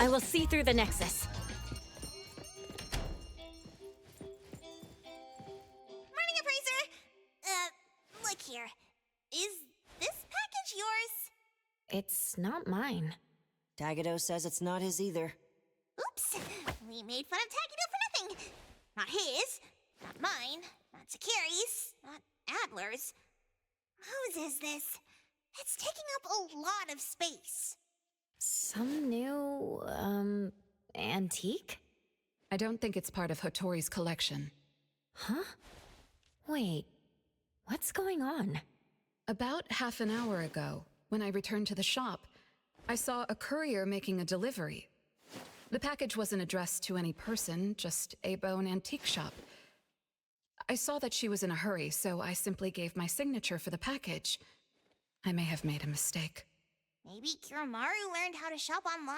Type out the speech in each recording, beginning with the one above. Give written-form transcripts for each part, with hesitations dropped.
I will see through the Nexus. Morning, Appraiser! Look here. Is this package yours? It's not mine. Tagado says it's not his either. Oops! We made fun of Tagido for nothing! Not his, not mine, not Sakiri's, not Adler's. Whose is this? It's taking up a lot of space. Some new, antique? I don't think it's part of Hotori's collection. Huh? Wait, what's going on? About half an hour ago, when I returned to the shop, I saw a courier making a delivery. The package wasn't addressed to any person, just Eibon Antique Shop. I saw that she was in a hurry, so I simply gave my signature for the package. I may have made a mistake. Maybe Kiromaru learned how to shop online?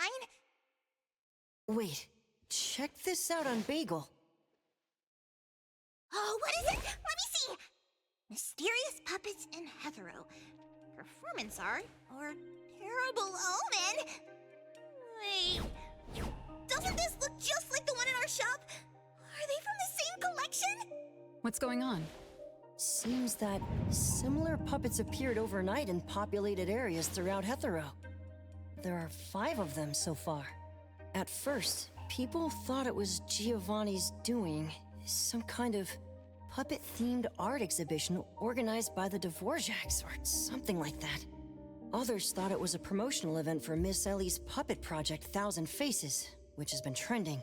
Wait, check this out on Bagel. Oh, what is it? Let me see! Mysterious puppets in Hethereau. Performance art or terrible omen? Wait, doesn't this look just like the one in our shop? Are they from the same collection? What's going on? Seems that similar puppets appeared overnight in populated areas throughout Hethereau. There are 5 of them so far. At first, people thought it was Giovanni's doing, some kind of puppet-themed art exhibition organized by the Dvorak's or something like that. Others thought it was a promotional event for Miss Ellie's puppet project 1,000 Faces, which has been trending.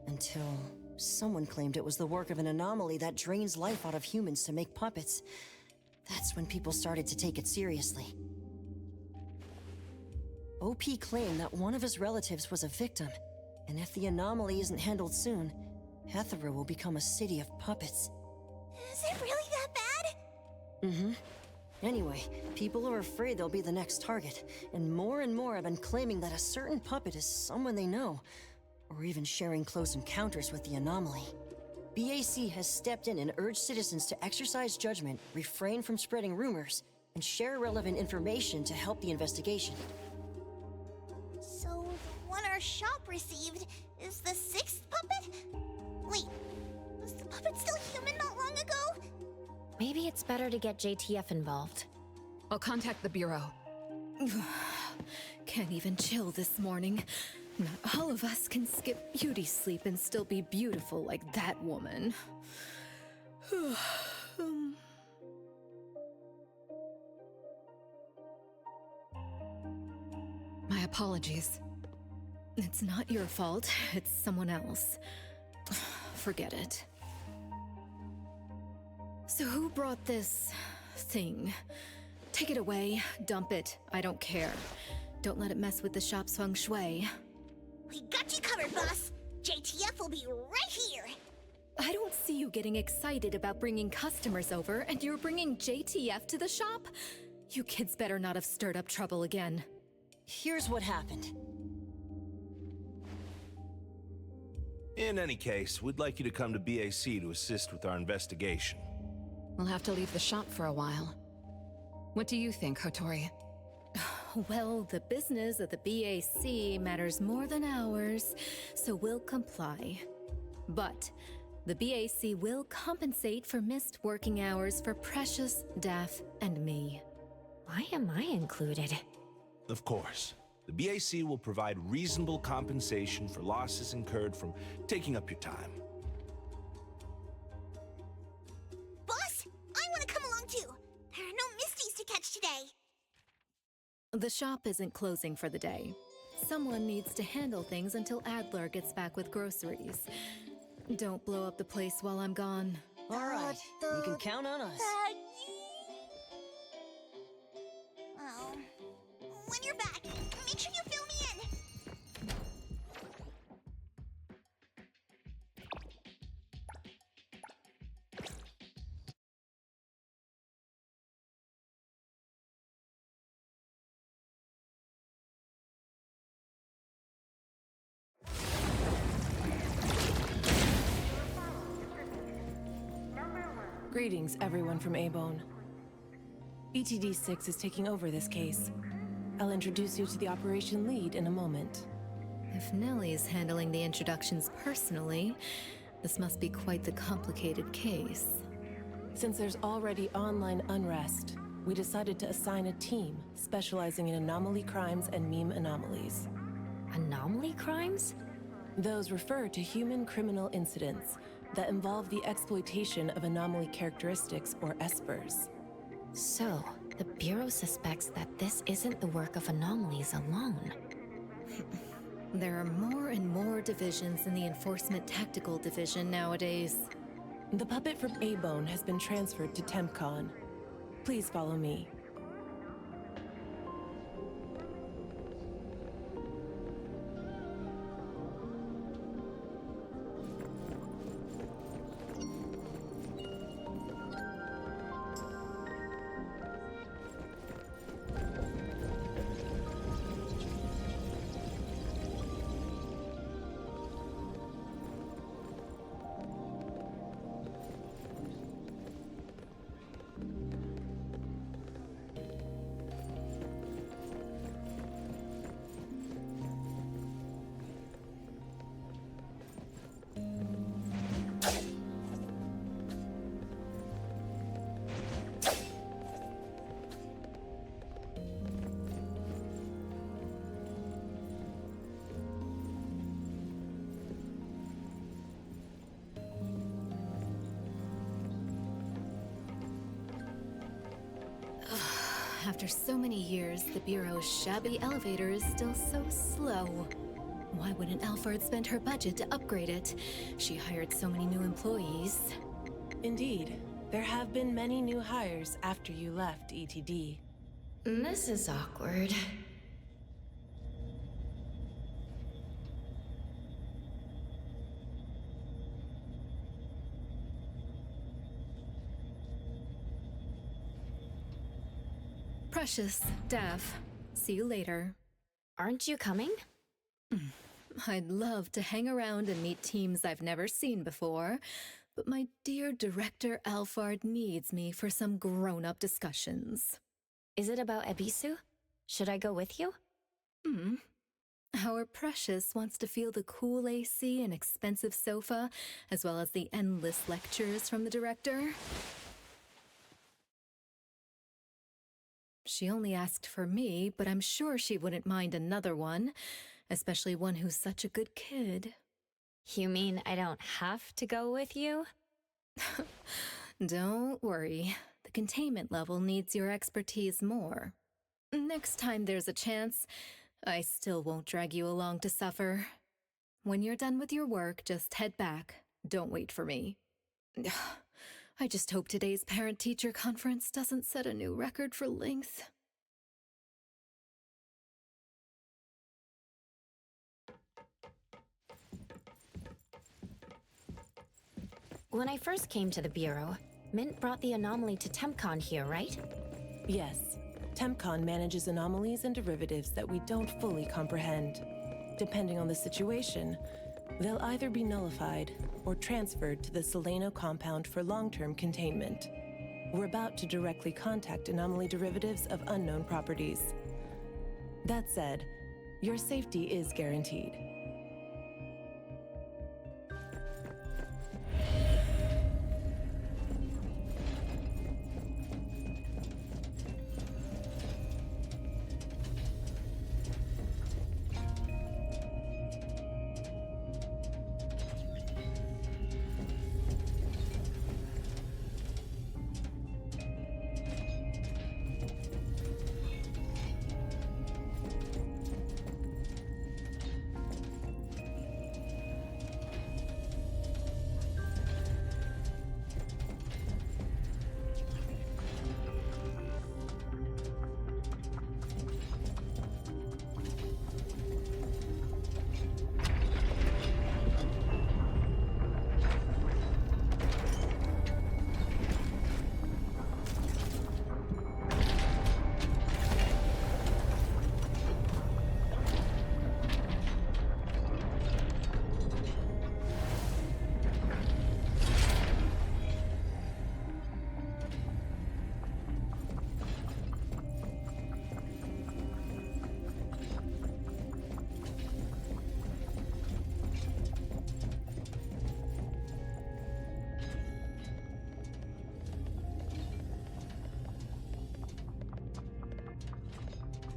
Until someone claimed it was the work of an anomaly that drains life out of humans to make puppets. That's when people started to take it seriously. OP claimed that one of his relatives was a victim, and if the anomaly isn't handled soon, Hethereau will become a city of puppets. Is it really that bad? Mm-hmm. Anyway, people are afraid they'll be the next target, and more have been claiming that a certain puppet is someone they know, or even sharing close encounters with the anomaly. BAC has stepped in and urged citizens to exercise judgment, refrain from spreading rumors, and share relevant information to help the investigation. So, the one our shop received is the 6th puppet? Wait, was the puppet still human not long ago? Maybe it's better to get JTF involved. I'll contact the Bureau. Can't even chill this morning. Not all of us can skip beauty sleep and still be beautiful like that woman. My apologies. It's not your fault, it's someone else. Forget it. So who brought this thing? Take it away, dump it, I don't care. Don't let it mess with the shop's feng shui. We got you covered, boss. JTF will be right here. I don't see you getting excited about bringing customers over, and you're bringing JTF to the shop? You kids better not have stirred up trouble again. Here's what happened. In any case, we'd like you to come to BAC to assist with our investigation. We'll have to leave the shop for a while. What do you think, Hotori? Well, the business of the BAC matters more than ours, so we'll comply. But the BAC will compensate for missed working hours for Precious, Daff, and me. Why am I included? Of course. The BAC will provide reasonable compensation for losses incurred from taking up your time. Boss, I want to come along too. There are no Misties to catch today. The shop isn't closing for the day. Someone needs to handle things until Adler gets back with groceries. Don't blow up the place while I'm gone. All right, you can count on us. Oh, when you're back, make sure you fill me in. Greetings, everyone from Eibon. ETD-6 is taking over this case. I'll introduce you to the operation lead in a moment. If Nellie's handling the introductions personally, this must be quite the complicated case. Since there's already online unrest, we decided to assign a team specializing in anomaly crimes and meme anomalies. Anomaly crimes? Those refer to human criminal incidents that involve the exploitation of anomaly characteristics, or espers. So, the Bureau suspects that this isn't the work of Anomalies alone. There are more and more divisions in the Enforcement Tactical Division nowadays. The puppet from Eibon has been transferred to TempCon. Please follow me. After so many years, the Bureau's shabby elevator is still so slow. Why wouldn't Alphard spend her budget to upgrade it? She hired so many new employees. Indeed, there have been many new hires after you left ETD. This is awkward. Precious, Daff, see you later. Aren't you coming? I'd love to hang around and meet teams I've never seen before, but my dear Director Alphard needs me for some grown-up discussions. Is it about Ebisu? Should I go with you? Our Precious wants to feel the cool AC and expensive sofa, as well as the endless lectures from the Director. She only asked for me, but I'm sure she wouldn't mind another one, especially one who's such a good kid. You mean I don't have to go with you? Don't worry. The containment level needs your expertise more. Next time there's a chance, I still won't drag you along to suffer. When you're done with your work, just head back. Don't wait for me. I just hope today's parent-teacher conference doesn't set a new record for length. When I first came to the Bureau, Mint brought the anomaly to TempCon here, right? Yes, TempCon manages anomalies and derivatives that we don't fully comprehend. Depending on the situation, they'll either be nullified or transferred to the Seleno compound for long-term containment. We're about to directly contact anomaly derivatives of unknown properties. That said, your safety is guaranteed.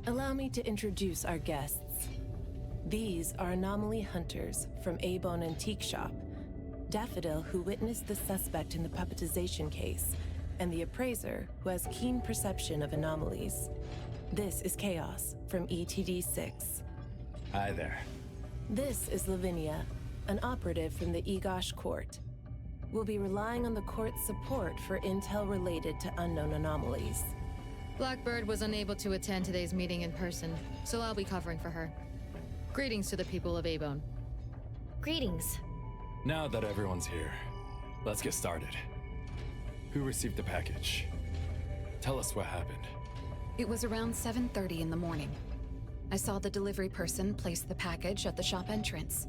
Allow me to introduce our guests. These are anomaly hunters from Eibon Antique Shop, Daffodil, who witnessed the suspect in the puppetization case, and the Appraiser, who has keen perception of anomalies. This is Chaos from ETD-6. Hi there. This is Lavinia, an operative from the Egosh Court. We'll be relying on the court's support for intel related to unknown anomalies. Blackbird was unable to attend today's meeting in person, so I'll be covering for her. Greetings to the people of Eibon. Greetings. Now that everyone's here, let's get started. Who received the package? Tell us what happened. It was around 7:30 in the morning. I saw the delivery person place the package at the shop entrance.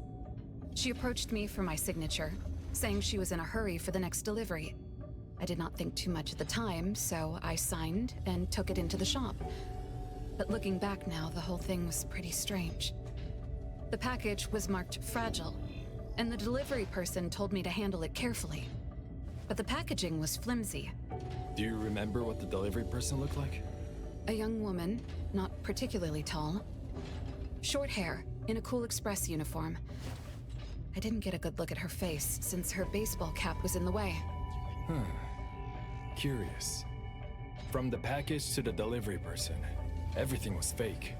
She approached me for my signature, saying she was in a hurry for the next delivery. I did not think too much at the time, so I signed and took it into the shop. But looking back now, the whole thing was pretty strange. The package was marked fragile, and the delivery person told me to handle it carefully. But the packaging was flimsy. Do you remember what the delivery person looked like? A young woman, not particularly tall. Short hair, in a Cool Express uniform. I didn't get a good look at her face, since her baseball cap was in the way. Curious. From the package to the delivery person, everything was fake.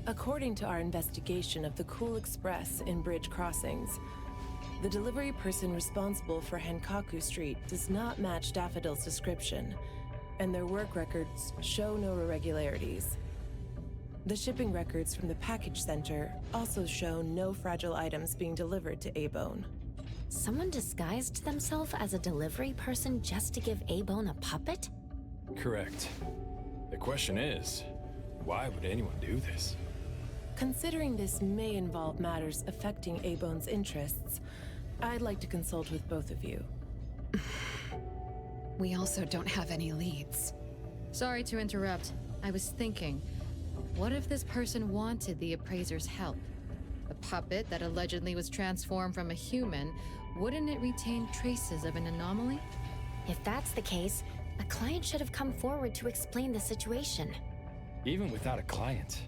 According to our investigation of the Cool Express in Bridge Crossings, the delivery person responsible for Hankaku Street does not match Daffodil's description, and their work records show no irregularities. The shipping records from the package center also show no fragile items being delivered to Eibon. Someone disguised themselves as a delivery person just to give Eibon a puppet? Correct. The question is, why would anyone do this? Considering this may involve matters affecting Eibon's interests, I'd like to consult with both of you. We also don't have any leads. Sorry to interrupt. I was thinking, what if this person wanted the Appraiser's help? A puppet that allegedly was transformed from a human, wouldn't it retain traces of an anomaly? If that's the case, a client should have come forward to explain the situation. Even without a client,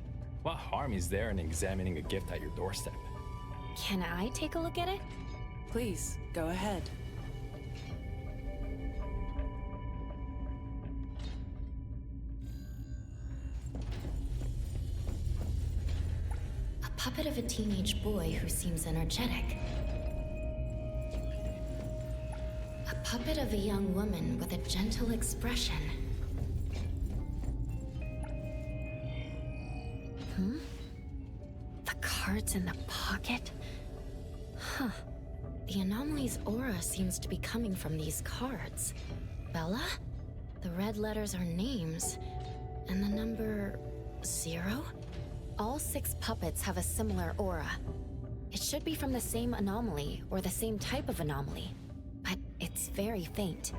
what harm is there in examining a gift at your doorstep? Can I take a look at it? Please, go ahead. A puppet of a teenage boy who seems energetic. A puppet of a young woman with a gentle expression. The cards in the pocket? Huh. The anomaly's aura seems to be coming from these cards. Bella? The red letters are names. And the number 0? All 6 puppets have a similar aura. It should be from the same anomaly, or the same type of anomaly. But it's very faint.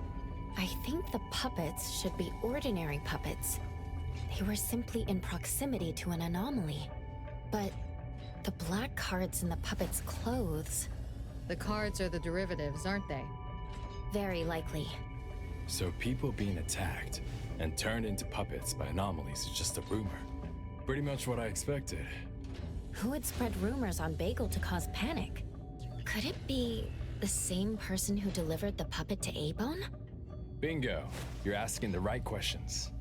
I think the puppets should be ordinary puppets. They were simply in proximity to an anomaly. But the black cards in the puppets' clothes... The cards are the derivatives, aren't they? Very likely. So people being attacked and turned into puppets by anomalies is just a rumor. Pretty much what I expected. Who would spread rumors on Bagel to cause panic? Could it be the same person who delivered the puppet to Eibon? Bingo. You're asking the right questions.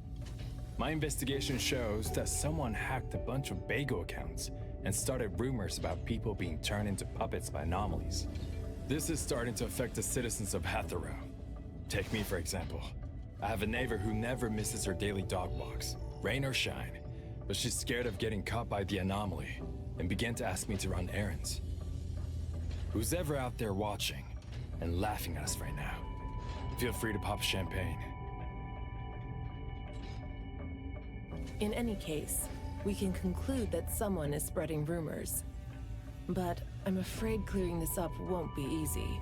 My investigation shows that someone hacked a bunch of Bagel accounts and started rumors about people being turned into puppets by anomalies. This is starting to affect the citizens of Hethereau. Take me, for example. I have a neighbor who never misses her daily dog walks, rain or shine, but she's scared of getting caught by the anomaly and began to ask me to run errands. Who's ever out there watching and laughing at us right now, feel free to pop champagne. In any case, we can conclude that someone is spreading rumors. But I'm afraid clearing this up won't be easy.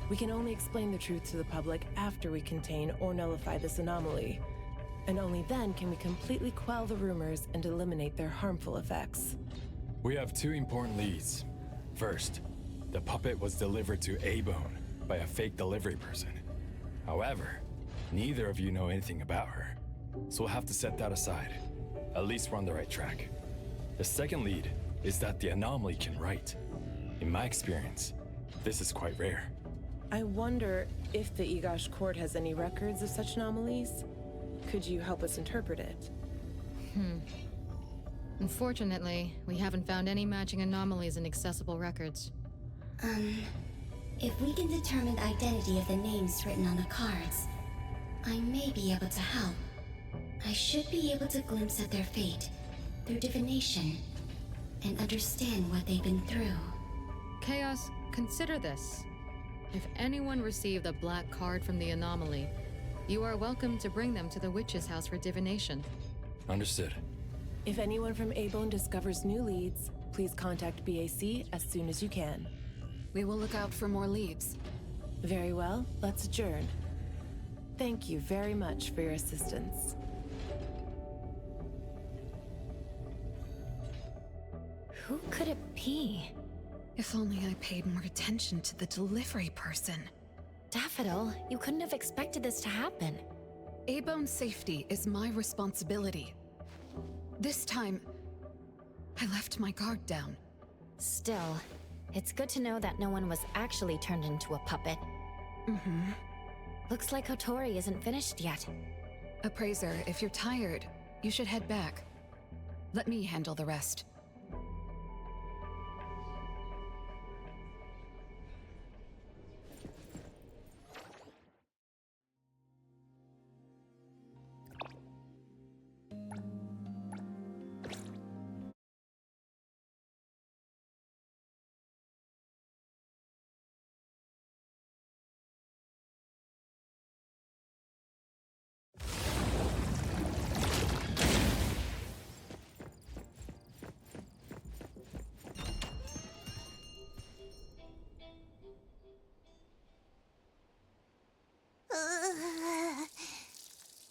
We can only explain the truth to the public after we contain or nullify this anomaly. And only then can we completely quell the rumors and eliminate their harmful effects. We have 2 important leads. First, the puppet was delivered to Eibon by a fake delivery person. However, neither of you know anything about her, so we'll have to set that aside. At least we're on the right track. The second lead is that the anomaly can write. In my experience, this is quite rare. I wonder if the Egosh court has any records of such anomalies. Could you help us interpret it? Unfortunately, we haven't found any matching anomalies in accessible records. If we can determine the identity of the names written on the cards, I may be able to help. I should be able to glimpse at their fate through divination and understand what they've been through. Chaos, consider this. If anyone received a black card from the anomaly, you are welcome to bring them to the witch's house for divination. Understood. If anyone from Eibon discovers new leads, please contact BAC as soon as you can. We will look out for more leads. Very well, let's adjourn. Thank you very much for your assistance. Who could it be? If only I paid more attention to the delivery person. Daffodil, you couldn't have expected this to happen. Eibon's safety is my responsibility. This time, I left my guard down. Still, it's good to know that no one was actually turned into a puppet. Looks like Hotori isn't finished yet. Appraiser, if you're tired, you should head back. Let me handle the rest.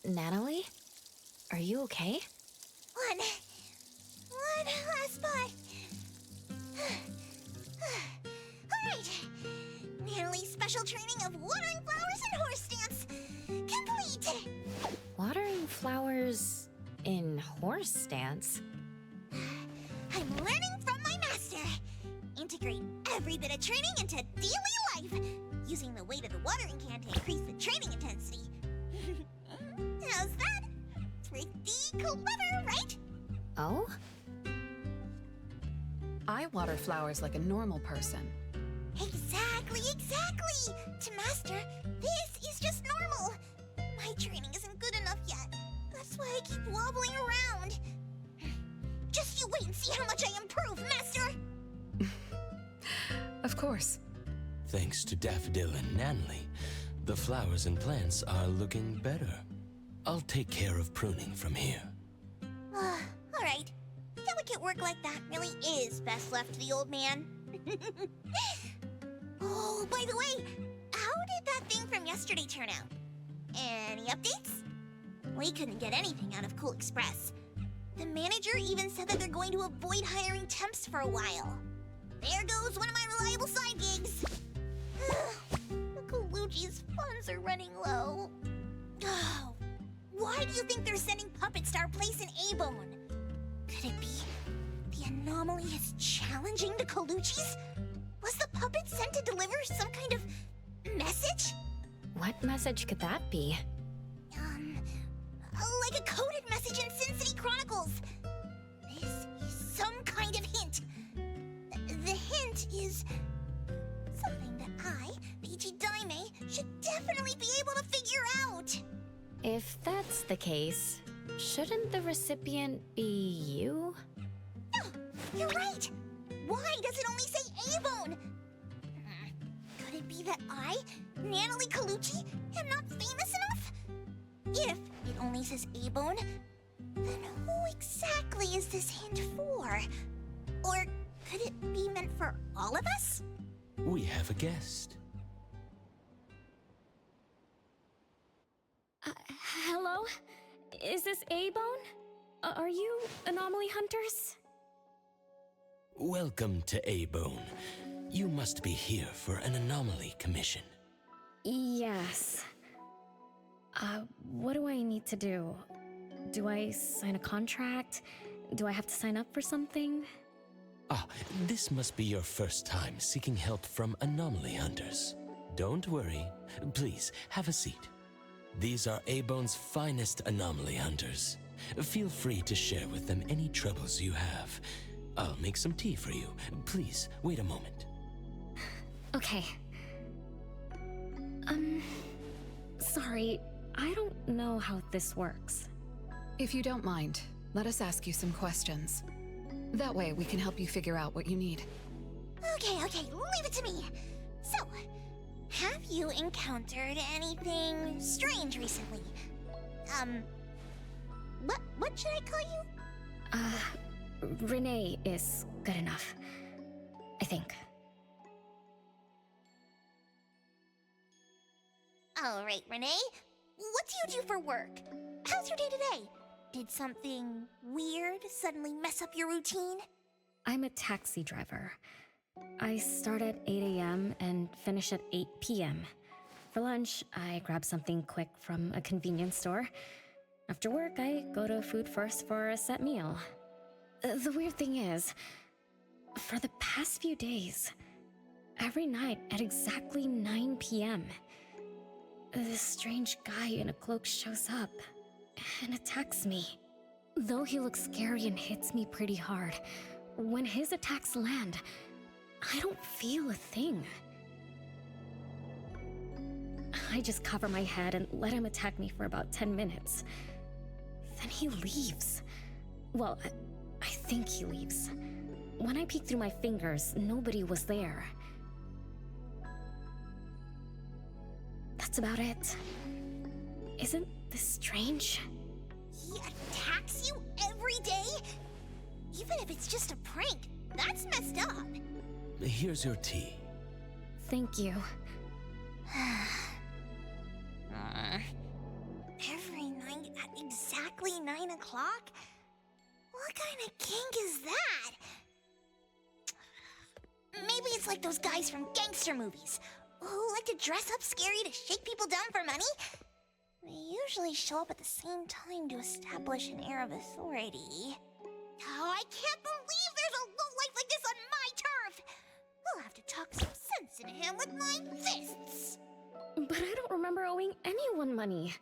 Natalie? Are you okay? One last spot. Alright. Natalie's special training of watering flowers and horse stance complete. Watering flowers in horse stance? I'm learning from my master. Integrate every bit of training into daily life, using the weight of the watering can to increase the training intensity. How's that? Pretty clever, right? Oh? I water flowers like a normal person. Exactly. To master, this is just normal. My training isn't good enough yet. That's why I keep wobbling around. Just you wait and see how much I improve, master! Of course. Thanks to Daffodil and Natalie, the flowers and plants are looking better. I'll take care of pruning from here. Alright. Delicate work like that really is best left to the old man. Oh, by the way, how did that thing from yesterday turn out? Any updates? We couldn't get anything out of Cool Express. The manager even said that they're going to avoid hiring temps for a while. There goes one of my reliable side gigs. The Colucci's funds are running low. Oh, why do you think they're sending puppets to our place in Eibon? Could it be the anomaly is challenging the Colucci's? Was the puppet sent to deliver some kind of message? What message could that be? Like a coded message in Sin City Chronicles. This is some kind of hint. The hint is something that I, BG Daime, should definitely be able to figure out. If that's the case, shouldn't the recipient be you? No, you're right. Why does it only say Eibon? Could it be that I, Natalie Colucci, am not famous enough? If it only says Eibon, then who exactly is this hint for? Or could it be meant for all of us? We have a guest. Hello? Is this Eibon? Are you anomaly hunters? Welcome to Eibon. You must be here for an anomaly commission. Yes. What do I need to do? Do I sign a contract? Do I have to sign up for something? Ah, this must be your first time seeking help from anomaly hunters. Don't worry. Please, have a seat. These are Eibon's finest anomaly hunters. Feel free to share with them any troubles you have. I'll make some tea for you. Please, wait a moment. Okay. Sorry, I don't know how this works. If you don't mind, let us ask you some questions. That way, we can help you figure out what you need. Okay, leave it to me. So, have you encountered anything strange recently? What should I call you? Renee is good enough. I think. Alright, Renee. What do you do for work? How's your day today? Did something weird suddenly mess up your routine? I'm a taxi driver. I start at 8 a.m. and finish at 8 p.m. For lunch, I grab something quick from a convenience store. After work, I go to Food First for a set meal. The weird thing is, for the past few days, every night at exactly 9 p.m., this strange guy in a cloak shows up and attacks me. Though he looks scary and hits me pretty hard, when his attacks land, I don't feel a thing. I just cover my head and let him attack me for about 10 minutes. Then he leaves. Well, I think he leaves. When I peek through my fingers, nobody was there. That's about it. Isn't this strange? He attacks you every day? Even if it's just a prank, that's messed up. Here's your tea. Thank you. Every night at exactly 9 o'clock? What kind of kink is that? Maybe it's like those guys from gangster movies who like to dress up scary to shake people down for money. They usually show up at the same time to establish an air of authority. Oh, I can't believe there's a lowlife like this on my turf! I'll have to talk some sense into him with my fists! But I don't remember owing anyone money.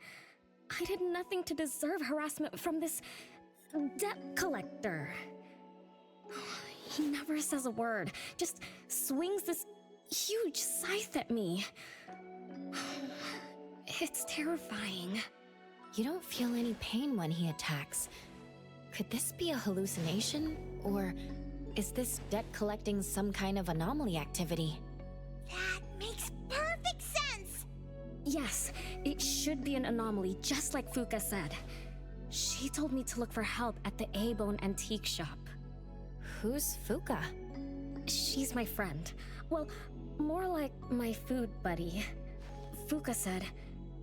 I did nothing to deserve harassment from this debt collector. He never says a word, just swings this huge scythe at me. It's terrifying. You don't feel any pain when he attacks. Could this be a hallucination? Or is this debt collecting some kind of anomaly activity? That makes perfect sense! Yes, it should be an anomaly, just like Fuka said. She told me to look for help at the Eibon antique shop. Who's Fuka? She's my friend. Well, more like my food buddy. Fuka said,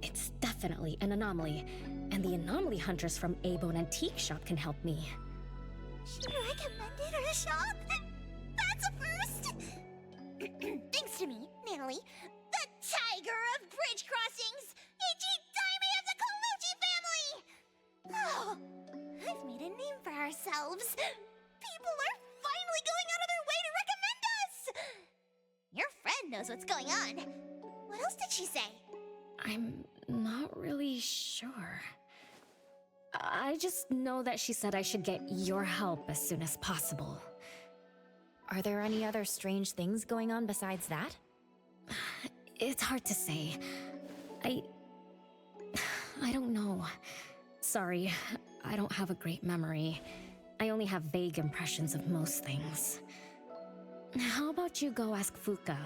it's definitely an anomaly, and the anomaly hunters from Eibon antique shop can help me. She recommended her shop? That's a first! Thanks to me, Natalie, the tiger of bridge crossings, Ichi-Daime of the Colucci family! Oh, I've made a name for ourselves. People are finally going out of their way to recommend us! Your friend knows what's going on. What else did she say? I'm not really sure. I just know that she said I should get your help as soon as possible. Are there any other strange things going on besides that? It's hard to say. I don't know. Sorry, I don't have a great memory. I only have vague impressions of most things. How about you go ask Fuka?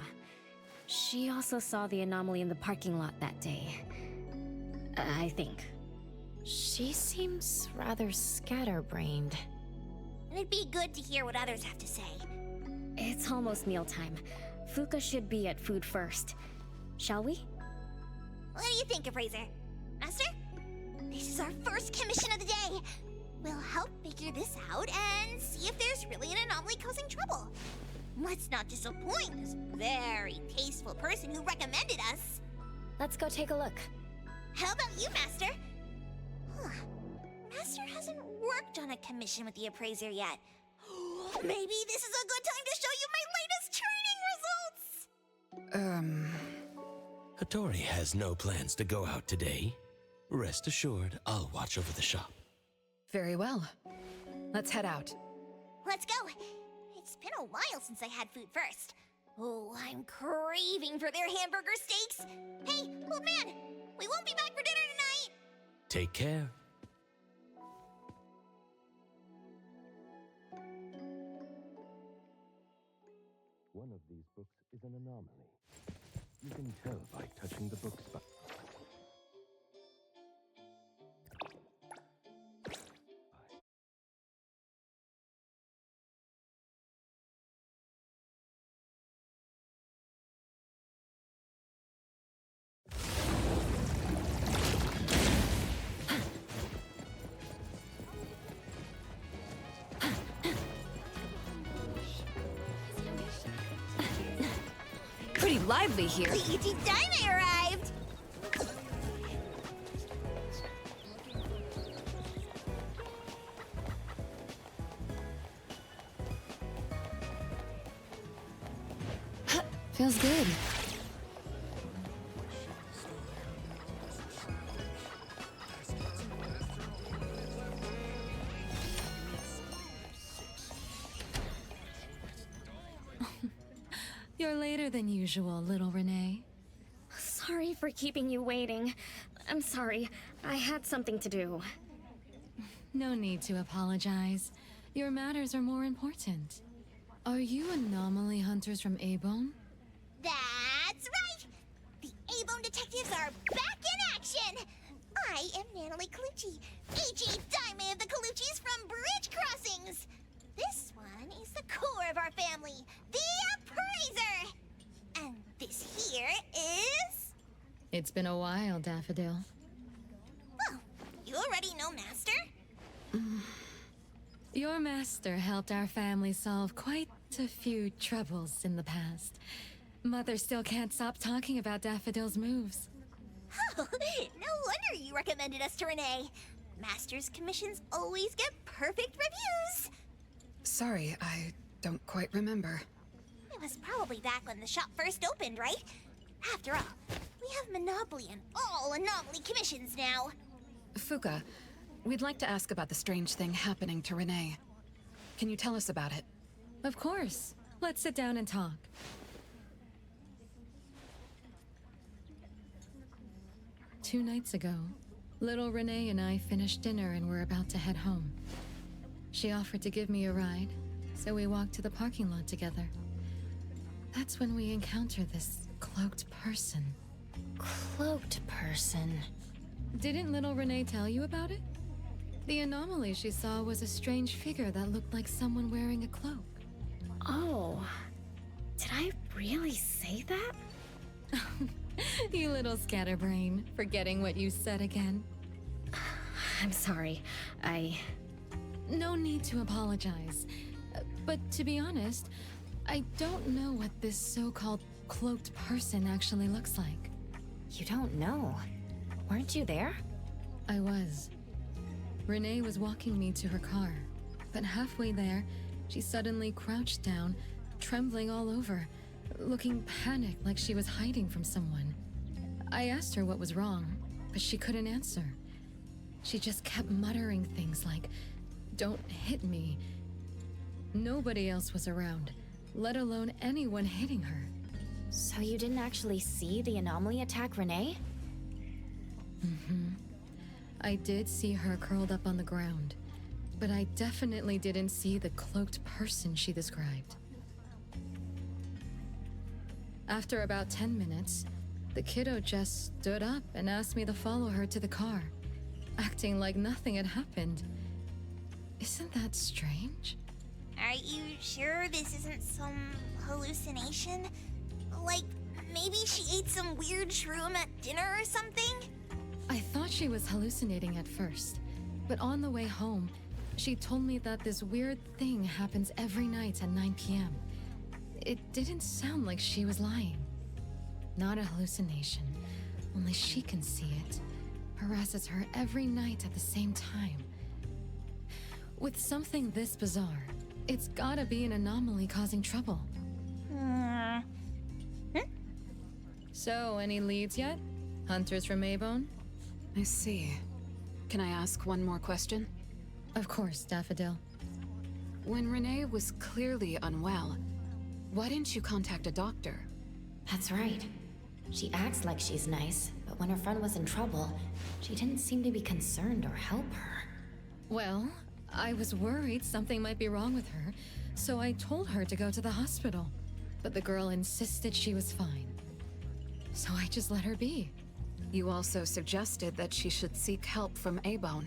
She also saw the anomaly in the parking lot that day. I think. She seems rather scatterbrained. It'd be good to hear what others have to say. It's almost mealtime. Fuka should be at Food First. Shall we? What do you think, Appraiser? Master? This is our first commission of the day. We'll help figure this out and see if there's really an anomaly causing trouble. Let's not disappoint this very tasteful person who recommended us. Let's go take a look. How about you, Master? Huh. Master hasn't worked on a commission with the Appraiser yet. Maybe this is a good time to show you my latest training results! Hattori has no plans to go out today. Rest assured, I'll watch over the shop. Very well. Let's head out. Let's go! It's been a while since I had food first. Oh, I'm craving for their hamburger steaks! Hey, old man! We won't be back for dinner tonight! Take care. One of these books is an anomaly. You can tell by touching the book spot. Pretty lively here. The E.T. Dime arrived! Feels good. You're later than usual, little Renee. Sorry for keeping you waiting. I'm sorry. I had something to do. No need to apologize. Your matters are more important. Are you anomaly hunters from Eibon? That's right! The Eibon detectives are back in action! I am Natalie Colucci, A.J. Diamond of the Coluccis from Bridge Crossings! This one is the core of our family, the Appraiser! And this here is... It's been a while, Daffodil. Oh, you already know Master? Your master helped our family solve quite a few troubles in the past. Mother still can't stop talking about Daffodil's moves. Oh, no wonder you recommended us to Renee. Master's commissions always get perfect reviews. Sorry, I don't quite remember. It was probably back when the shop first opened, right? After all, we have monopoly on all anomaly commissions now. Fuka, we'd like to ask about the strange thing happening to Renee. Can you tell us about it? Of course. Let's sit down and talk. Two nights ago, little Renee and I finished dinner and were about to head home. She offered to give me a ride, so we walked to the parking lot together. That's when we encountered this cloaked person. Cloaked person? Didn't little Renee tell you about it? The anomaly she saw was a strange figure that looked like someone wearing a cloak. Oh. Did I really say that? You little scatterbrain, forgetting what you said again. I'm sorry. No need to apologize. But to be honest, I don't know what this so-called cloaked person actually looks like. You don't know? Weren't you there? I was. Renee was walking me to her car, but halfway there, she suddenly crouched down, trembling all over, looking panicked like she was hiding from someone. I asked her what was wrong, but she couldn't answer. She just kept muttering things like, "Don't hit me." Nobody else was around, let alone anyone hitting her. So you didn't actually see the anomaly attack Renee? I did see her curled up on the ground, but I definitely didn't see the cloaked person she described. After about 10 minutes, the kiddo just stood up and asked me to follow her to the car, acting like nothing had happened. Isn't that strange? Are you sure this isn't some hallucination? Like, maybe she ate some weird shroom at dinner or something? I thought she was hallucinating at first, but on the way home, she told me that this weird thing happens every night at 9 p.m. It didn't sound like she was lying. Not a hallucination, only she can see it. Harasses her every night at the same time. With something this bizarre, it's gotta be an anomaly causing trouble. So, any leads yet? Hunters from Eibon? I see. Can I ask one more question? Of course, Daffodil. When Renee was clearly unwell, why didn't you contact a doctor? That's right. She acts like she's nice, but when her friend was in trouble, she didn't seem to be concerned or help her. Well, I was worried something might be wrong with her, so I told her to go to the hospital. But the girl insisted she was fine. So I just let her be. You also suggested that she should seek help from Eibon.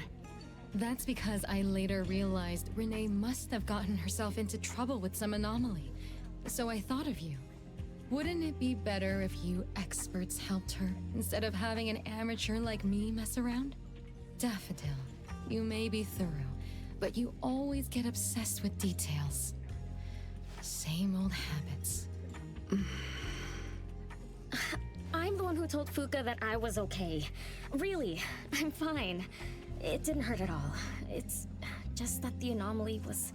That's because I later realized Renee must have gotten herself into trouble with some anomaly. So I thought of you. Wouldn't it be better if you experts helped her, instead of having an amateur like me mess around? Daffodil, you may be thorough, but you always get obsessed with details. Same old habits. I'm the one who told Fuka that I was okay. Really, I'm fine. It didn't hurt at all. It's just that the anomaly was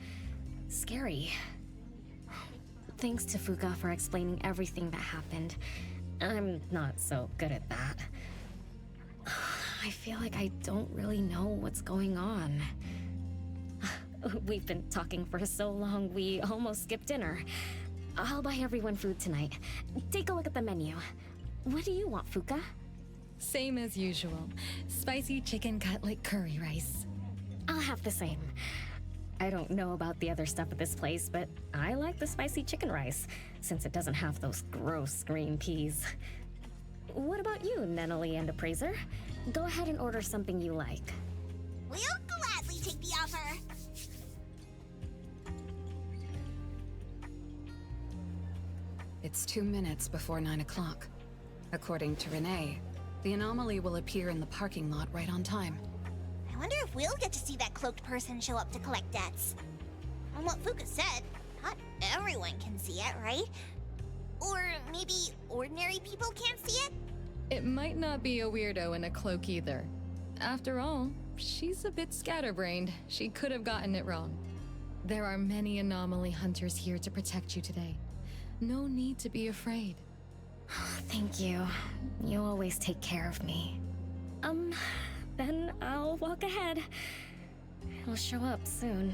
scary. Thanks to Fuka for explaining everything that happened. I'm not so good at that. I feel like I don't really know what's going on. We've been talking for so long, we almost skipped dinner. I'll buy everyone food tonight. Take a look at the menu. What do you want, Fuka? Same as usual. Spicy chicken cutlet curry rice. I'll have the same. I don't know about the other stuff at this place, but I like the spicy chicken rice, since it doesn't have those gross green peas. What about you, Nenali and Appraiser? Go ahead and order something you like. We'll gladly take the offer. It's 2 minutes before 9 o'clock. According to Renee, the anomaly will appear in the parking lot right on time. I wonder if we'll get to see that cloaked person show up to collect debts. From what Fuka said, not everyone can see it, right? Or maybe ordinary people can't see it? It might not be a weirdo in a cloak either. After all, she's a bit scatterbrained. She could have gotten it wrong. There are many anomaly hunters here to protect you today. No need to be afraid. Thank you. You always take care of me. Then I'll walk ahead. He'll show up soon.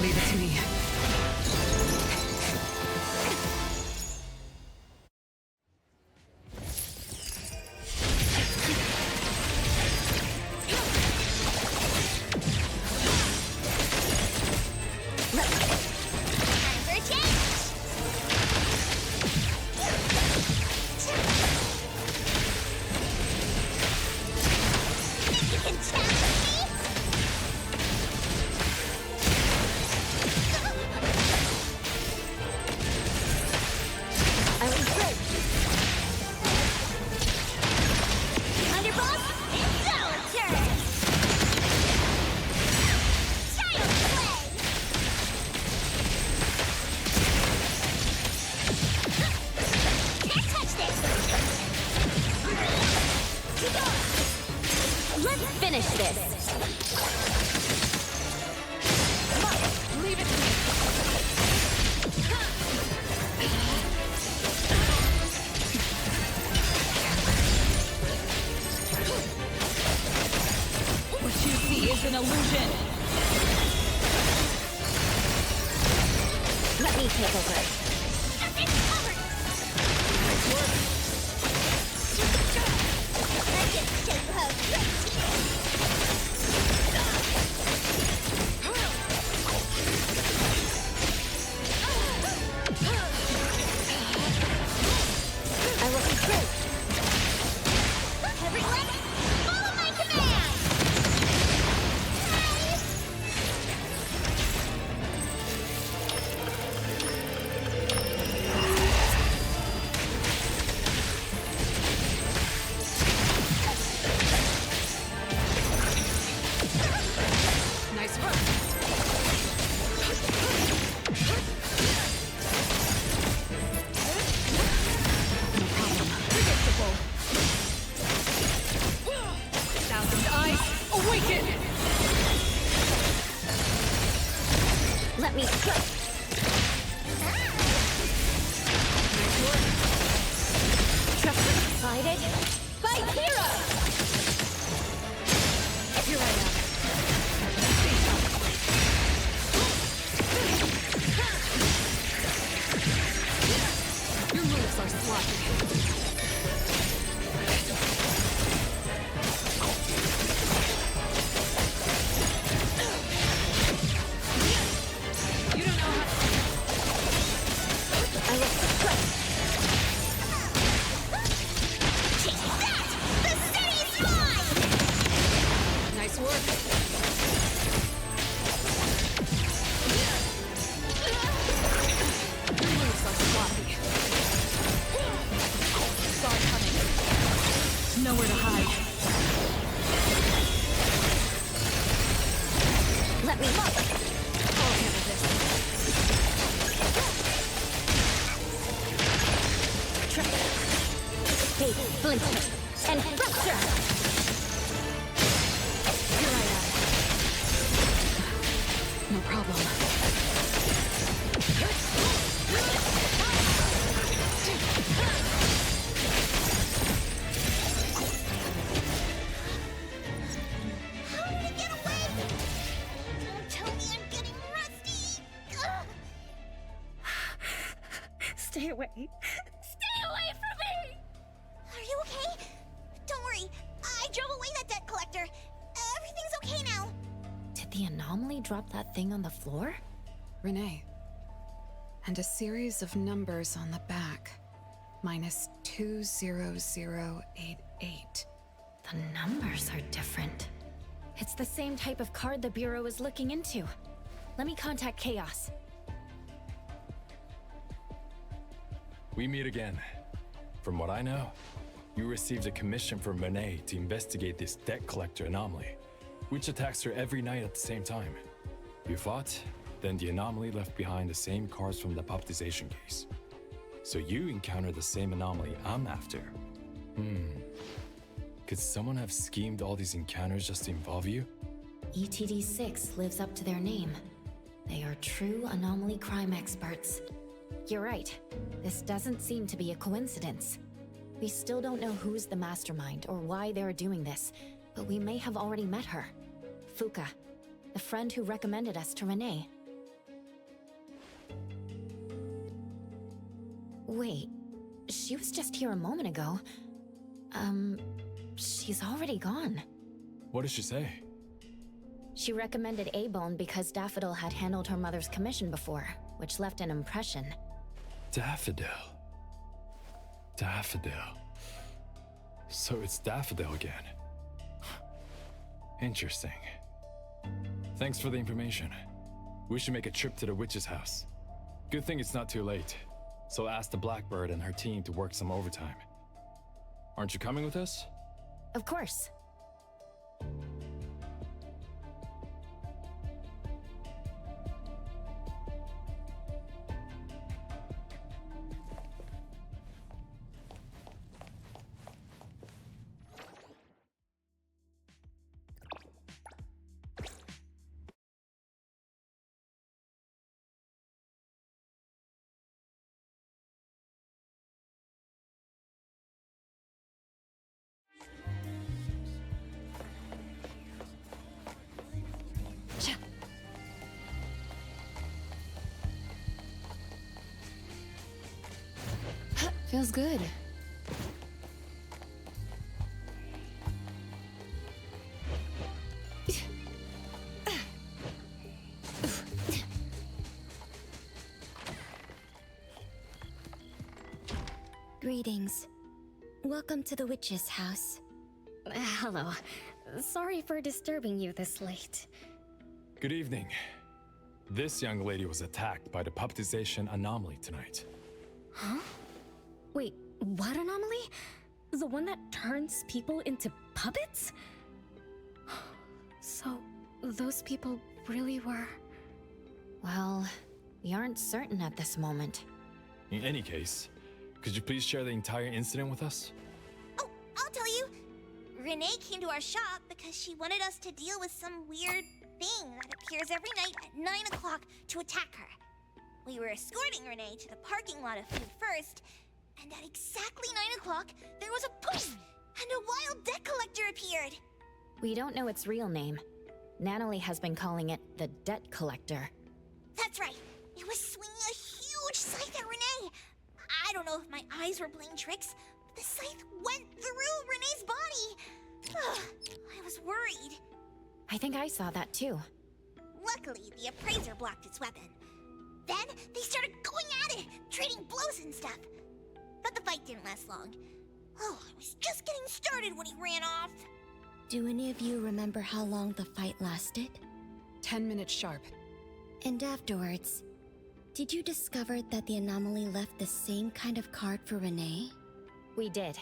Leave it to me. finish this! Leave it to me. What you see is an illusion. Let me take over. I will be through. Everyone, follow my command! Nice work. Predictable. Thousand eyes, awaken! Let me strike. Guided by hero! Here I am. Your moves are sloppy. You don't know how I will strike. Take that! The city's mine! Nice work. Your moves are sloppy. Saw it coming. Nowhere to hide. Let me look. I'll handle this. Fate, splinter, and fracture! Here I am. No problem. How did it get away? Don't tell me I'm getting rusty! Ugh. Stay away. Stay away from me! Are you okay? Don't worry, I drove away that debt collector. Everything's okay now. Did the anomaly drop that thing on the floor? Renee. And a series of numbers on the back. Minus 20088. The numbers are different. It's the same type of card the Bureau is looking into. Let me contact Chaos. We meet again. From what I know, you received a commission from Renee to investigate this debt collector anomaly, which attacks her every night at the same time. You fought, then the anomaly left behind the same cards from the baptization case. So you encountered the same anomaly I'm after. Could someone have schemed all these encounters just to involve you? ETD6 lives up to their name. They are true anomaly crime experts. You're right. This doesn't seem to be a coincidence. We still don't know who's the mastermind or why they're doing this, but we may have already met her. Fuka, the friend who recommended us to Renee. Wait, she was just here a moment ago. She's already gone. What did she say? She recommended Eibon because Daffodil had handled her mother's commission before, which left an impression. Daffodil. Daffodil. So it's Daffodil again. Interesting. Thanks for the information. We should make a trip to the witch's house. Good thing it's not too late. So ask the Blackbird and her team to work some overtime. Aren't you coming with us? Of course. Feels good. Greetings. Welcome to the witch's house. Hello. Sorry for disturbing you this late. Good evening. This young lady was attacked by the puppetization anomaly tonight. Huh? Wait, what anomaly? The one that turns people into puppets? So, those people really were... Well, we aren't certain at this moment. In any case, could you please share the entire incident with us? Oh, I'll tell you. Renee came to our shop because she wanted us to deal with some weird thing that appears every night at 9 o'clock to attack her. We were escorting Renee to the parking lot of food first, and at exactly 9 o'clock, there was a poof, and a wild debt collector appeared. We don't know its real name. Natalie has been calling it the debt collector. That's right. It was swinging a huge scythe at Renee. I don't know if my eyes were playing tricks, but the scythe went through Renee's body. I was worried. I think I saw that too. Luckily, the Appraiser blocked its weapon. Then they started going at it, trading blows and stuff. But the fight didn't last long. Oh, I was just getting started when he ran off. Do any of you remember how long the fight lasted? 10 minutes sharp. And afterwards, did you discover that the anomaly left the same kind of card for Renee? We did.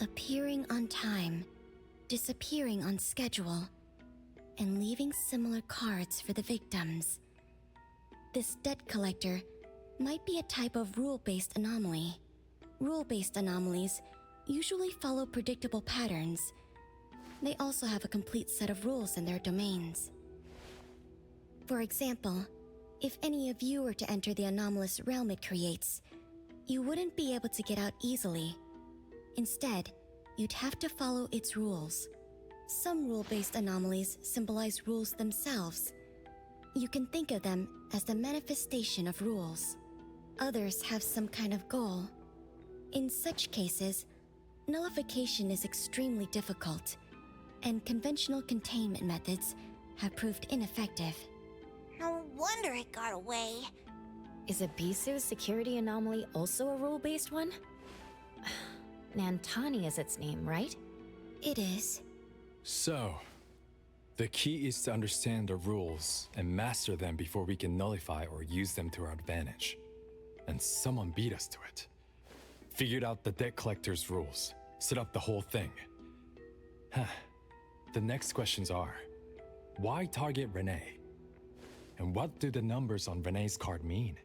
Appearing on time, disappearing on schedule, and leaving similar cards for the victims. This debt collector might be a type of rule-based anomaly. Rule-based anomalies usually follow predictable patterns. They also have a complete set of rules in their domains. For example, if any of you were to enter the anomalous realm it creates, you wouldn't be able to get out easily. Instead, you'd have to follow its rules. Some rule-based anomalies symbolize rules themselves. You can think of them as the manifestation of rules. Others have some kind of goal. In such cases, nullification is extremely difficult, and conventional containment methods have proved ineffective. No wonder it got away. Is Abisu's security anomaly also a rule-based one? Nantani is its name, right? It is. So, the key is to understand the rules and master them before we can nullify or use them to our advantage. And someone beat us to it. Figured out the debt collector's rules, set up the whole thing. The next questions are, why target Renee? And what do the numbers on Renee's card mean?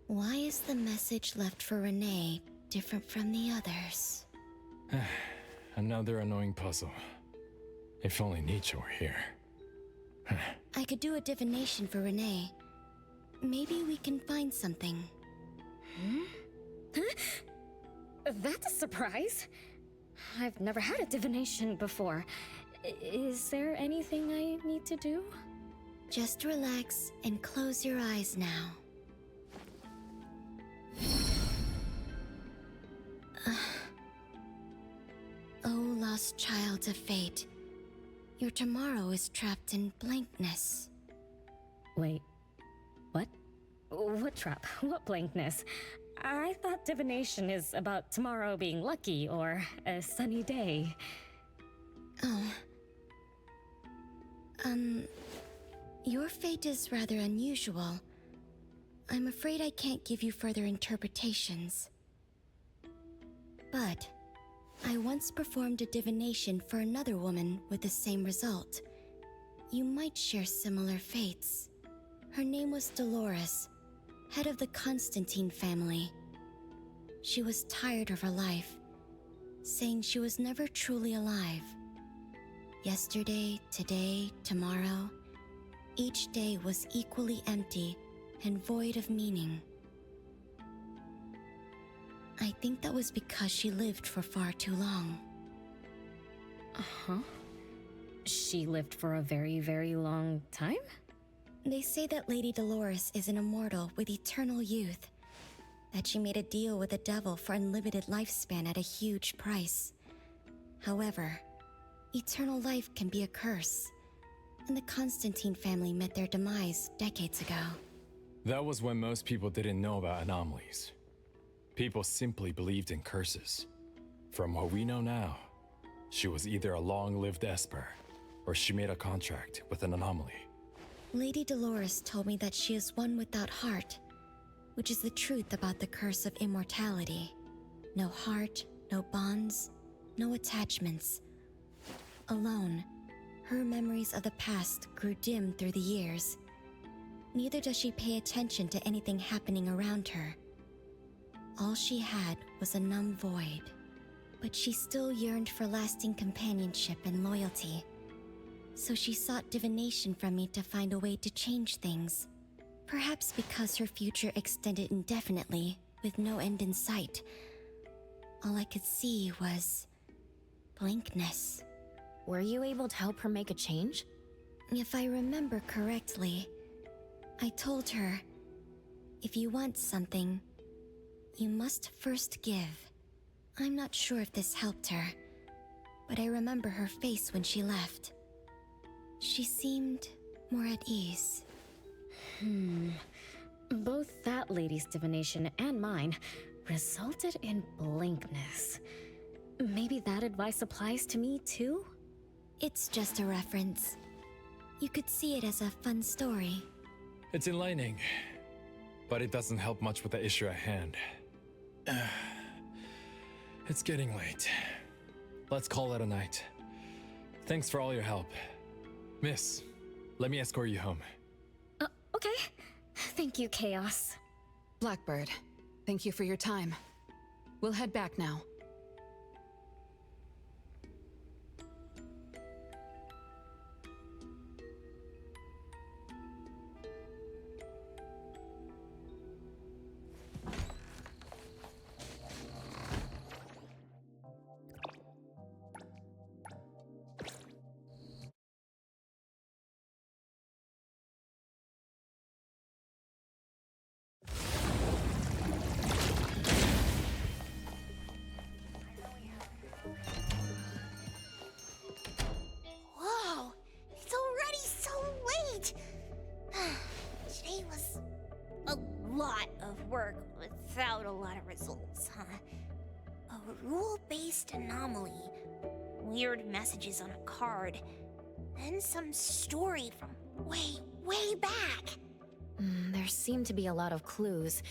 Why is the message left for Renee different from the others? Another annoying puzzle. If only Nietzsche were here. I could do a divination for Renee. Maybe we can find something. That's a surprise. I've never had a divination before. Is there anything I need to do? Just relax and close your eyes now. Oh, lost child of fate. Your tomorrow is trapped in blankness. Wait, what? What trap? What blankness? I thought divination is about tomorrow being lucky or a sunny day. Oh. Your fate is rather unusual. I'm afraid I can't give you further interpretations. But I once performed a divination for another woman with the same result. You might share similar fates. Her name was Dolores, head of the Constantine family. She was tired of her life, saying she was never truly alive. Yesterday, today, tomorrow, each day was equally empty and void of meaning. I think that was because she lived for far too long. Uh-huh. She lived for a very, very long time? They say that Lady Dolores is an immortal with eternal youth. that she made a deal with the devil for unlimited lifespan at a huge price. However, eternal life can be a curse, and the Constantine family met their demise decades ago. That was when most people didn't know about anomalies. People simply believed in curses. From what we know now, she was either a long-lived Esper, or she made a contract with an anomaly. Lady Dolores told me that she is one without heart, which is the truth about the curse of immortality. No heart, no bonds, no attachments. Alone, her memories of the past grew dim through the years. Neither does she pay attention to anything happening around her. All she had was a numb void, but she still yearned for lasting companionship and loyalty. So she sought divination from me to find a way to change things. Perhaps because her future extended indefinitely, with no end in sight. All I could see was blankness. Were you able to help her make a change? If I remember correctly, I told her, if you want something, you must first give. I'm not sure if this helped her, but I remember her face when she left. She seemed more at ease. Both that lady's divination and mine resulted in blankness. Maybe that advice applies to me too? It's just a reference. You could see it as a fun story. It's enlightening, but it doesn't help much with the issue at hand. It's getting late. Let's call it a night. Thanks for all your help. Miss, let me escort you home. Okay. Thank you, Chaos. Blackbird, thank you for your time. We'll head back now. Whoa, it's already so late. Today was a lot of work without a lot of results, huh? A rule-based anomaly, weird messages on a card, then some story from way back. There seem to be a lot of clues,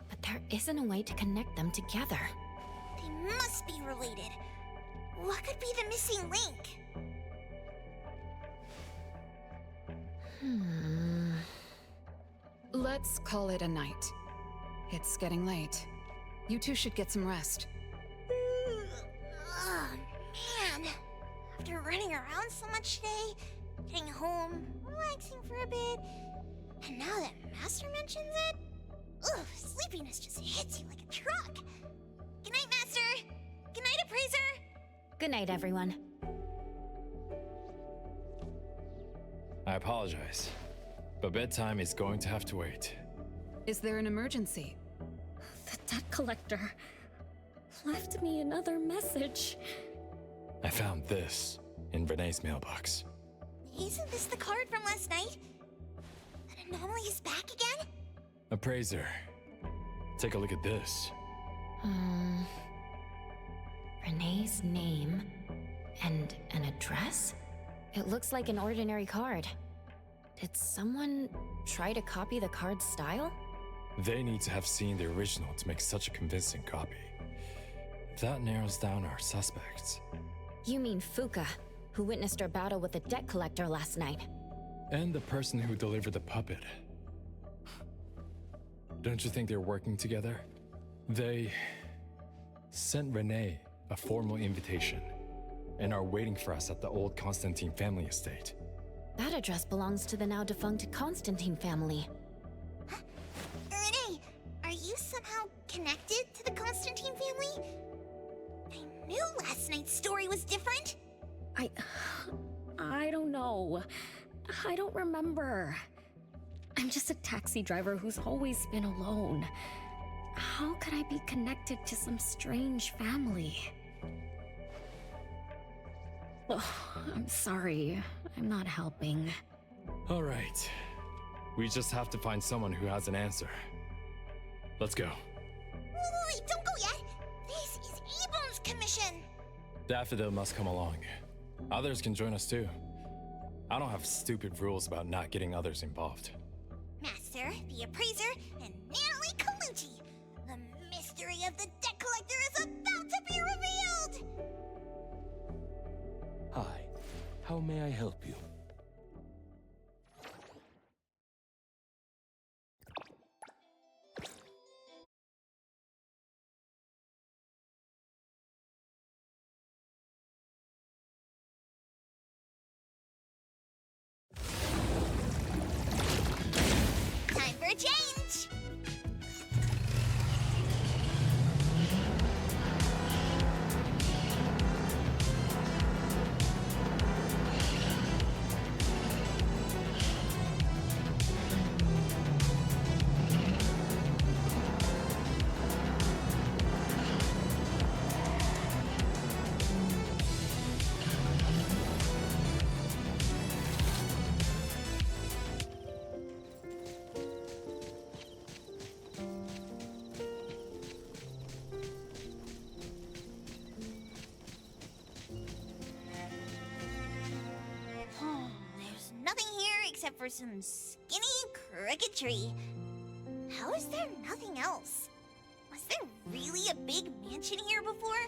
but there isn't a way to connect them together. They must be related. What could be the missing link? Let's call it a night. It's getting late. You two should get some rest. Oh, man. After running around so much today, getting home, relaxing for a bit, and now that Master mentions it, ugh, sleepiness just hits you like a truck. Good night, Master. Good night, Appraiser. Good night, everyone. I apologize, but bedtime is going to have to wait. Is there an emergency? The debt collector left me another message. I found this in Renee's mailbox. Isn't this the card from last night? An anomaly is back again? Appraiser, take a look at this. Renee's name and an address? It looks like an ordinary card. Did someone try to copy the card's style? They need to have seen the original to make such a convincing copy. That narrows down our suspects. You mean Fuka, who witnessed our battle with the debt collector last night. And the person who delivered the puppet. Don't you think they're working together? They sent Renee a formal invitation and are waiting for us at the old Constantine family estate. That address belongs to the now defunct Constantine family. Huh? Renee, are you somehow connected to the Constantine family? I knew last night's story was different. I don't know. I don't remember. I'm just a taxi driver who's always been alone. how could I be connected to some strange family? Oh, I'm sorry. I'm not helping. All right. We just have to find someone who has an answer. Let's go. Wait, don't go yet! This is Eibon's commission! Daffodil must come along. Others can join us too. I don't have stupid rules about not getting others involved. Master, the Appraiser, and Natalie Colucci! The mystery of the debt collector is about to be revealed! Hi. How may I help you? Time for a change! There's nothing here except for some skinny cricket tree. How is there nothing else? Was there really a big mansion here before?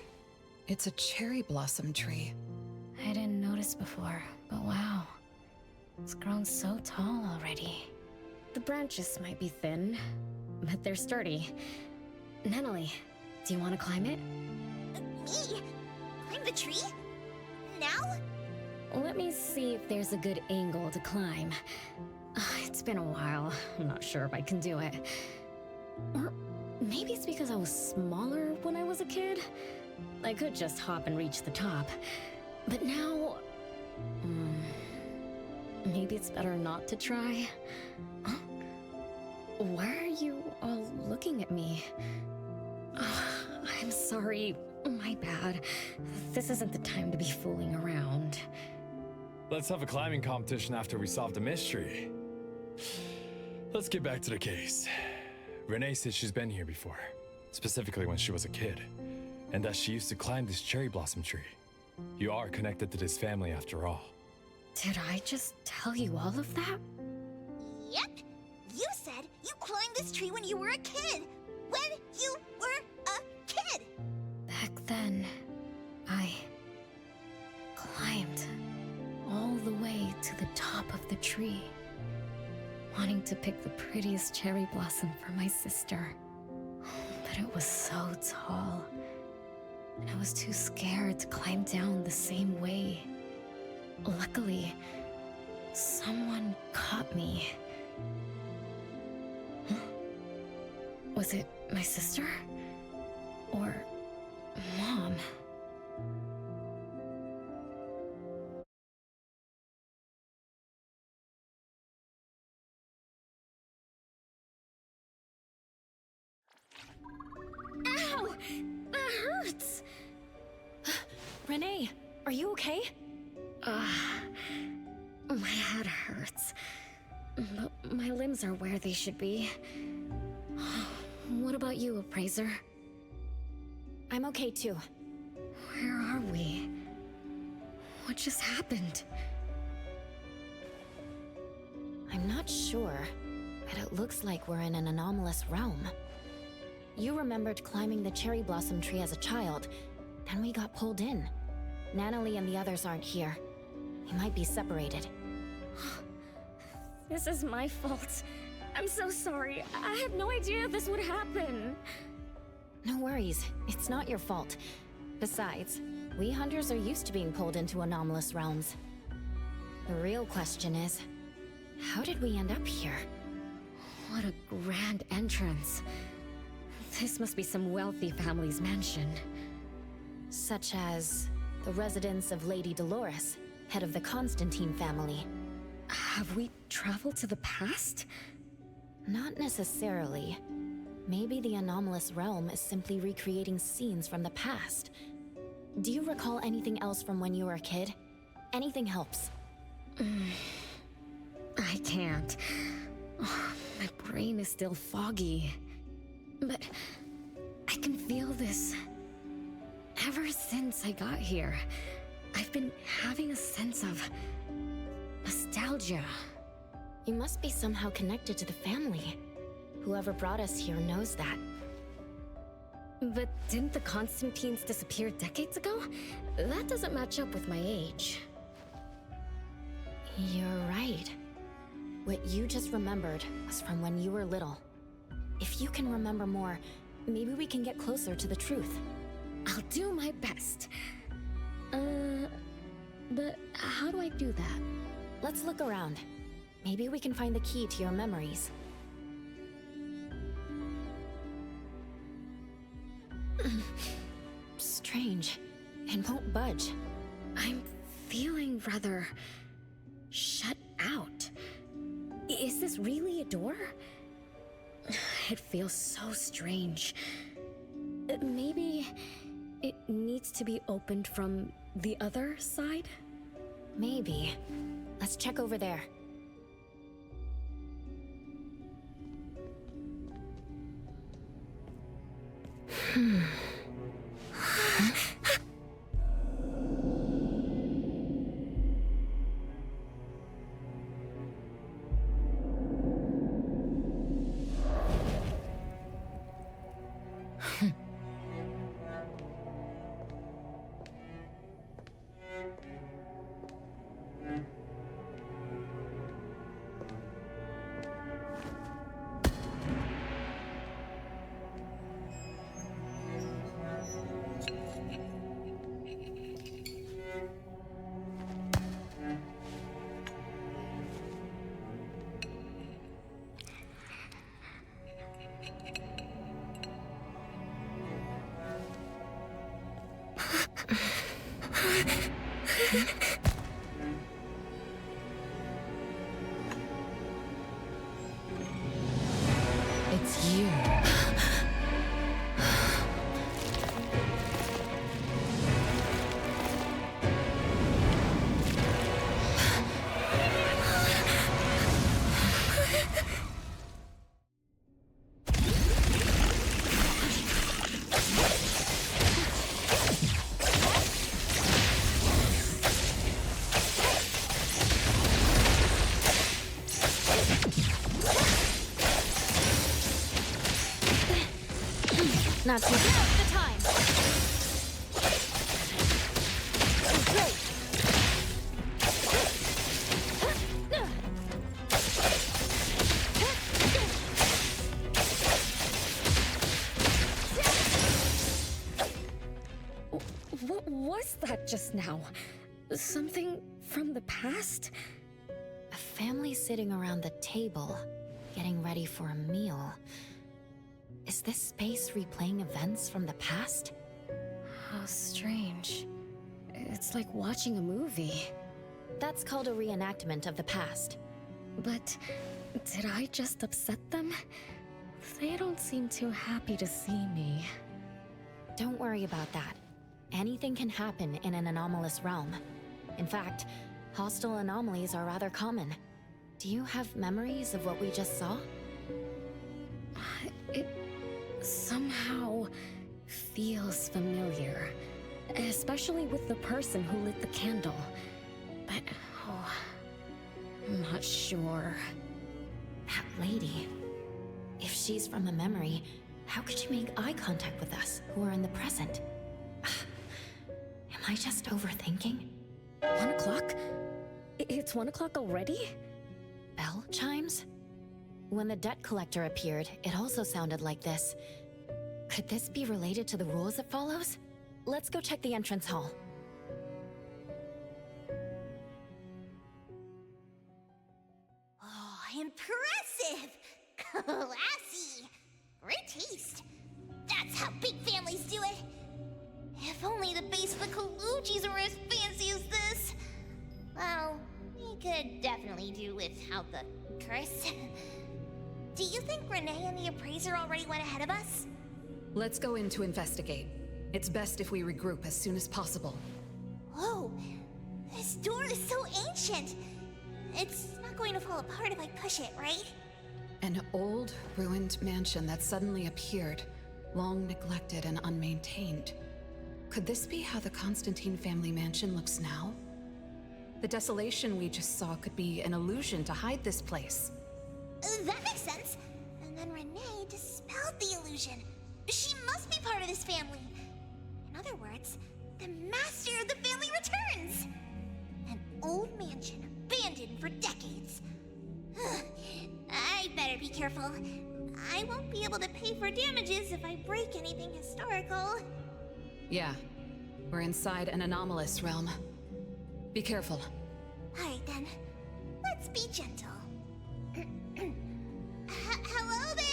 It's a cherry blossom tree. I didn't notice before, but wow. It's grown so tall already. The branches might be thin, but they're sturdy. Natalie, do you want to climb it? Me? Climb the tree? Now? Let me see if there's a good angle to climb. It's been a while. I'm not sure if I can do it. Or maybe it's because I was smaller when I was a kid. I could just hop and reach the top. But now... maybe it's better not to try. Huh? Why are you all looking at me? I'm sorry. My bad. This isn't the time to be fooling around. Let's have a climbing competition after we solve the mystery. Let's get back to the case. Renee said she's been here before, specifically when she was a kid, and that she used to climb this cherry blossom tree. You are connected to this family after all. Did I just tell you all of that? Yep. You said you climbed this tree when you were a kid. When you were a kid. Back then, I climbed all the way to the top of the tree, wanting to pick the prettiest cherry blossom for my sister. But it was so tall, and I was too scared to climb down the same way. Luckily, someone caught me. Huh? Was it my sister? Or Mom? Ow! That hurts! Renee, are you okay? My head hurts. But my limbs are where they should be. What about you, Appraiser? I'm okay too. Where are we? What just happened? I'm not sure, but it looks like we're in an anomalous realm. You remembered climbing the cherry blossom tree as a child, then we got pulled in. Natalie and the others aren't here. We might be separated. This is my fault. I'm so sorry. I had no idea this would happen. No worries, it's not your fault. Besides, we hunters are used to being pulled into anomalous realms. The real question is, how did we end up here? What a grand entrance. This must be some wealthy family's mansion. Such as the residence of Lady Dolores, head of the Constantine family. Have we traveled to the past? Not necessarily. Maybe the anomalous realm is simply recreating scenes from the past. Do you recall anything else from when you were a kid? Anything helps. I can't. My brain is still foggy. But I can feel this. Ever since I got here, I've been having a sense of nostalgia. You must be somehow connected to the family. Whoever brought us here knows that. But didn't the Constantines disappear decades ago? That doesn't match up with my age. You're right. What you just remembered was from when you were little. If you can remember more, maybe we can get closer to the truth. I'll do my best. But how do I do that? Let's look around. Maybe we can find the key to your memories. Strange. It won't budge. I'm feeling rather shut out. Is this really a door? It feels so strange. Maybe it needs to be opened from the other side? Maybe. Let's check over there. It's you. Not too bad. The time. Great. What was that just now? Something from the past? A family sitting around the table, getting ready for a meal. Is this space replaying events from the past? How strange. It's like watching a movie. That's called a reenactment of the past. But did I just upset them? They don't seem too happy to see me. Don't worry about that. Anything can happen in an anomalous realm. In fact, hostile anomalies are rather common. Do you have memories of what we just saw? It somehow feels familiar. Especially with the person who lit the candle. But, I'm not sure. That lady. If she's from a memory, how could she make eye contact with us, who are in the present? Am I just overthinking? 1 o'clock? It's 1 o'clock already? Bell chimes? When the debt collector appeared, it also sounded like this. Could this be related to the rules it follows? Let's go check the entrance hall. Oh, impressive! Classy! Great taste! That's how big families do it! If only the base of the Kalujis were as fancy as this! Well, we could definitely do without the curse. Do you think Renee and the Appraiser already went ahead of us? Let's go in to investigate. It's best if we regroup as soon as possible. Whoa! This door is so ancient! It's not going to fall apart if I push it, right? An old, ruined mansion that suddenly appeared, long neglected and unmaintained. Could this be how the Constantine family mansion looks now? The desolation we just saw could be an illusion to hide this place. That makes sense. And then Renee dispelled the illusion. She must be part of this family. In other words, the master of the family returns. An old mansion abandoned for decades. I better be careful. I won't be able to pay for damages if I break anything historical. Yeah, we're inside an anomalous realm. Be careful. Alright then, let's be gentle. Hello there!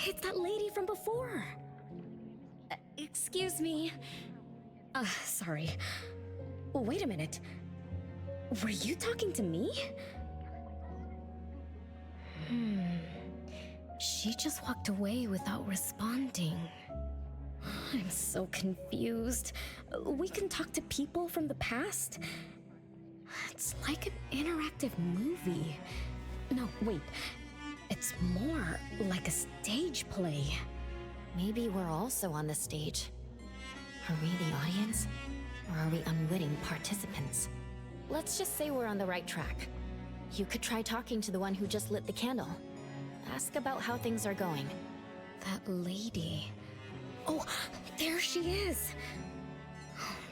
It's that lady from before. Excuse me. Sorry. Wait a minute. Were you talking to me? She just walked away without responding. I'm so confused. We can talk to people from the past? It's like an interactive movie. No, wait. It's more like a stage play. Maybe we're also on the stage. Are we the audience? Or are we unwitting participants? Let's just say we're on the right track. You could try talking to the one who just lit the candle. Ask about how things are going. That lady. Oh, there she is!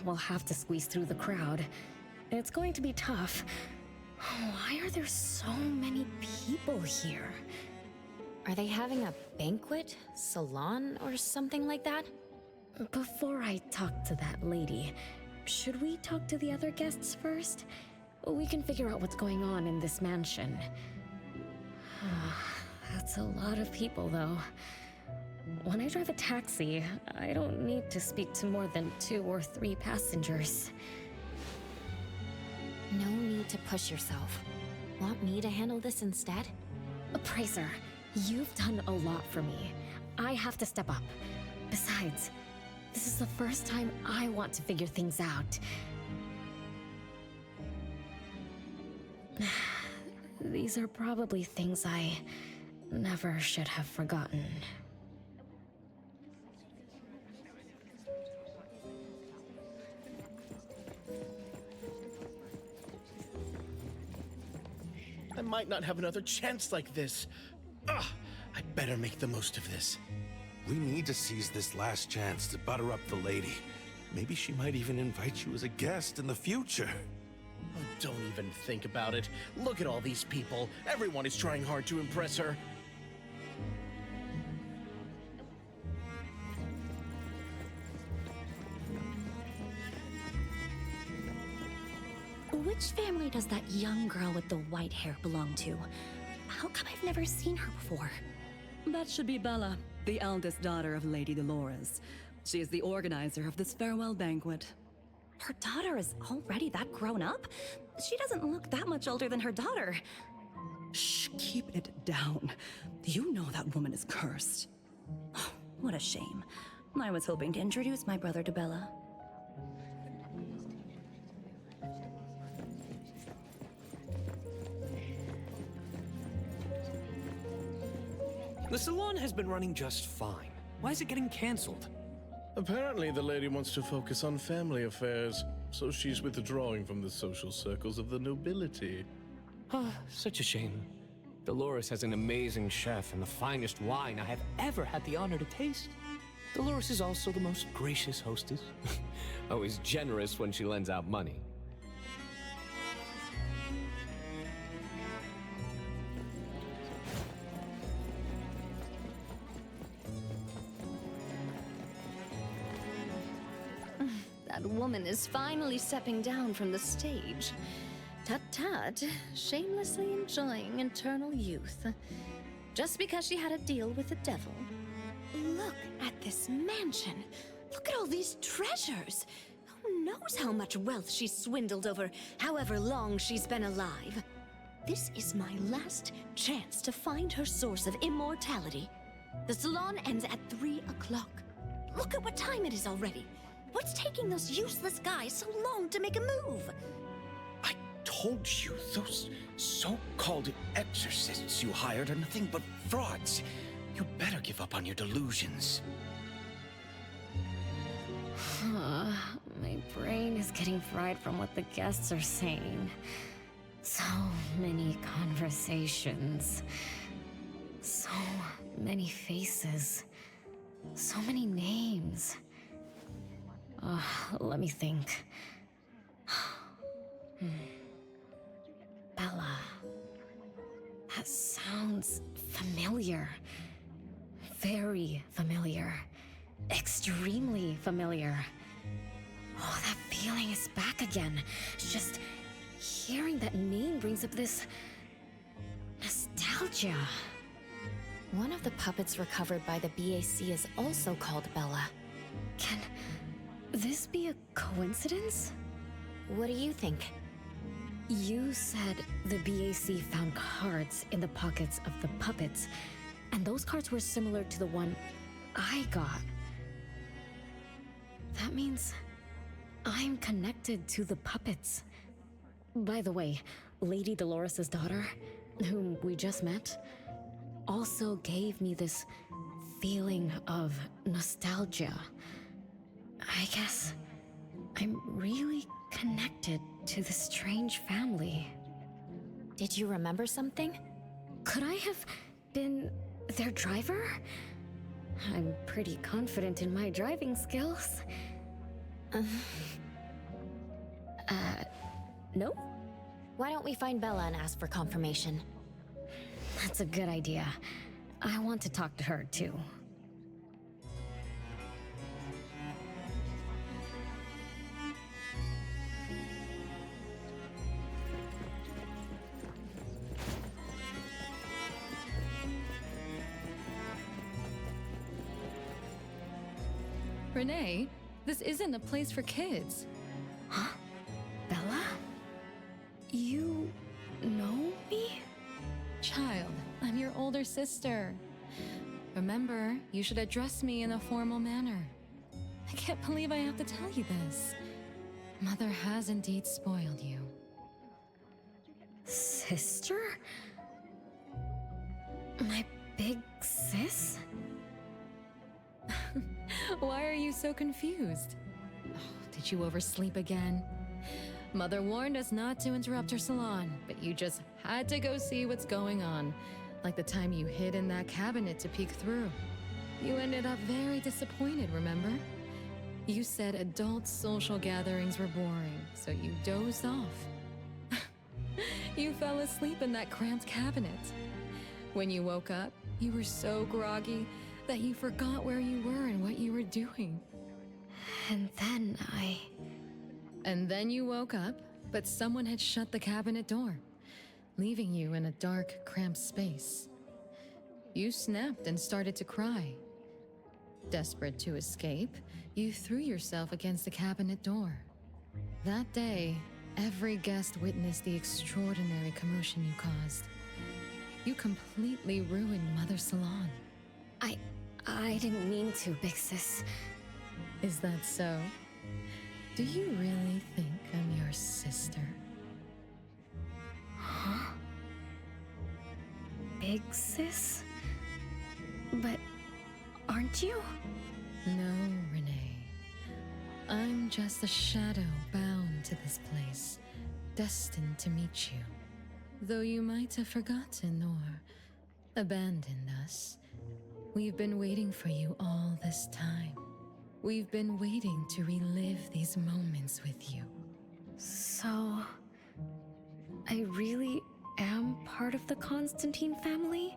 We'll have to squeeze through the crowd. It's going to be tough. Why are there so many people here? Are they having a banquet, salon, or something like that? Before I talk to that lady, should we talk to the other guests first? We can figure out what's going on in this mansion. That's a lot of people, though. When I drive a taxi, I don't need to speak to more than 2 or 3 passengers. No need to push yourself. Want me to handle this instead? Appraiser, you've done a lot for me. I have to step up. Besides, this is the first time I want to figure things out. These are probably things I never should have forgotten. I might not have another chance like this. I better make the most of this. We need to seize this last chance to butter up the lady. Maybe she might even invite you as a guest in the future. Oh, don't even think about it. Look at all these people. Everyone is trying hard to impress her. Which family does that young girl with the white hair belong to? How come I've never seen her before? That should be Bella, the eldest daughter of Lady Dolores. She is the organizer of this farewell banquet. Her daughter is already that grown up? She doesn't look that much older than her daughter. Shh, keep it down. You know that woman is cursed. Oh, what a shame. I was hoping to introduce my brother to Bella. The salon has been running just fine. Why is it getting cancelled? Apparently, the lady wants to focus on family affairs, so she's withdrawing from the social circles of the nobility. Such a shame. Dolores has an amazing chef and the finest wine I have ever had the honor to taste. Dolores is also the most gracious hostess. Always generous when she lends out money. that woman is finally stepping down from the stage. Tut-tut, shamelessly enjoying eternal youth. Just because she had a deal with the devil. Look at this mansion. Look at all these treasures. Who knows how much wealth she's swindled over however long she's been alive. This is my last chance to find her source of immortality. The salon ends at 3 o'clock. Look at what time it is already. What's taking those useless guys so long to make a move? Told you, those so-called exorcists you hired are nothing but frauds. You better give up on your delusions. My brain is getting fried from what the guests are saying. So many conversations. So many faces. So many names. Let me think. Bella. That sounds familiar. Very familiar. Extremely familiar. Oh, that feeling is back again. Just hearing that name brings up this nostalgia. One of the puppets recovered by the BAC is also called Bella. Can this be a coincidence? What do you think? You said the BAC found cards in the pockets of the puppets, and those cards were similar to the one I got. That means I'm connected to the puppets. By the way, Lady Dolores' daughter, whom we just met, also gave me this feeling of nostalgia. I guess I'm really connected to this strange family. Did you remember something? Could I have been their driver? I'm pretty confident in my driving skills. No? Why don't we find Bella and ask for confirmation? That's a good idea. I want to talk to her, too. Renee, this isn't a place for kids. Huh? Bella? You know me? Child, I'm your older sister. Remember, you should address me in a formal manner. I can't believe I have to tell you this. Mother has indeed spoiled you. Sister? My big sis? Why are you so confused? Oh, did you oversleep again? Mother warned us not to interrupt her salon, but you just had to go see what's going on. Like the time you hid in that cabinet to peek through. You ended up very disappointed, remember? You said adult social gatherings were boring, so you dozed off. You fell asleep in that cramped cabinet. When you woke up, you were so groggy that you forgot where you were and what you were doing. And then you woke up, but someone had shut the cabinet door, leaving you in a dark, cramped space. You snapped and started to cry. Desperate to escape, you threw yourself against the cabinet door. That day, every guest witnessed the extraordinary commotion you caused. You completely ruined Mother's salon. I didn't mean to, big sis. Is that so? Do you really think I'm your sister? Huh? Big sis? But aren't you? No, Renee. I'm just a shadow bound to this place, destined to meet you. Though you might have forgotten or abandoned us, we've been waiting for you all this time. We've been waiting to relive these moments with you. So, I really am part of the Constantine family?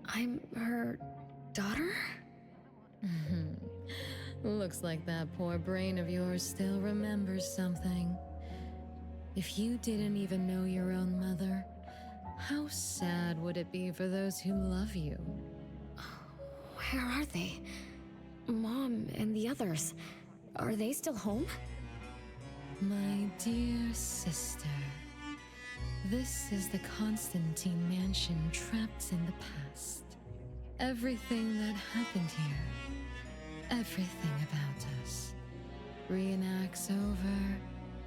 I'm her daughter? Looks like that poor brain of yours still remembers something. If you didn't even know your own mother, how sad would it be for those who love you? Where are they? Mom and the others. Are they still home? My dear sister, this is the Constantine mansion trapped in the past. Everything that happened here, everything about us, reenacts over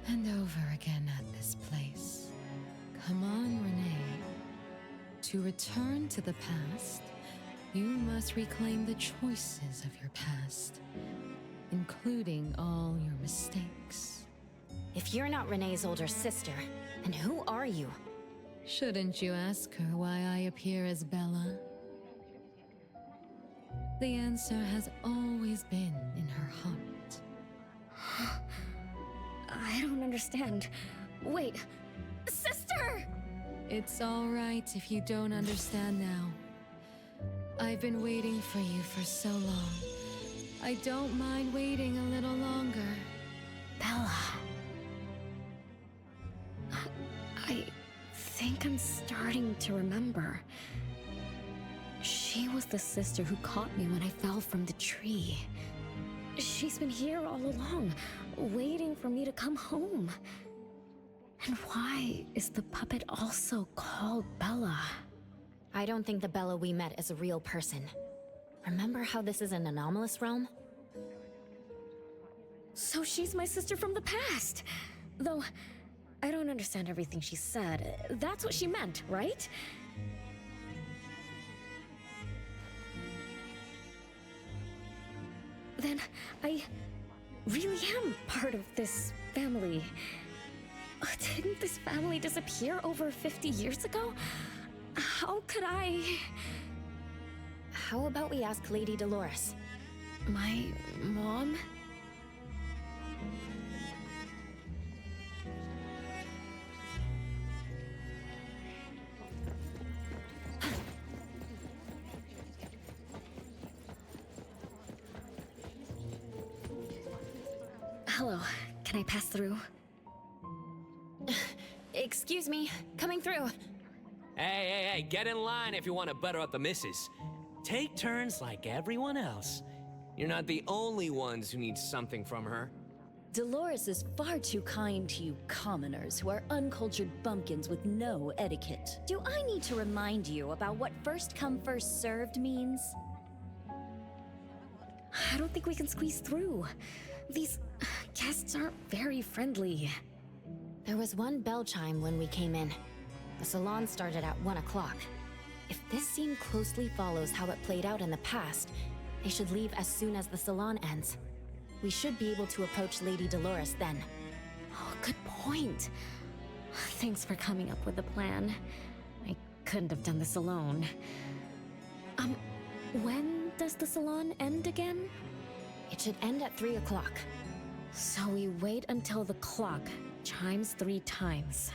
and over again at this place. Come on, Renee. To return to the past, you must reclaim the choices of your past, including all your mistakes. If you're not Renee's older sister, then who are you? Shouldn't you ask her why I appear as Bella? The answer has always been in her heart. I don't understand. Wait, sister! It's all right if you don't understand now. I've been waiting for you for so long. I don't mind waiting a little longer. Bella. I think I'm starting to remember. She was the sister who caught me when I fell from the tree. She's been here all along, waiting for me to come home. And why is the puppet also called Bella? I don't think the Bella we met is a real person. Remember how this is an anomalous realm? So she's my sister from the past. Though, I don't understand everything she said. That's what she meant, right? Then I really am part of this family. Didn't this family disappear over 50 years ago? How could I... How about we ask Lady Dolores? My mom? Hello, can I pass through? Excuse me, coming through. Hey, get in line if you want to butter up the missus. Take turns like everyone else. You're not the only ones who need something from her. Dolores is far too kind to you commoners who are uncultured bumpkins with no etiquette. Do I need to remind you about what first come first served means? I don't think we can squeeze through. These guests aren't very friendly. There was one bell chime when we came in. The salon started at 1 o'clock. If this scene closely follows how it played out in the past, they should leave as soon as the salon ends. We should be able to approach Lady Dolores then. Oh, good point. Thanks for coming up with a plan. I couldn't have done this alone. When does the salon end again? It should end at 3 o'clock. So we wait until the clock chimes 3 times.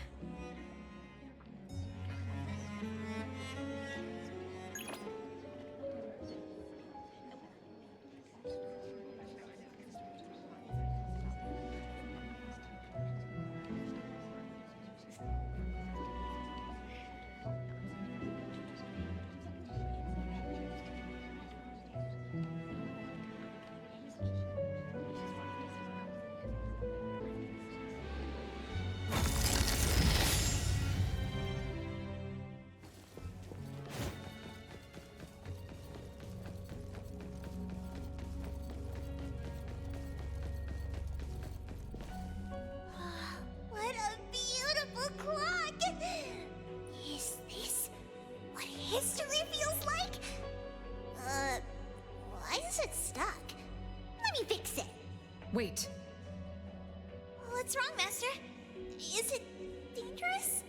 What a beautiful clock! Is this what history feels like? Why is it stuck? Let me fix it. Wait. What's wrong, Master? Is it dangerous?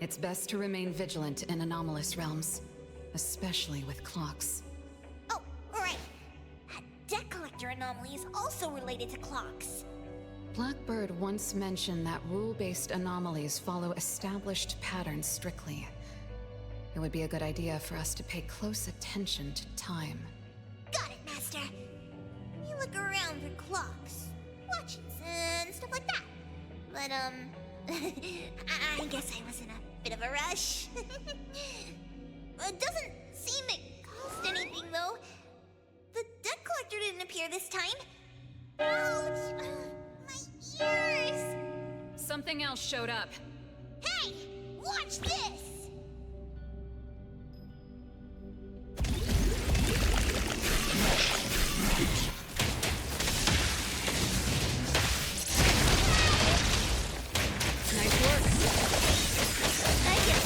It's best to remain vigilant in anomalous realms, especially with clocks. Oh, right. A debt collector anomaly is also related to clocks. Blackbird once mentioned that rule-based anomalies follow established patterns strictly. It would be a good idea for us to pay close attention to time. Got it, Master. You look around clocks, watches, and stuff like that. But, I guess I was in a bit of a rush. It doesn't seem it cost anything, though. The debt collector didn't appear this time. Ouch! My ears! Something else showed up. Hey! Watch this! Nice work. I guess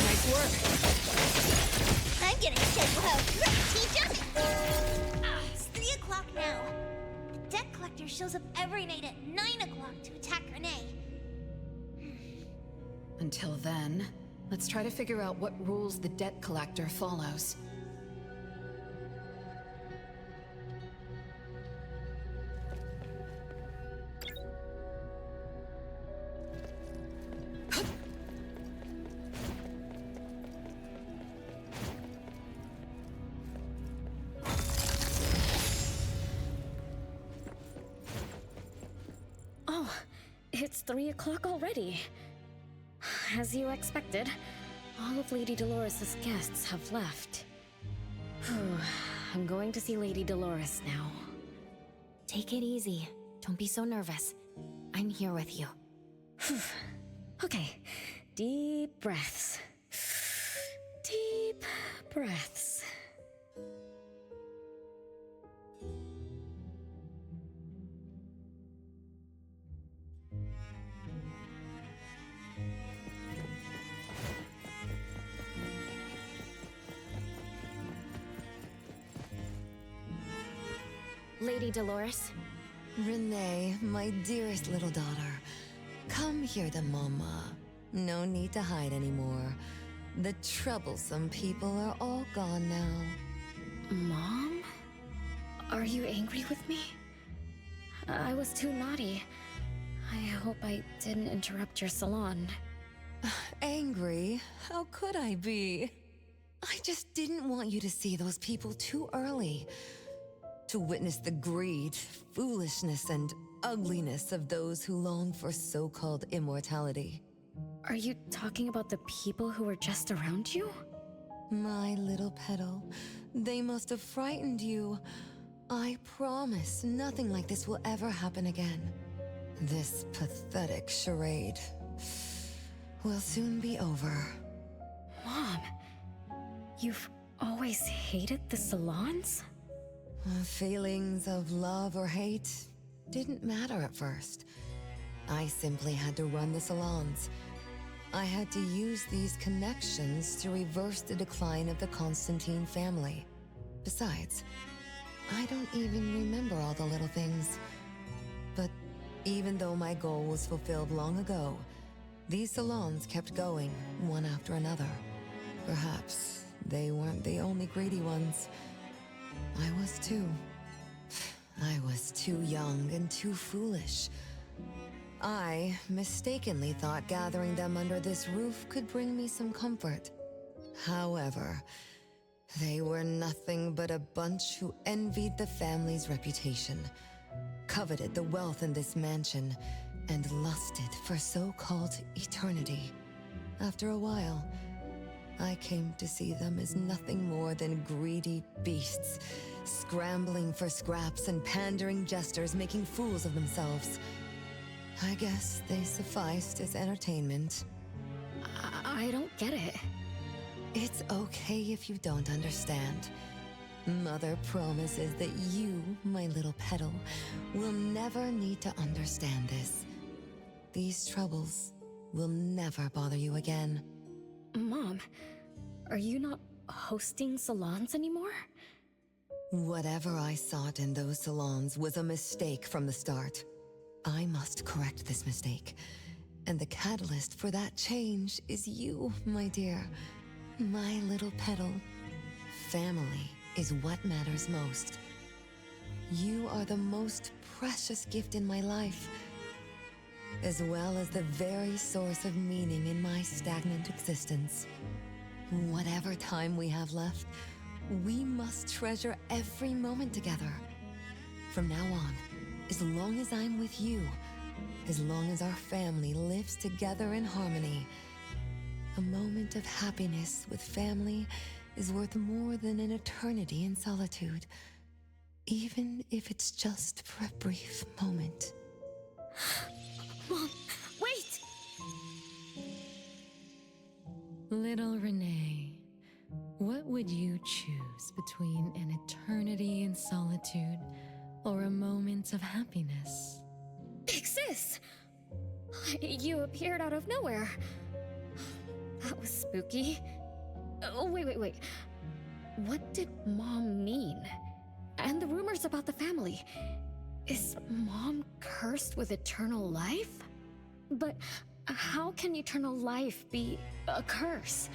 Nice work. I'm gonna show you how great he does it! It's 3 o'clock now. The debt collector shows up every night at 9 o'clock to attack Renee. Until then, let's try to figure out what rules the debt collector follows. Oh, it's 3 o'clock already. As you expected, all of Lady Dolores' guests have left. Whew, I'm going to see Lady Dolores now. Take it easy. Don't be so nervous. I'm here with you. Okay, deep breaths. Deep breaths. Lady Dolores? Renee, my dearest little daughter, come here to Mama. No need to hide anymore. The troublesome people are all gone now. Mom? Are you angry with me? I was too naughty. I hope I didn't interrupt your salon. Angry? How could I be? I just didn't want you to see those people too early. To witness the greed, foolishness, and ugliness of those who long for so-called immortality. Are you talking about the people who were just around you? My little petal, they must have frightened you. I promise nothing like this will ever happen again. This pathetic charade will soon be over. Mom, you've always hated the salons? Feelings of love or hate didn't matter at first. I simply had to run the salons. I had to use these connections to reverse the decline of the Constantine family. Besides, I don't even remember all the little things. But even though my goal was fulfilled long ago, these salons kept going, one after another. Perhaps they weren't the only greedy ones. I was too. I was too young and too foolish. I mistakenly thought gathering them under this roof could bring me some comfort. However, they were nothing but a bunch who envied the family's reputation, coveted the wealth in this mansion, and lusted for so-called eternity. After a while, I came to see them as nothing more than greedy beasts, scrambling for scraps and pandering jesters making fools of themselves. I guess they sufficed as entertainment. I don't get it. It's okay if you don't understand. Mother promises that you, my little petal, will never need to understand this. These troubles will never bother you again. Mom, are you not hosting salons anymore? Whatever I sought in those salons was a mistake from the start. I must correct this mistake. And the catalyst for that change is you, my dear. My little petal. Family is what matters most. You are the most precious gift in my life, as well as the very source of meaning in my stagnant existence. Whatever time we have left, we must treasure every moment together. From now on, as long as I'm with you, as long as our family lives together in harmony, a moment of happiness with family is worth more than an eternity in solitude, even if it's just for a brief moment. Mom, wait! Little Renee, what would you choose between an eternity in solitude or a moment of happiness? Big sis! You appeared out of nowhere. That was spooky. Oh, wait. What did Mom mean? And the rumors about the family. Is Mom cursed with eternal life? But how can eternal life be a curse?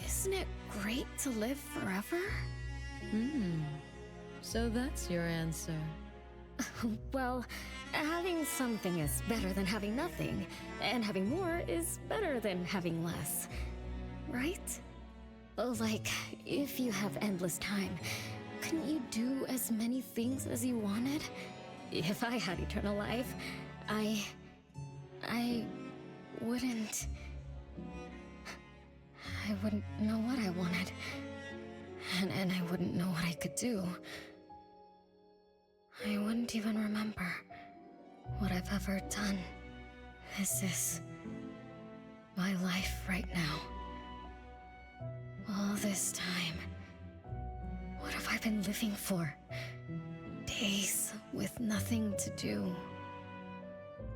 Isn't it great to live forever? So that's your answer. Well, having something is better than having nothing, and having more is better than having less. Right? Like, if you have endless time, couldn't you do as many things as you wanted? If I had eternal life, I wouldn't know what I wanted. And I wouldn't know what I could do. I wouldn't even remember what I've ever done. This is my life right now. All this time. What have I been living for? Days with nothing to do.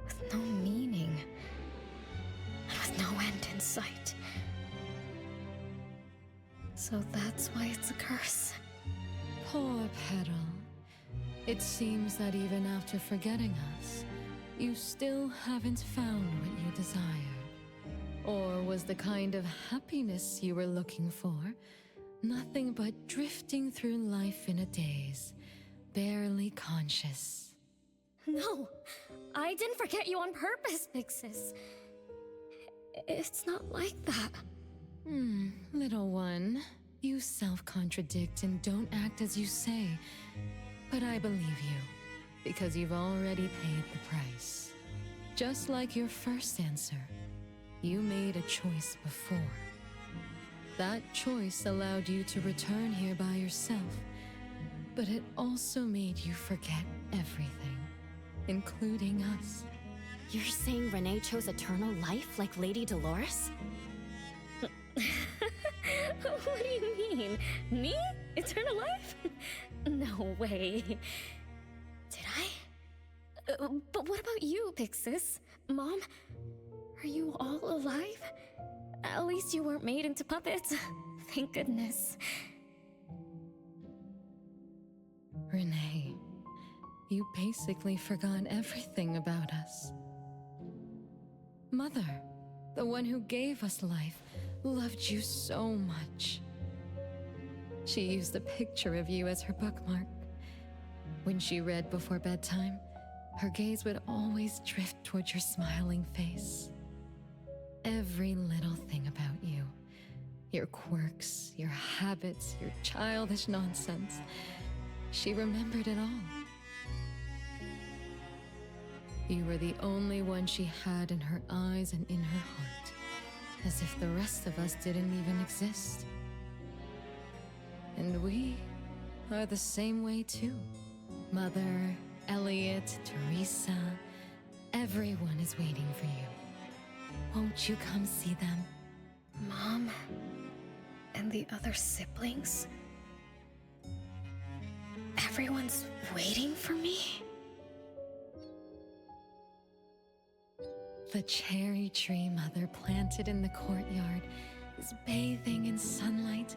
With no meaning. And with no end in sight. So that's why it's a curse. Poor Petal. It seems that even after forgetting us, you still haven't found what you desired. Or was the kind of happiness you were looking for nothing but drifting through life in a daze, barely conscious? No, I didn't forget you on purpose, Big Sis. It's not like that. Little one, you self-contradict and don't act as you say. But I believe you, because you've already paid the price. Just like your first answer, you made a choice before. That choice allowed you to return here by yourself, but it also made you forget everything, including us. You're saying Renee chose eternal life like Lady Dolores? What do you mean? Me? Eternal life? No way. Did I? But what about you, Big Sis? Mom? Are you all alive? At least you weren't made into puppets. Thank goodness. Renee, you basically forgot everything about us. Mother, the one who gave us life, loved you so much. She used a picture of you as her bookmark. When she read before bedtime, her gaze would always drift towards your smiling face. Every little thing about you, your quirks, your habits, your childish nonsense, she remembered it all. You were the only one she had in her eyes and in her heart, as if the rest of us didn't even exist. And we are the same way too. Mother, Elliot, Teresa, everyone is waiting for you. Won't you come see them? Mom and the other siblings? Everyone's waiting for me? The cherry tree Mother planted in the courtyard is bathing in sunlight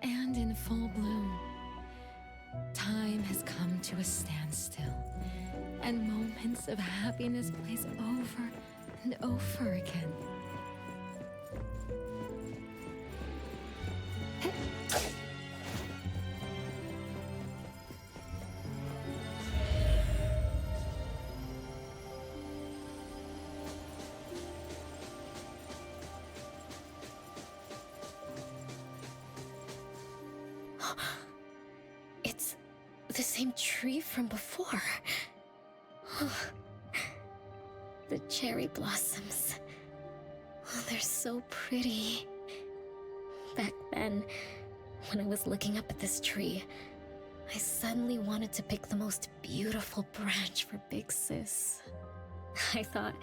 and in full bloom. Time has come to a standstill, and moments of happiness place over and over again. It's the same tree from before. The cherry blossoms. Oh, they're so pretty. Back then, when I was looking up at this tree, I suddenly wanted to pick the most beautiful branch for Big Sis. I thought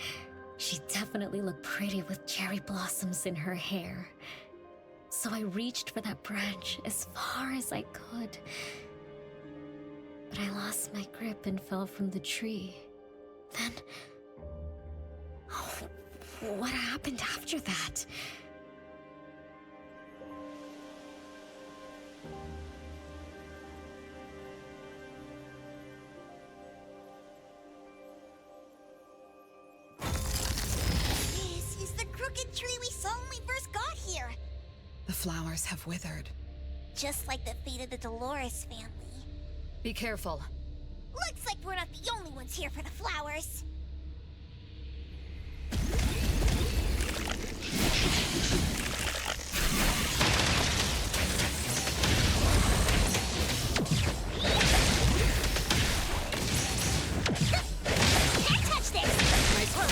she'd definitely look pretty with cherry blossoms in her hair. So I reached for that branch as far as I could. But I lost my grip and fell from the tree. Then... oh, what happened after that? This is the crooked tree we saw when we first got here. The flowers have withered. Just like the fate of the Dolores family. Be careful. Looks like we're not the only ones here for the flowers. Can't touch this! Nice work!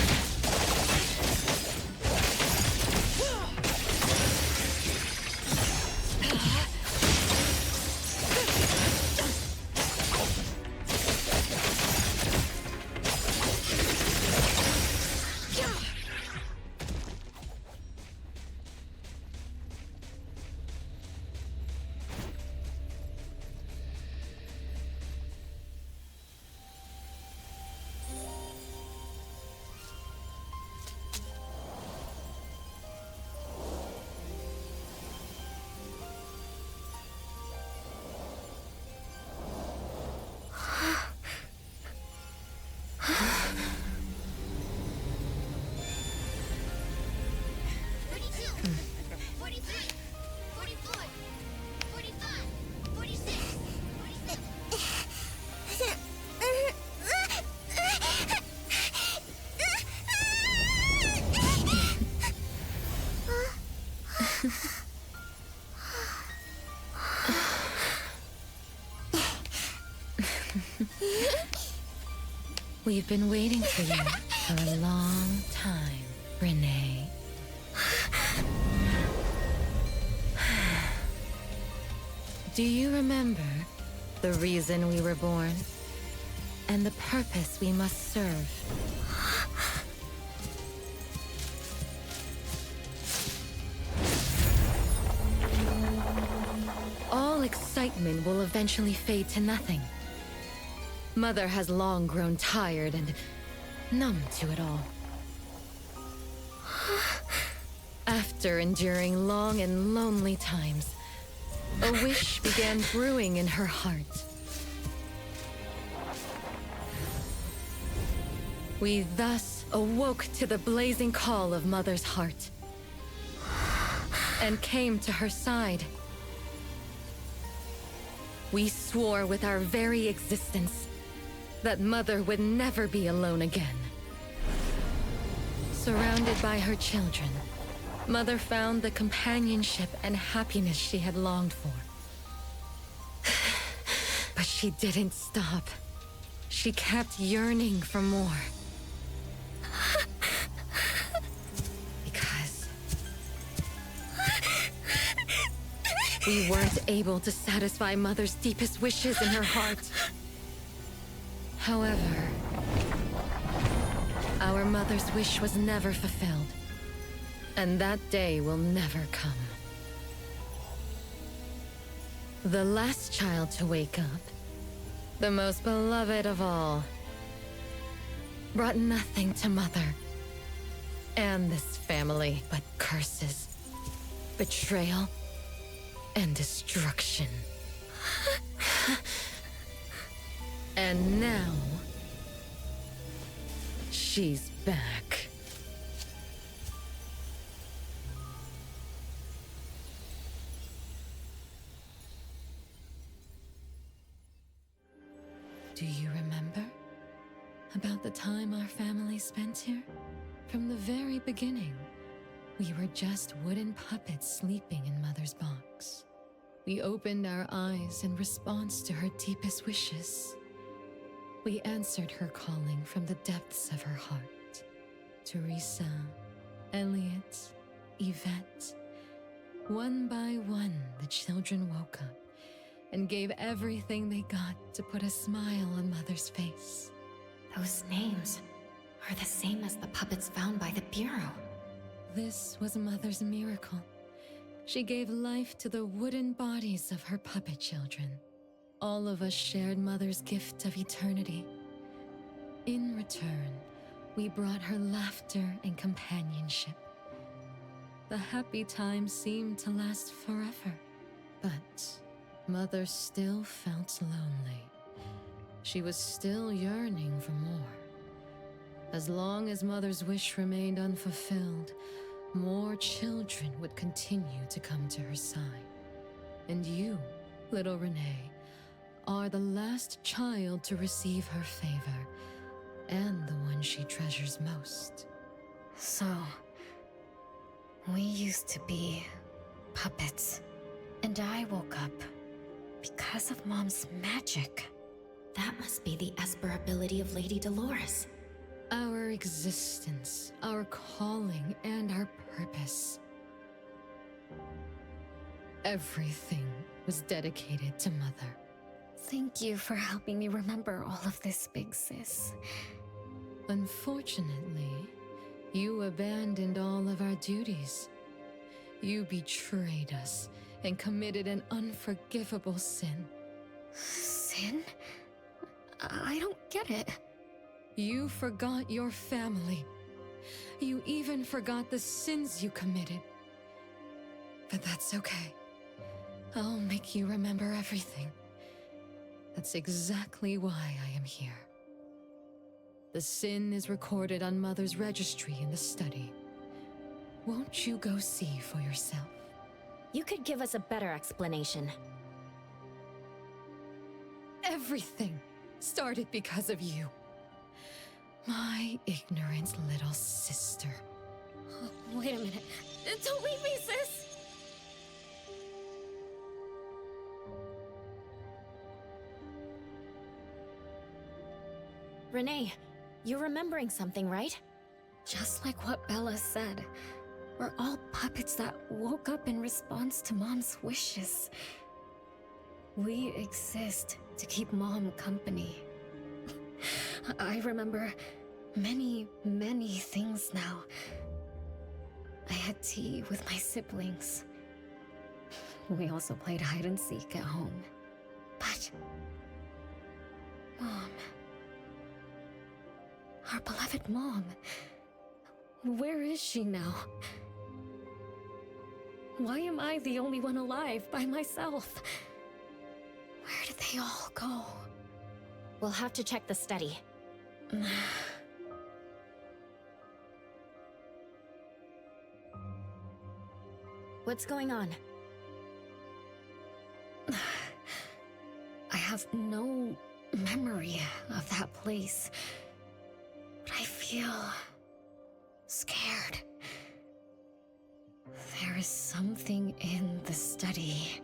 We've been waiting for you for a long time, Renee. Do you remember the reason we were born? And the purpose we must serve? All excitement will eventually fade to nothing. Mother has long grown tired and numb to it all. After enduring long and lonely times, a wish began brewing in her heart. We thus awoke to the blazing call of Mother's heart and came to her side. We swore with our very existence that Mother would never be alone again. Surrounded by her children, Mother found the companionship and happiness she had longed for. But she didn't stop. She kept yearning for more. Because we weren't able to satisfy Mother's deepest wishes in her heart. However, our mother's wish was never fulfilled, and that day will never come. The last child to wake up, the most beloved of all, brought nothing to Mother and this family but curses, betrayal, and destruction. And now, she's back. Do you remember about the time our family spent here? From the very beginning, we were just wooden puppets sleeping in Mother's box. We opened our eyes in response to her deepest wishes. We answered her calling from the depths of her heart. Teresa, Elliot, Yvette. One by one, the children woke up and gave everything they got to put a smile on Mother's face. Those names are the same as the puppets found by the Bureau. This was Mother's miracle. She gave life to the wooden bodies of her puppet children. All of us shared Mother's gift of eternity. In return, we brought her laughter and companionship. The happy times seemed to last forever, but Mother still felt lonely. She was still yearning for more. As long as Mother's wish remained unfulfilled, more children would continue to come to her side. And you, little Renee, are the last child to receive her favor, and the one she treasures most. So, we used to be puppets, and I woke up because of Mom's magic. That must be the Esper ability of Lady Dolores. Our existence, our calling, and our purpose. Everything was dedicated to Mother. Thank you for helping me remember all of this, Big Sis. Unfortunately, you abandoned all of our duties. You betrayed us and committed an unforgivable sin. Sin? I don't get it. You forgot your family. You even forgot the sins you committed. But that's okay. I'll make you remember everything. That's exactly why I am here. The sin is recorded on Mother's registry in the study. Won't you go see for yourself? You could give us a better explanation. Everything started because of you. My ignorant little sister. Oh, wait a minute. Don't leave me, sis! Renee, you're remembering something, right? Just like what Bella said. We're all puppets that woke up in response to Mom's wishes. We exist to keep Mom company. I remember many, many things now. I had tea with my siblings. We also played hide and seek at home. But Mom, our beloved Mom, where is she now? Why am I the only one alive by myself? Where did they all go? We'll have to check the study. What's going on? I have no memory of that place, but I feel scared. There is something in the study.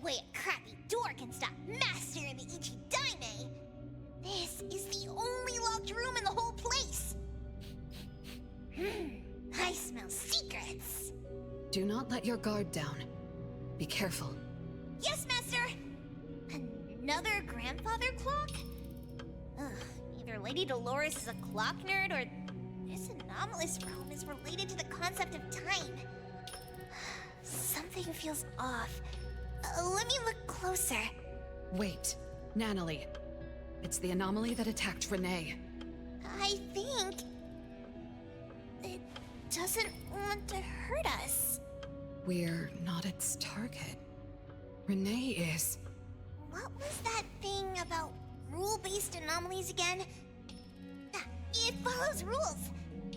way a crappy door can stop Master and the Ichidaime. This is the only locked room in the whole place. I smell secrets. Do not let your guard down. Be careful. Yes, Master! Another grandfather clock? Ugh, either Lady Dolores is a clock nerd or this anomalous realm is related to the concept of time. Something feels off. Let me look closer. Wait, Nanalie. It's the anomaly that attacked Renee. I think it doesn't want to hurt us. We're not its target. Renee is. What was that thing about rule-based anomalies again? It follows rules.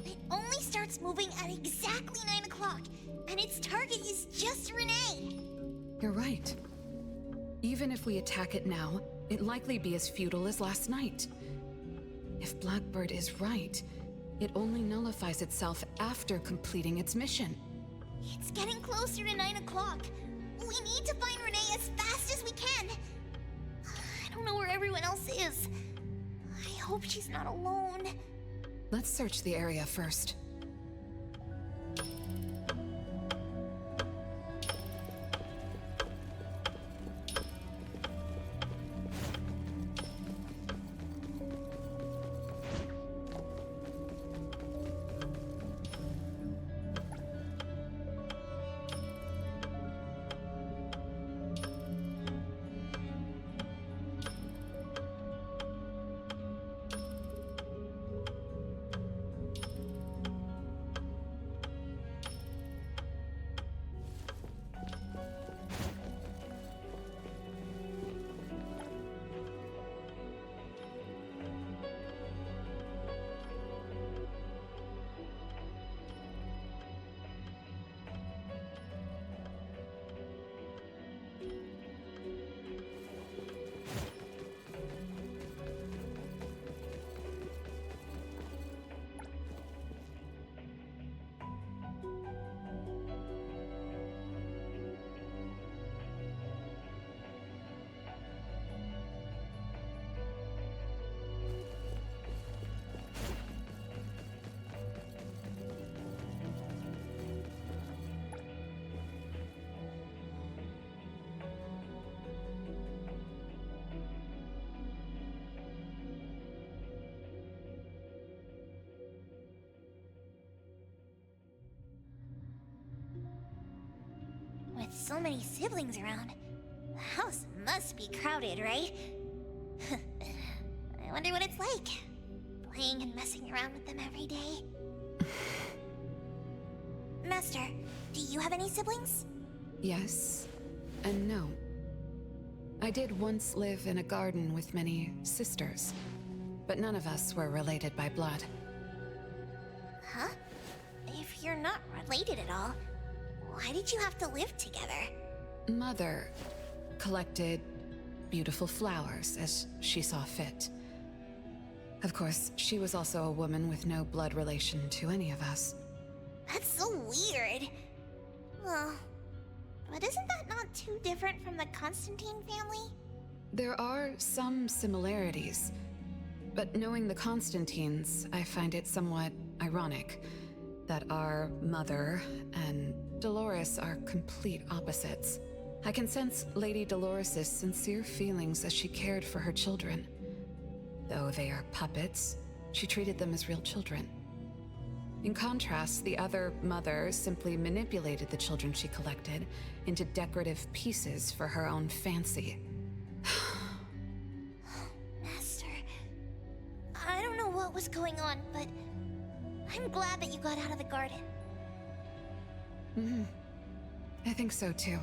It only starts moving at exactly 9 o'clock, and its target is just Renee. You're right. Even if we attack it now, it'd likely be as futile as last night. If Blackbird is right, it only nullifies itself after completing its mission. It's getting closer to 9 o'clock. We need to find Renee as fast as we can. I don't know where everyone else is. I hope she's not alone. Let's search the area first. With so many siblings around, the house must be crowded, right? I wonder what it's like, playing and messing around with them every day. Master, do you have any siblings? Yes, and no. I did once live in a garden with many sisters, but none of us were related by blood. Huh? If you're not related at all, why did you have to live together? Mother collected beautiful flowers as she saw fit. Of course, she was also a woman with no blood relation to any of us. That's so weird. Well, but isn't that not too different from the Constantine family? There are some similarities, but knowing the Constantines, I find it somewhat ironic that our mother and Dolores are complete opposites. I can sense Lady Dolores' sincere feelings as she cared for her children. Though they are puppets, she treated them as real children. In contrast, the other mother simply manipulated the children she collected into decorative pieces for her own fancy. Master, I don't know what was going on, but I'm glad that you got out of the garden. I think so too.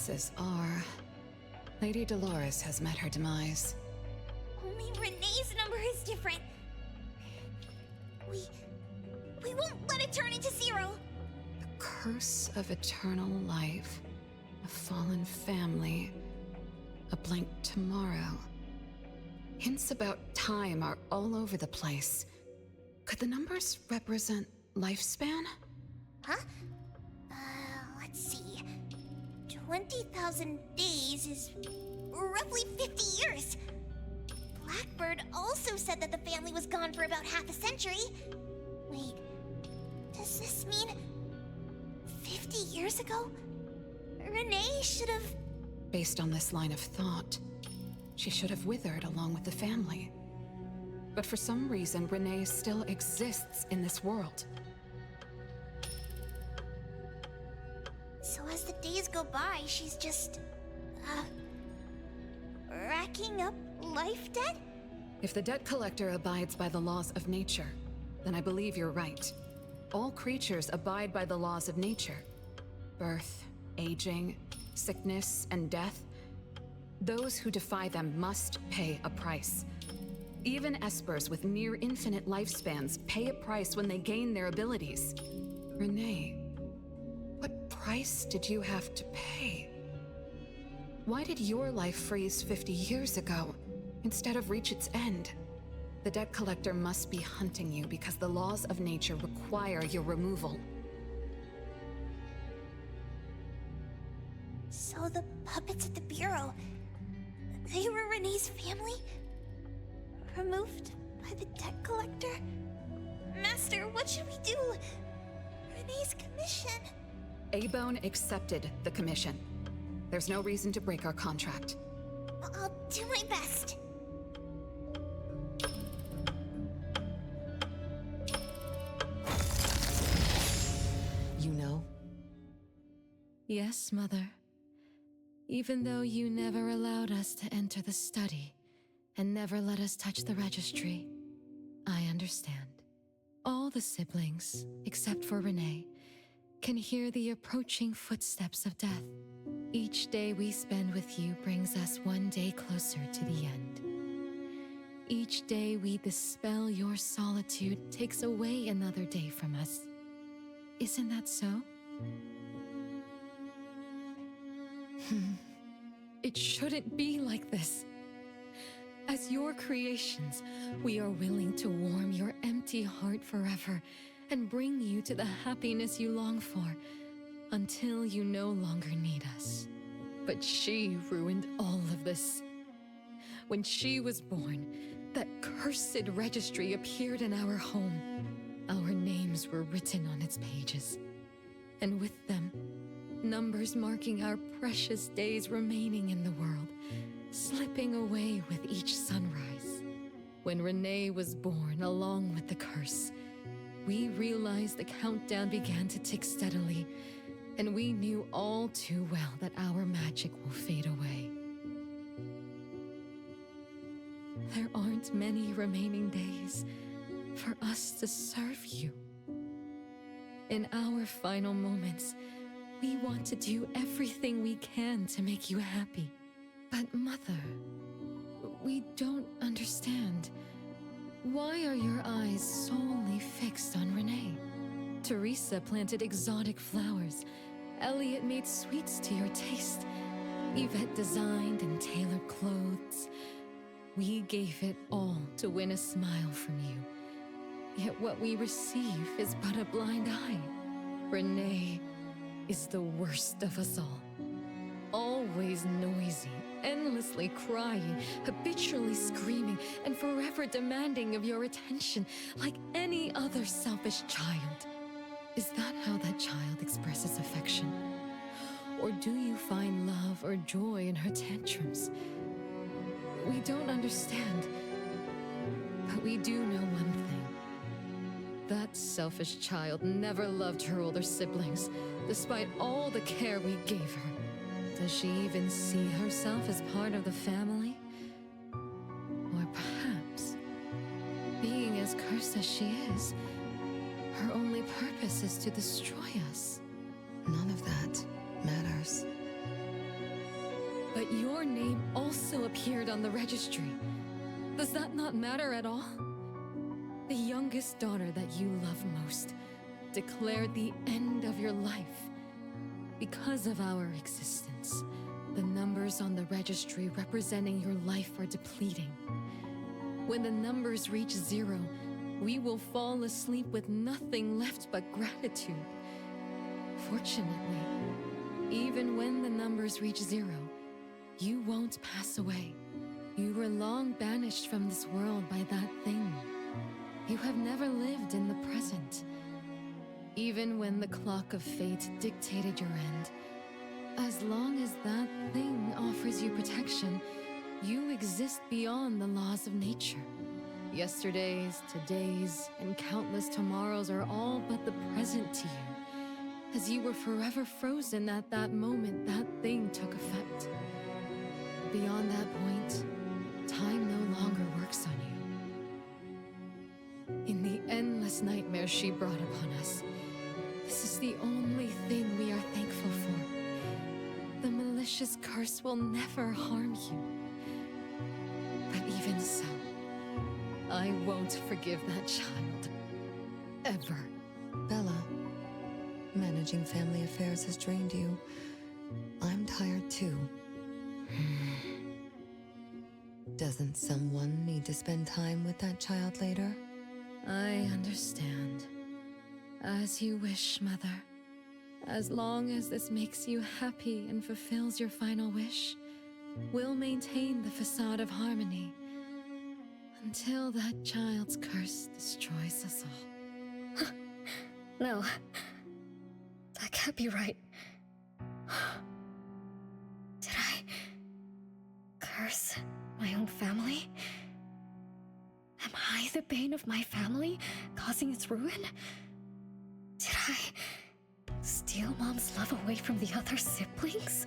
Chances are, Lady Dolores has met her demise. Only Renee's number is different. We won't let it turn into 0. The curse of eternal life, a fallen family, a blank tomorrow. Hints about time are all over the place. Could the numbers represent lifespan? Huh? Let's see. 20,000 days is roughly 50 years. Blackbird also said that the family was gone for about half a century. Wait, does this mean 50 years ago? Renee should have... Based on this line of thought, she should have withered along with the family. But for some reason, Renee still exists in this world. So as the days go by, she's just... racking up life debt? If the debt collector abides by the laws of nature, then I believe you're right. All creatures abide by the laws of nature. Birth, aging, sickness, and death. Those who defy them must pay a price. Even espers with near infinite lifespans pay a price when they gain their abilities. Renee, what price did you have to pay? Why did your life freeze 50 years ago, instead of reach its end? The debt collector must be hunting you because the laws of nature require your removal. So the puppets at the Bureau, they were Renee's family? Removed by the debt collector? Master, what should we do? Renee's commission. Eibon accepted the commission. There's no reason to break our contract. I'll do my best. You know? Yes, Mother. Even though you never allowed us to enter the study and never let us touch the registry, I understand. All the siblings, except for Renee, can hear the approaching footsteps of death. Each day we spend with you brings us one day closer to the end. Each day we dispel your solitude takes away another day from us. Isn't that so? It shouldn't be like this. As your creations, we are willing to warm your empty heart forever and bring you to the happiness you long for until you no longer need us. But she ruined all of this. When she was born, that cursed registry appeared in our home. Our names were written on its pages, and with them, numbers marking our precious days remaining in the world, slipping away with each sunrise. When Renee was born along with the curse, we realized the countdown began to tick steadily, and we knew all too well that our magic will fade away. There aren't many remaining days for us to serve you. In our final moments, we want to do everything we can to make you happy. But Mother, we don't understand. Why are your eyes solely fixed on Renee? Teresa planted exotic flowers. Elliot made sweets to your taste. Yvette designed and tailored clothes. We gave it all to win a smile from you. Yet what we receive is but a blind eye. Renee is the worst of us all. Always noisy, endlessly crying, habitually screaming, and forever demanding of your attention like any other selfish child. Is that how that child expresses affection? Or do you find love or joy in her tantrums? We don't understand, but we do know one thing. That selfish child never loved her older siblings, despite all the care we gave her. Does she even see herself as part of the family? Or perhaps, being as cursed as she is, her only purpose is to destroy us. None of that matters. But your name also appeared on the registry. Does that not matter at all? The youngest daughter that you love most declared the end of your life. Because of our existence, the numbers on the registry representing your life are depleting. When the numbers reach 0, we will fall asleep with nothing left but gratitude. Fortunately, even when the numbers reach 0, you won't pass away. You were long banished from this world by that thing. You have never lived in the present. Even when the clock of fate dictated your end, as long as that thing offers you protection, you exist beyond the laws of nature. Yesterdays, todays, and countless tomorrows are all but the present to you, as you were forever frozen at that moment that thing took effect. Beyond that point, time no longer works on you. In the endless nightmares she brought upon us, this is the only thing we are thankful for. The malicious curse will never harm you. But even so, I won't forgive that child. Ever. Bella, managing family affairs has drained you. I'm tired too. Doesn't someone need to spend time with that child later? I understand. As you wish, Mother. As long as this makes you happy and fulfills your final wish, we'll maintain the facade of harmony until that child's curse destroys us all. No. That can't be right. Did I curse my own family? Am I the bane of my family, causing its ruin? Did I steal Mom's love away from the other siblings?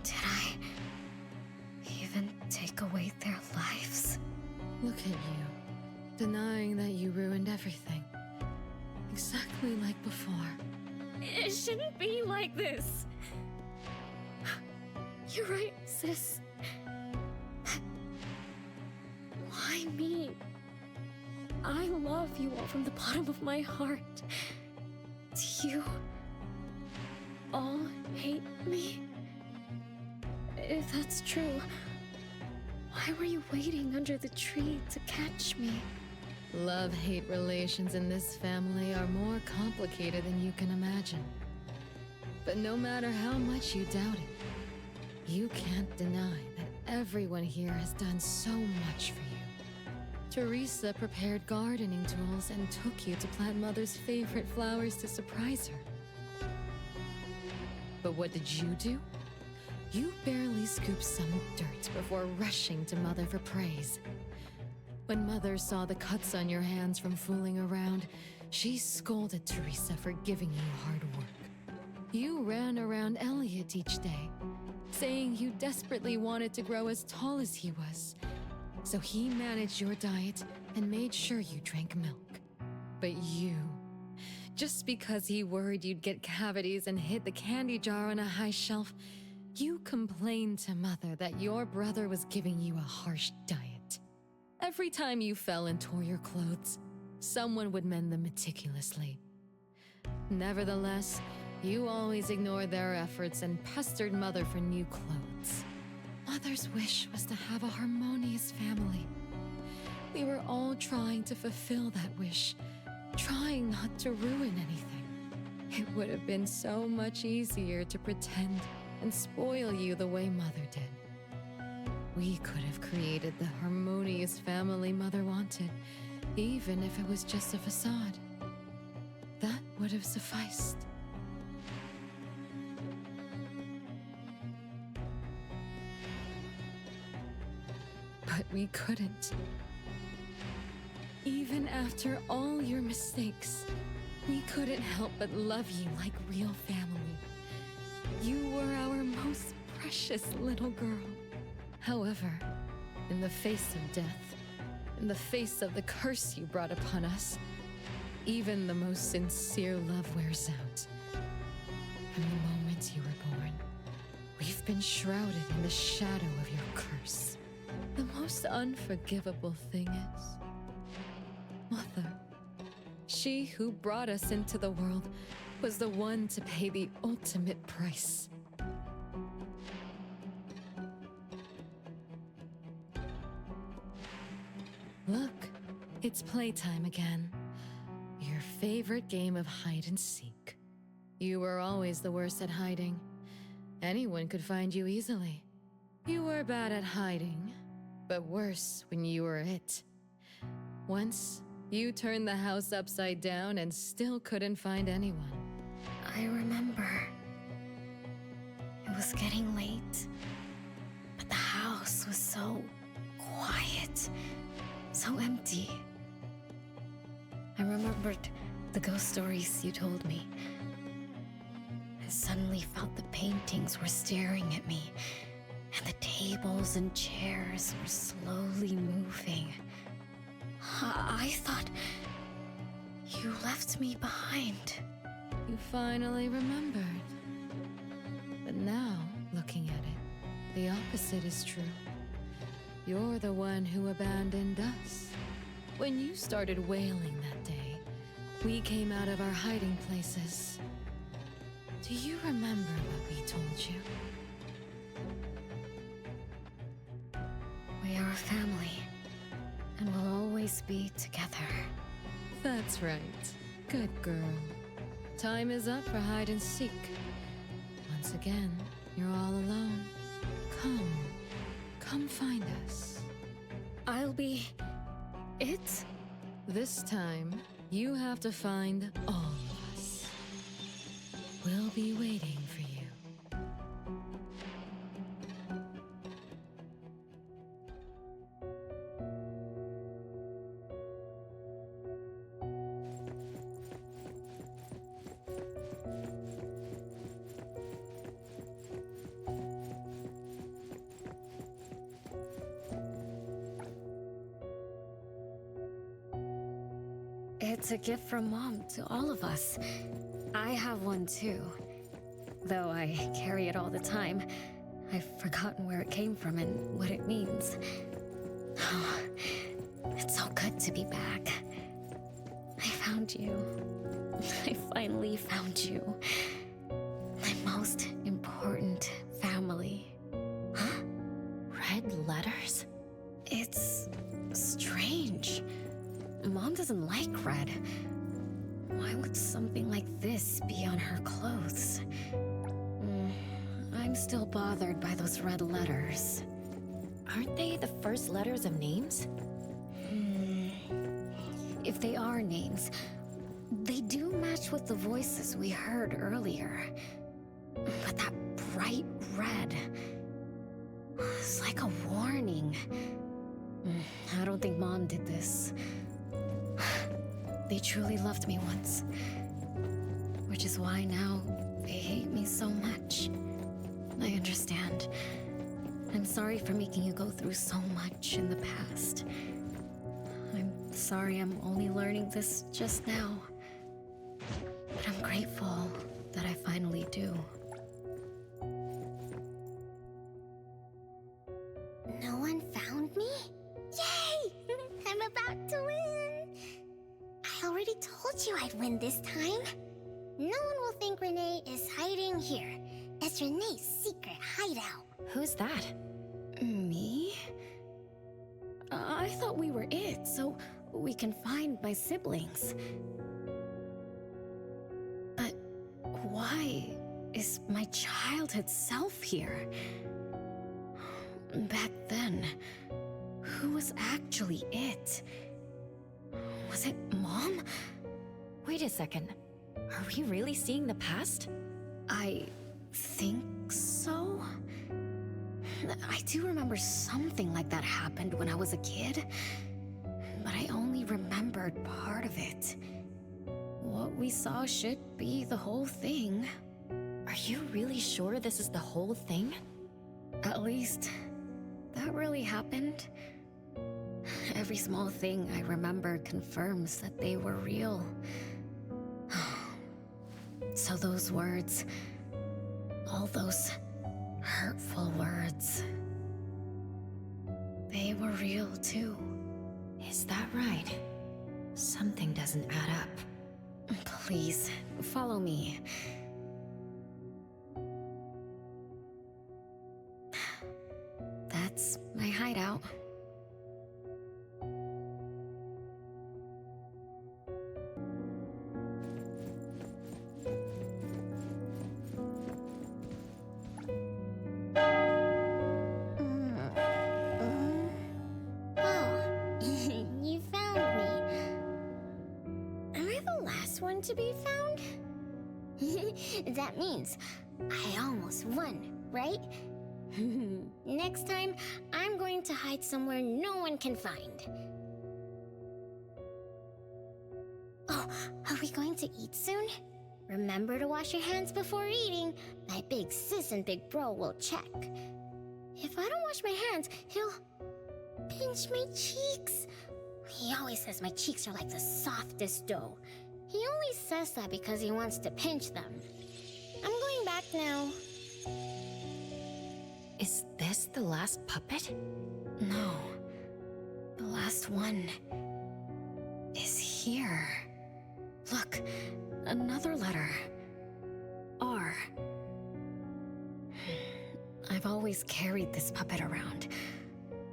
Did I even take away their lives? Look at you, denying that you ruined everything. Exactly like before. It shouldn't be like this. You're right, sis. Why me? I love you all from the bottom of my heart. Do you all hate me? If that's true, why were you waiting under the tree to catch me? Love-hate relations in this family are more complicated than you can imagine. But no matter how much you doubt it, you can't deny that everyone here has done so much for you. Teresa prepared gardening tools and took you to plant Mother's favorite flowers to surprise her. But what did you do? You barely scooped some dirt before rushing to Mother for praise. When Mother saw the cuts on your hands from fooling around, she scolded Teresa for giving you hard work. You ran around Elliot each day, saying you desperately wanted to grow as tall as he was. So he managed your diet and made sure you drank milk. But you, just because he worried you'd get cavities and hid the candy jar on a high shelf, you complained to Mother that your brother was giving you a harsh diet. Every time you fell and tore your clothes, someone would mend them meticulously. Nevertheless, you always ignored their efforts and pestered Mother for new clothes. Mother's wish was to have a harmonious family. We were all trying to fulfill that wish, trying not to ruin anything. It would have been so much easier to pretend and spoil you the way Mother did. We could have created the harmonious family Mother wanted, even if it was just a facade. That would have sufficed. But we couldn't. Even after all your mistakes, we couldn't help but love you like real family. You were our most precious little girl. However, in the face of death, in the face of the curse you brought upon us, even the most sincere love wears out. From the moment you were born, we've I've been shrouded in the shadow of your curse. The most unforgivable thing is, Mother, she who brought us into the world was the one to pay the ultimate price. Look, it's playtime again. Your favorite game of hide and seek. You were always the worst at hiding. Anyone could find you easily. You were bad at hiding, but worse when you were it. Once, you turned the house upside down and still couldn't find anyone. I remember. It was getting late, but the house was so quiet, so empty. I remembered the ghost stories you told me. I suddenly felt the paintings were staring at me, and the tables and chairs were slowly moving. I thought you left me behind. You finally remembered. But now, looking at it, the opposite is true. You're the one who abandoned us. When you started wailing that day, we came out of our hiding places. Do you remember what we told you? We are a family, and we'll always be together. That's right. Good girl. Time is up for hide and seek. Once again, you're all alone. Come find us. I'll be it? This time, you have to find all of us. We'll be waiting for you. It's a gift from Mom to all of us. I have one too. Though I carry it all the time, I've forgotten where it came from and what it means. Oh, it's so good to be back. I found you. I finally found you. My most important family. Huh? Red letters? It's strange. Mom doesn't like red. Why would something like this be on her clothes? I'm still bothered by those red letters. Aren't they the first letters of names? If they are names, they do match with the voices we heard earlier. But that bright red, it's like a warning. I don't think Mom did this. They truly loved me once. Which is why now they hate me so much. I understand. I'm sorry for making you go through so much in the past. I'm sorry I'm only learning this just now. But I'm grateful that I finally do. No one found me? Yay! I'm about to win! I already told you I'd win this time. No one will think Renee is hiding here. It's Renee's secret hideout. Who's that? Me? I thought we were it, so we can find my siblings. But why is my childhood self here? Back then, who was actually it? Was it Mom? Wait a second. Are we really seeing the past? I think so. I do remember something like that happened when I was a kid, but I only remembered part of it. What we saw should be the whole thing. Are you really sure this is the whole thing? At least, that really happened. Every small thing I remember confirms that they were real. So those words, all those Hurtful words. They were real too. Is that right? Something doesn't add up. Please, follow me. That's my hideout. You found me. Am I the last one to be found? That means I almost won, right? Next time, I'm going to hide somewhere no one can find. Oh, are we going to eat soon? Remember to wash your hands before eating. My big sis and big bro will check. If I don't wash my hands, he'll pinch my cheeks. He always says my cheeks are like the softest dough. He only says that because he wants to pinch them. I'm going back now. Is this the last puppet? No. The last one is here. Look, another letter. R. I've always carried this puppet around.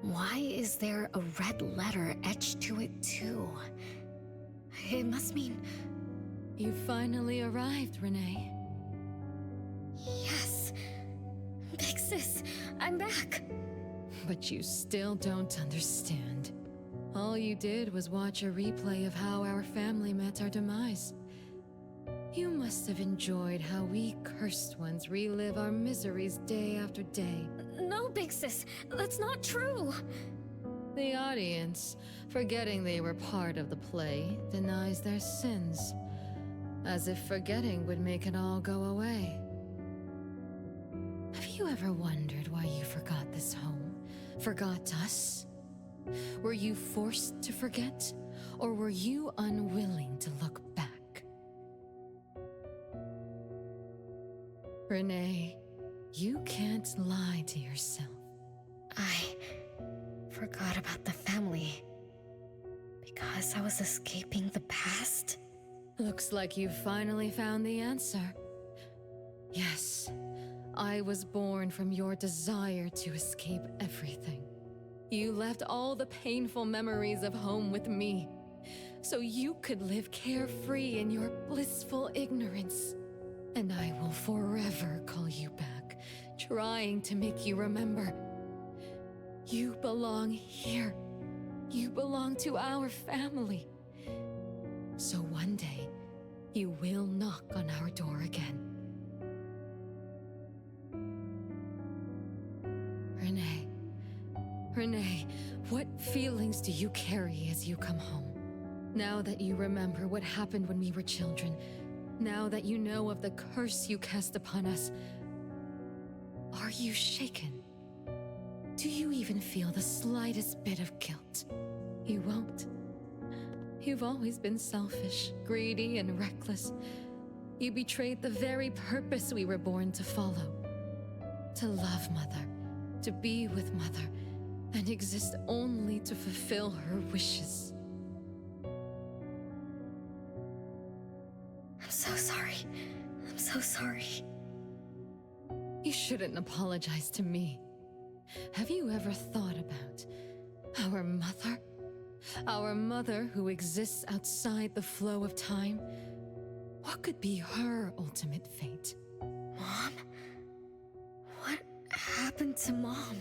Why is there a red letter etched to it too? It must mean... You finally arrived, Renee. Yes. Big sis, I'm back. But you still don't understand. All you did was watch a replay of how our family met our demise. You must have enjoyed how we cursed ones relive our miseries day after day. No, Big Sis, that's not true. The audience, forgetting they were part of the play, denies their sins. As if forgetting would make it all go away. Have you ever wondered why you forgot this home? Forgot us? Were you forced to forget? Or were you unwilling to look back? Renee, you can't lie to yourself. I forgot about the family because I was escaping the past. Looks like you've finally found the answer. Yes, I was born from your desire to escape everything. You left all the painful memories of home with me, so you could live carefree in your blissful ignorance. And I will forever call you back, trying to make you remember. You belong here. You belong to our family. So one day, you will knock on our door again. Renee, what feelings do you carry as you come home? Now that you remember what happened when we were children, now that you know of the curse you cast upon us, are you shaken? Do you even feel the slightest bit of guilt? You won't. You've always been selfish, greedy, and reckless. You betrayed the very purpose we were born to follow. To love Mother, to be with Mother, and exist only to fulfill her wishes. I'm so sorry. I'm so sorry. You shouldn't apologize to me. Have you ever thought about our mother? Our mother who exists outside the flow of time? What could be her ultimate fate? Mom? What happened to Mom?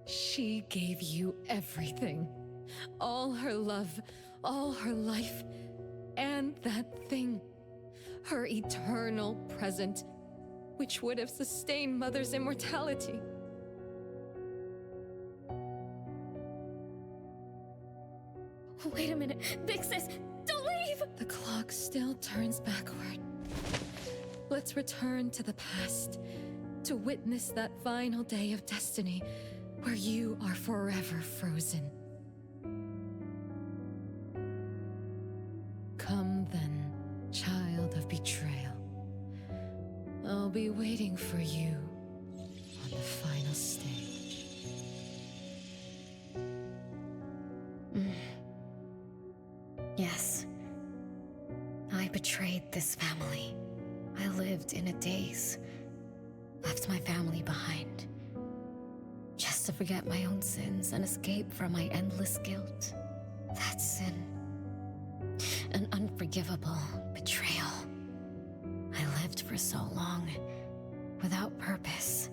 She gave you everything. All her love, all her life, and that thing. Her eternal present, which would have sustained Mother's immortality. Wait a minute. Big Sis, don't leave! The clock still turns backward. Let's return to the past, to witness that final day of destiny, where you are forever frozen. Come then, child of betrayal. I'll be waiting for you Yes. I betrayed this family. I lived in a daze. Left my family behind. Just to forget my own sins and escape from my endless guilt. That sin. An unforgivable betrayal. I lived for so long, without purpose.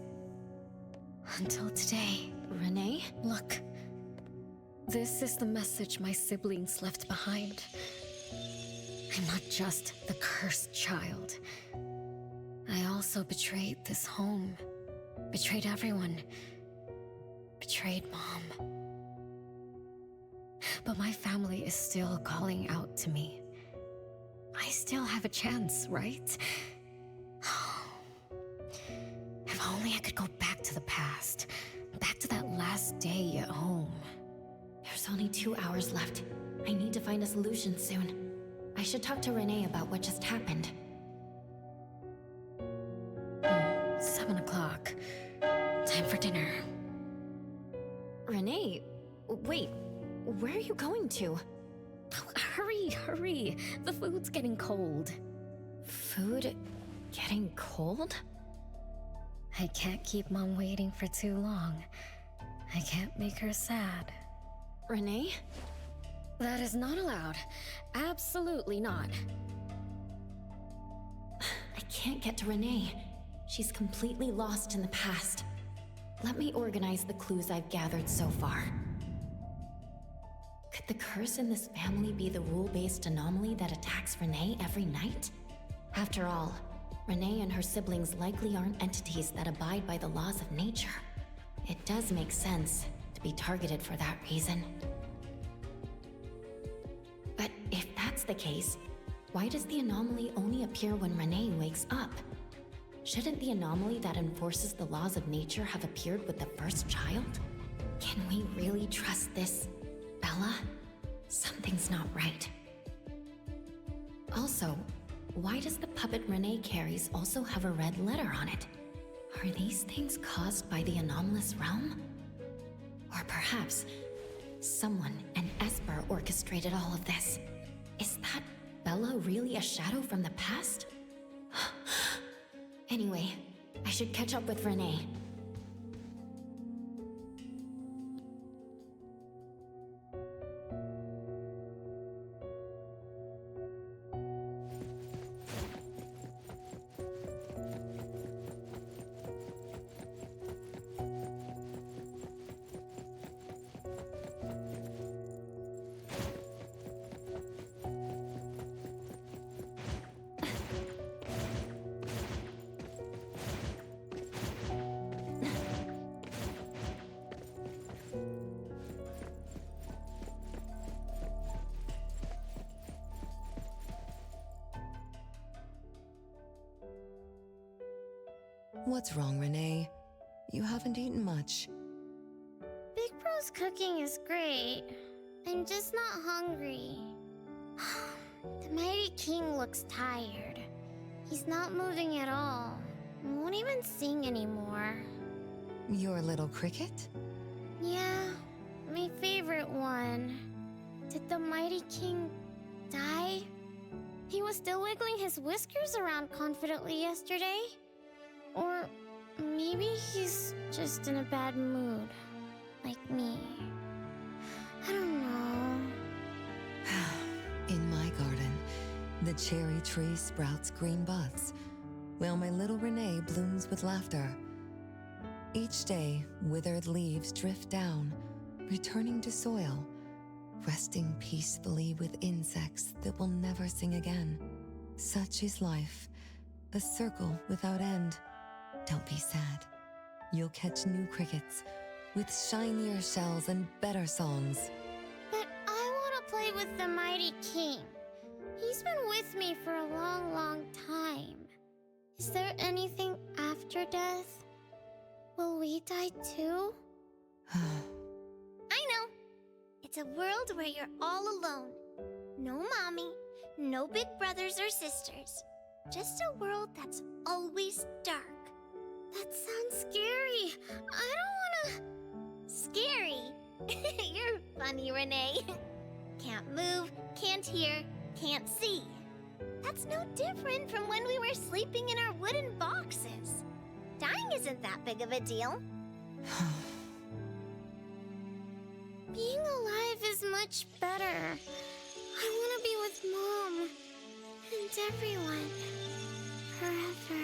Until today. Renee? Look. This is the message my siblings left behind. I'm not just the cursed child. I also betrayed this home. Betrayed everyone. Betrayed Mom. But my family is still calling out to me. I still have a chance, right? If only I could go back to the past. Back to that last day at home. There's only 2 hours left. I need to find a solution soon. I should talk to Renee about what just happened. 7 o'clock. Time for dinner. Renee, wait. Where are you going to? Oh, hurry. The food's getting cold. Food getting cold? I can't keep Mom waiting for too long. I can't make her sad. Renee? That is not allowed. Absolutely not. I can't get to Renee. She's completely lost in the past. Let me organize the clues I've gathered so far. Could the curse in this family be the rule-based anomaly that attacks Renee every night? After all, Renee and her siblings likely aren't entities that abide by the laws of nature. It does make sense to be targeted for that reason. But if that's the case, why does the anomaly only appear when Renee wakes up? Shouldn't the anomaly that enforces the laws of nature have appeared with the first child? Can we really trust this, Bella? Something's not right. Also, why does the puppet Renee carries also have a red letter on it? Are these things caused by the anomalous realm? Or perhaps someone, an Esper, orchestrated all of this. Is that Bella really a shadow from the past? Anyway, I should catch up with Renee. What's wrong, Renee? You haven't eaten much. Big Bro's cooking is great. I'm just not hungry. The Mighty King looks tired. He's not moving at all. Won't even sing anymore. Your little cricket? Yeah, my favorite one. Did the Mighty King die? He was still wiggling his whiskers around confidently yesterday. Or maybe he's just in a bad mood, like me. I don't know. In my garden, the cherry tree sprouts green buds, while my little Renee blooms with laughter. Each day, withered leaves drift down, returning to soil, resting peacefully with insects that will never sing again. Such is life, a circle without end. Don't be sad. You'll catch new crickets with shinier shells and better songs. But I want to play with the Mighty King. He's been with me for a long, long time. Is there anything after death? Will we die too? I know. It's a world where you're all alone. No mommy, no big brothers or sisters. Just a world that's always dark. That sounds scary. I don't wanna... Scary? You're funny, Renee. can't move, can't hear, can't see. That's no different from when we were sleeping in our wooden boxes. Dying isn't that big of a deal. Being alive is much better. I want to be with Mom and everyone forever.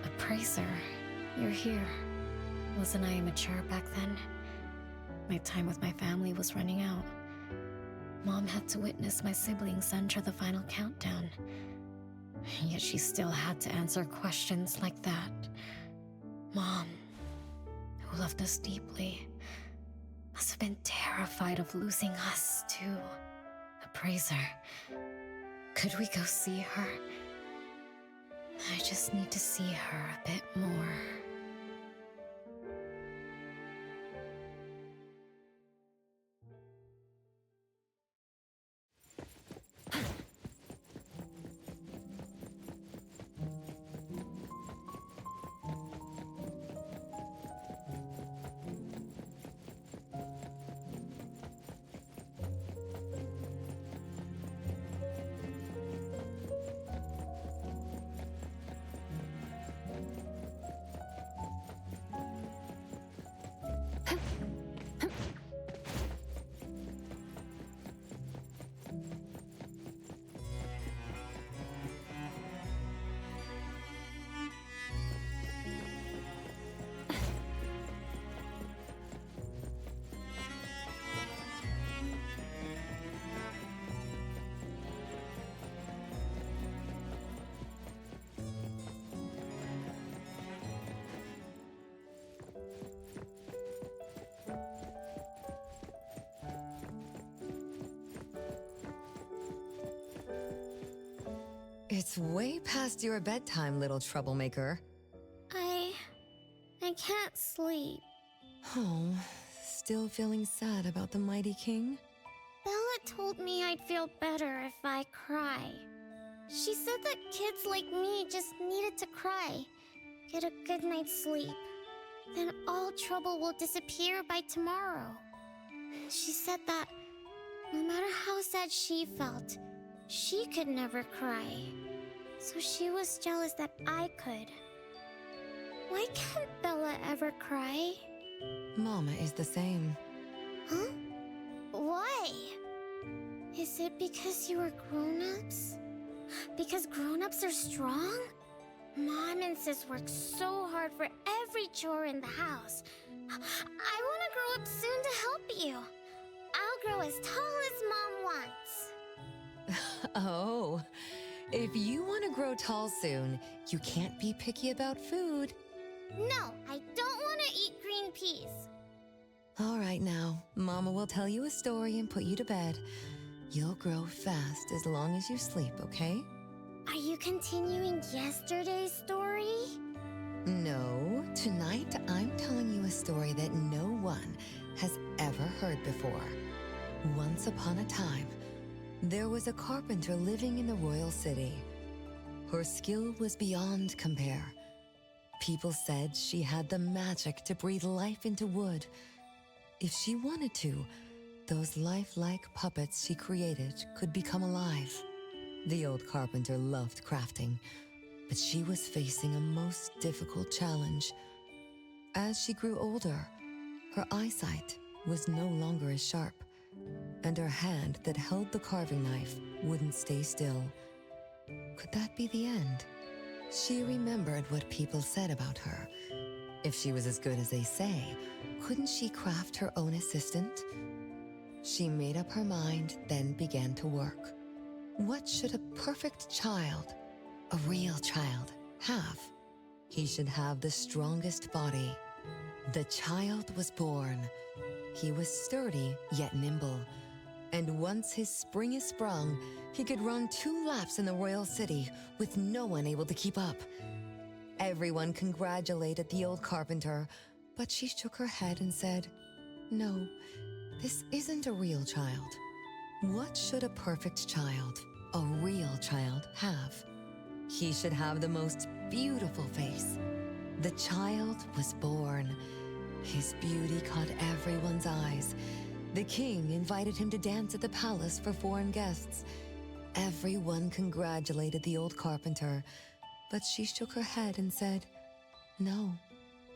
Appraiser, you're here. Wasn't I immature back then? My time with my family was running out. Mom had to witness my siblings enter the final countdown. Yet she still had to answer questions like that. Mom, who loved us deeply, must have been terrified of losing us, too. Appraiser, could we go see her? I just need to see her a bit more. It's way past your bedtime, little troublemaker. I can't sleep. Oh, still feeling sad about the mighty king? Bella told me I'd feel better if I cry. She said that kids like me just needed to cry, get a good night's sleep. Then all trouble will disappear by tomorrow. She said that no matter how sad she felt, she could never cry. So she was jealous that I could. Why can't Bella ever cry? Mama is the same. Huh? Why? Is it because you are grown-ups? Because grown-ups are strong? Mom and Sis work so hard for every chore in the house. I want to grow up soon to help you. I'll grow as tall as Mom wants. Oh, if you want to grow tall soon, you can't be picky about food. No, I don't want to eat green peas. All right now, Mama will tell you a story and put you to bed. You'll grow fast as long as you sleep, okay? Are you continuing yesterday's story? No, tonight I'm telling you a story that no one has ever heard before. Once upon a time, there was a carpenter living in the royal city. Her skill was beyond compare. People said she had the magic to breathe life into wood. If she wanted to, those lifelike puppets she created could become alive. The old carpenter loved crafting, but she was facing a most difficult challenge. As she grew older, her eyesight was no longer as sharp, and her hand that held the carving knife wouldn't stay still. Could that be the end? She remembered what people said about her. If she was as good as they say, couldn't she craft her own assistant? She made up her mind, then began to work. What should a perfect child, a real child, have? He should have the strongest body. The child was born. He was sturdy, yet nimble. And once his spring is sprung, he could run 2 laps in the royal city with no one able to keep up. Everyone congratulated the old carpenter, but she shook her head and said, "No, this isn't a real child. What should a perfect child, a real child, have? He should have the most beautiful face." The child was born, His beauty caught everyone's eyes. The king invited him to dance at the palace for foreign guests. Everyone congratulated the old carpenter, but she shook her head and said, "No,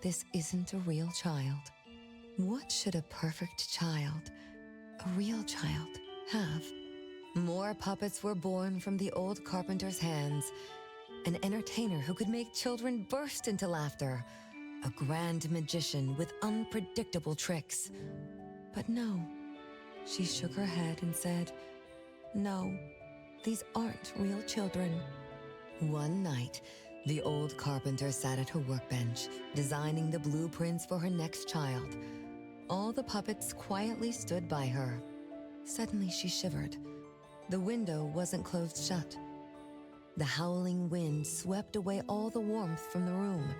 this isn't a real child." What should a perfect child, a real child, have? More puppets were born from the old carpenter's hands. An entertainer who could make children burst into laughter. A grand magician with unpredictable tricks. But no, she shook her head and said, "No, these aren't real children." One night, the old carpenter sat at her workbench, designing the blueprints for her next child. All the puppets quietly stood by her. Suddenly she shivered. The window wasn't closed shut. The howling wind swept away all the warmth from the room.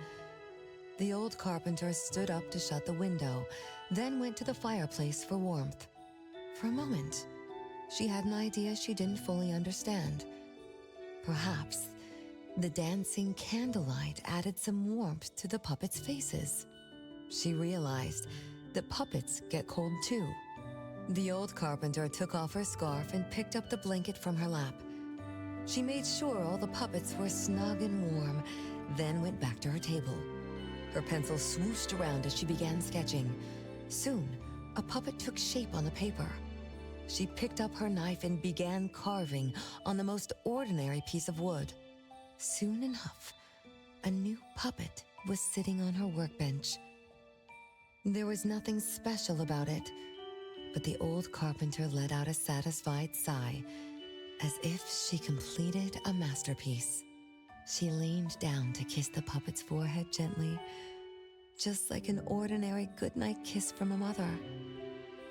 The old carpenter stood up to shut the window, then went to the fireplace for warmth. For a moment, she had an idea she didn't fully understand. Perhaps the dancing candlelight added some warmth to the puppets' faces. She realized that puppets get cold too. The old carpenter took off her scarf and picked up the blanket from her lap. She made sure all the puppets were snug and warm, then went back to her table. Her pencil swooshed around as she began sketching. Soon, a puppet took shape on the paper. She picked up her knife and began carving on the most ordinary piece of wood. Soon enough, a new puppet was sitting on her workbench. There was nothing special about it, but the old carpenter let out a satisfied sigh, as if she completed a masterpiece. She leaned down to kiss the puppet's forehead gently, just like an ordinary goodnight kiss from a mother.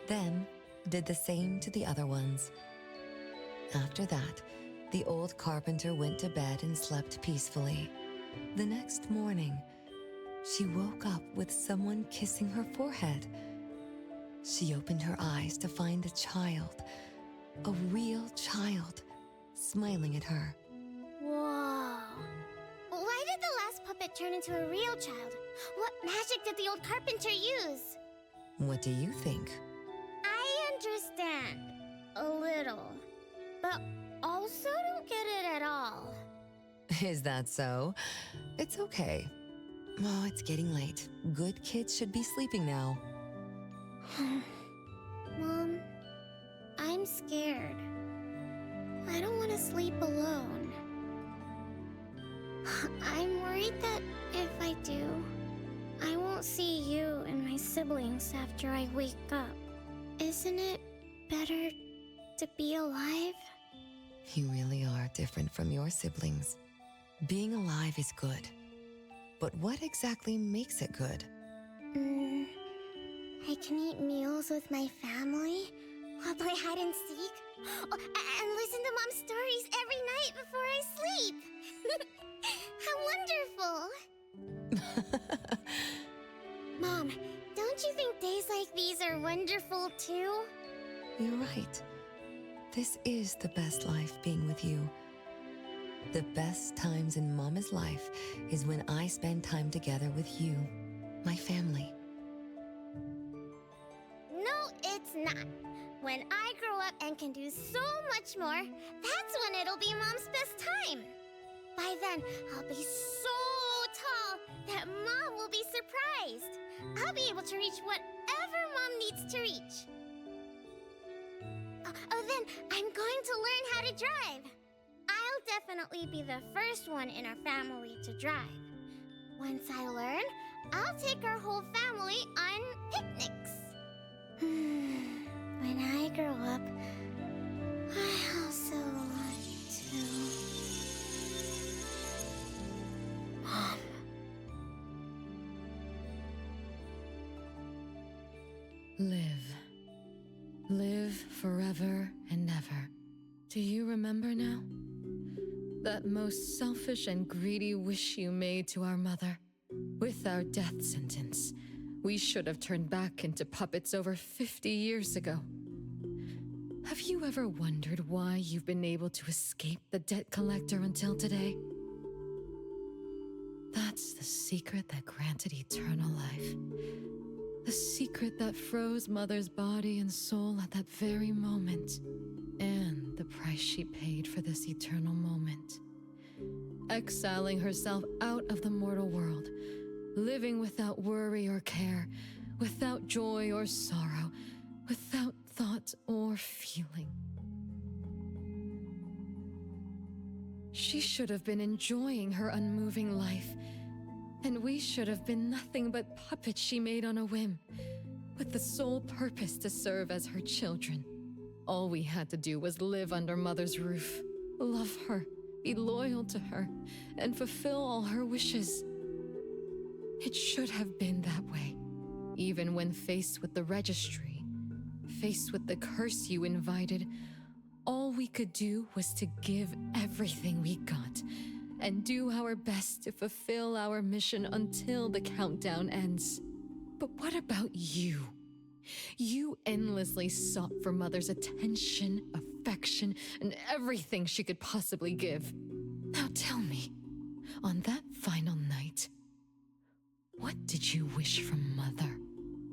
Then did the same to the other ones. After that, the old carpenter went to bed and slept peacefully. The next morning, she woke up with someone kissing her forehead. She opened her eyes to find a child, a real child, smiling at her. Whoa. Why did the last puppet turn into a real child? What magic did the old carpenter use? What do you think? I understand. A little. But also don't get it at all. Is that so? It's okay. Oh, it's getting late. Good kids should be sleeping now. Mom, I'm scared. I don't want to sleep alone. I'm worried that if I do, I won't see you and my siblings after I wake up. Isn't it better to be alive? You really are different from your siblings. Being alive is good. But what exactly makes it good? I can eat meals with my family, while play hide and seek, and listen to Mom's stories every night before I sleep. How wonderful! Mom, don't you think days like these are wonderful too? You're right. This is the best life being with you. The best times in Mama's life is when I spend time together with you, my family. No, it's not. When I grow up and can do so much more, that's when it'll be Mom's best time. By then, I'll be so tall that Mom will be surprised. I'll be able to reach whatever Mom needs to reach. Then I'm going to learn how to drive. I'll definitely be the first one in our family to drive. Once I learn, I'll take our whole family on picnics. When I grow up, I also want to... Mom. Live forever and never. Do you remember now? That most selfish and greedy wish you made to our mother. With our death sentence, we should have turned back into puppets over 50 years ago. Have you ever wondered why you've been able to escape the debt collector until today? That's the secret that granted eternal life. The secret that froze Mother's body and soul at that very moment. And the price she paid for this eternal moment. Exiling herself out of the mortal world. Living without worry or care. Without joy or sorrow. Without thought or feeling. She should have been enjoying her unmoving life. And we should have been nothing but puppets she made on a whim, with the sole purpose to serve as her children. All we had to do was live under Mother's roof, love her, be loyal to her, and fulfill all her wishes. It should have been that way, even when faced with the registry, faced with the curse you invited. All we could do was to give everything we got, and do our best to fulfill our mission until the countdown ends. But what about you? You endlessly sought for Mother's attention, affection, and everything she could possibly give. Now tell me, on that final night, what did you wish from Mother?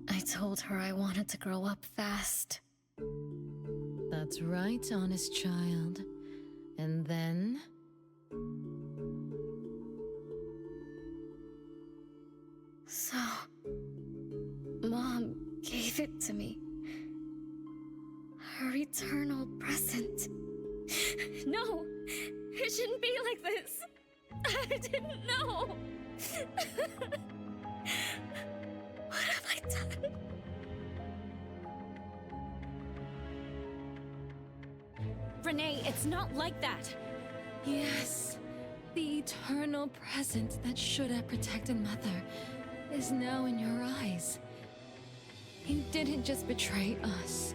I told her I wanted to grow up fast. That's right, honest child. And then? So, Mom gave it to me. Her eternal present. No, it shouldn't be like this. I didn't know. What have I done? Renee, it's not like that. Yes, the eternal present that should have protected Mother is now in your eyes. You didn't just betray us,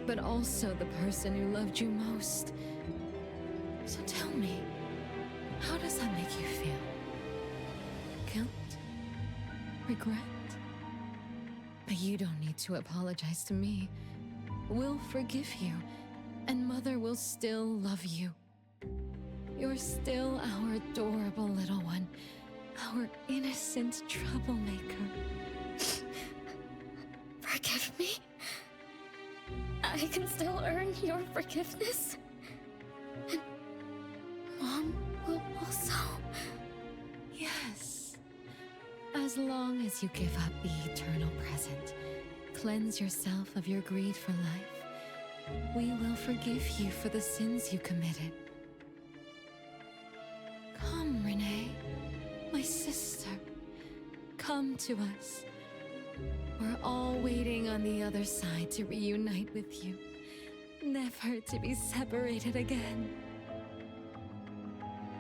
but also the person who loved you most. So tell me, how does that make you feel? Guilt? Regret? But you don't need to apologize to me. We'll forgive you, and Mother will still love you. You're still our adorable little one, our innocent troublemaker. Forgive me? I can still earn your forgiveness? And Mom will also? Yes. As long as you give up the eternal present, cleanse yourself of your greed for life, we will forgive you for the sins you committed. Come, Renee, my sister. Come to us. We're all waiting on the other side to reunite with you, never to be separated again.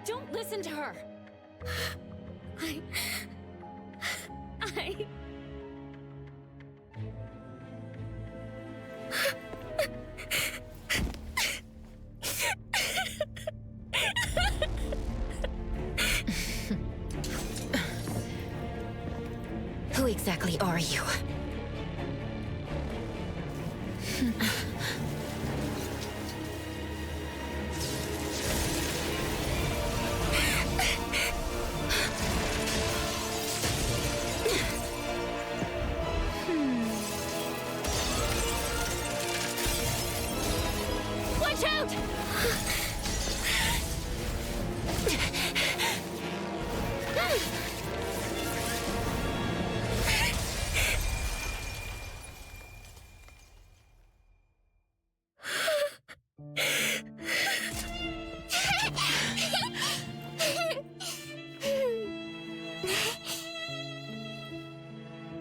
Don't listen to her! Who exactly are you? Watch out!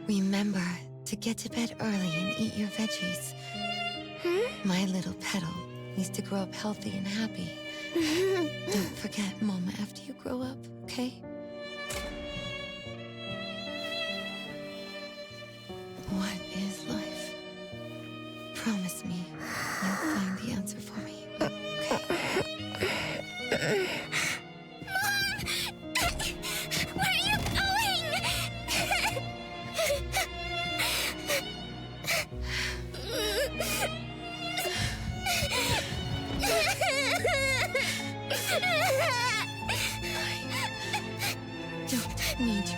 Remember to get to bed early and eat your veggies. My little petal needs to grow up healthy and happy. Don't forget Mama after you grow up, okay? What is life? Promise me you'll find the answer for me, okay? Where are you going? Don't need you.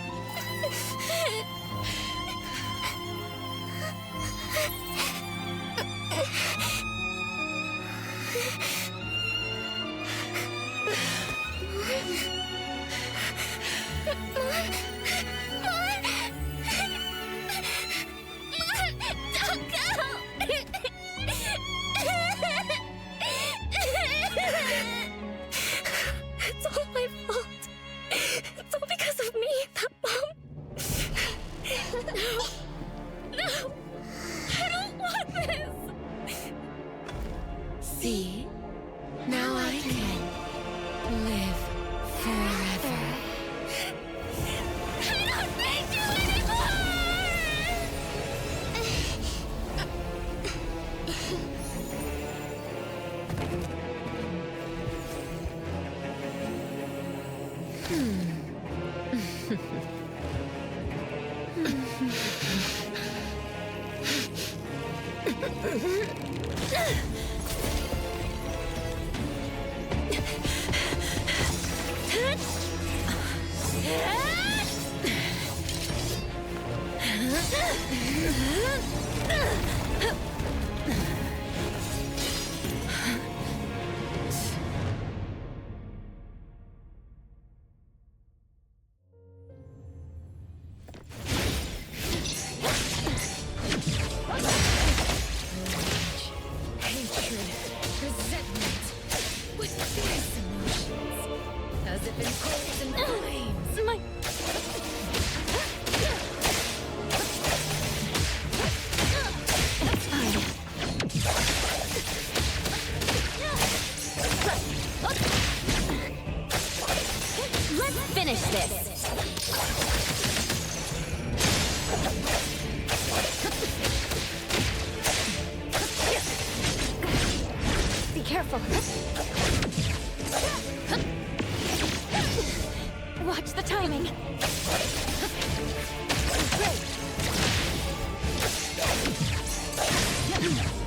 Watch the timing.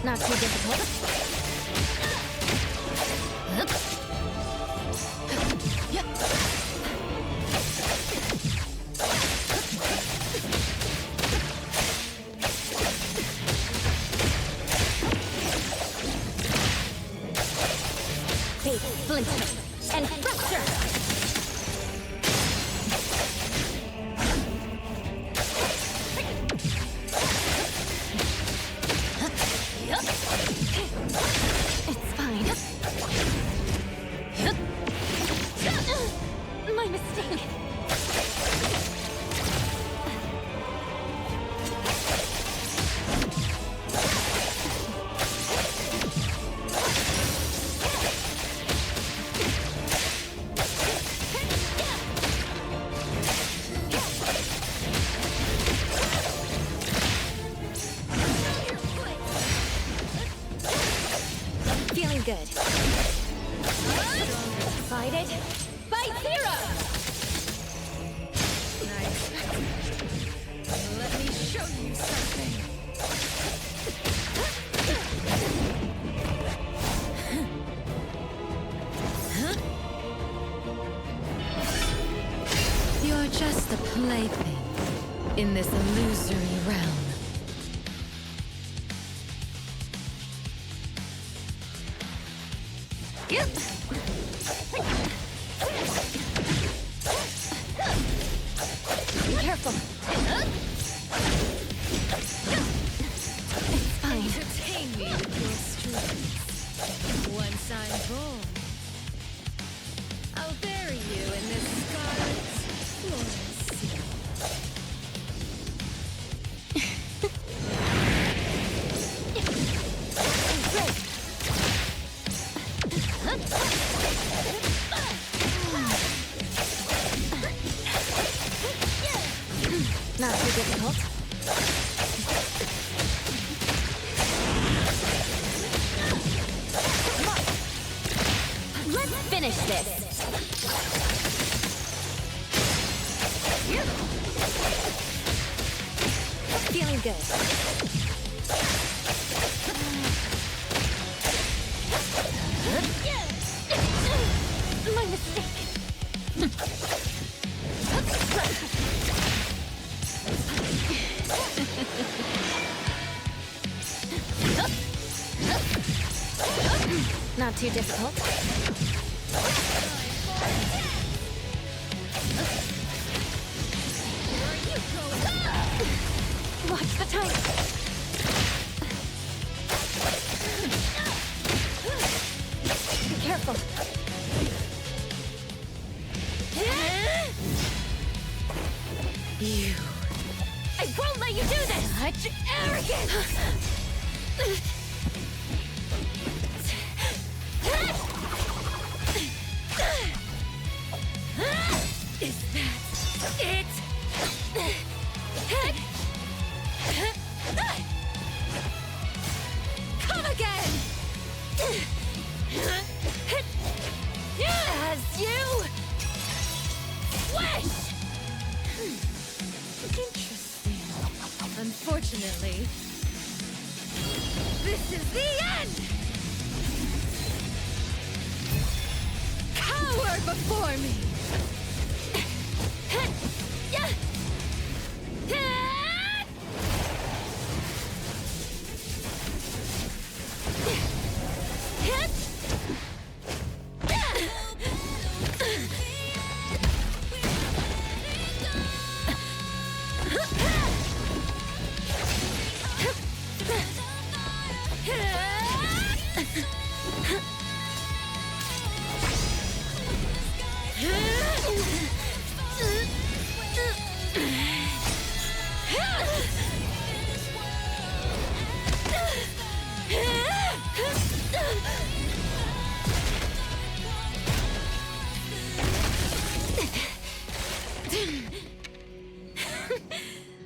Not too difficult. Splinter and fracture. It's fine. My mistake. Good. Fight it. Fight zero! Nice. Let me show you something. You're just a plaything in this illusory realm. Be careful. It's fine. Entertain me with your strings. Once I'm born, I'll bury you in this Scarlet Florence sea. Not too difficult. Let's finish this. Feeling good. My mistake. Not too difficult. Watch the time. Be careful. You. I won't let you do this! Such arrogance! Is that it? Come again! As you wish! Interesting. Unfortunately, this is the end! Cower before me!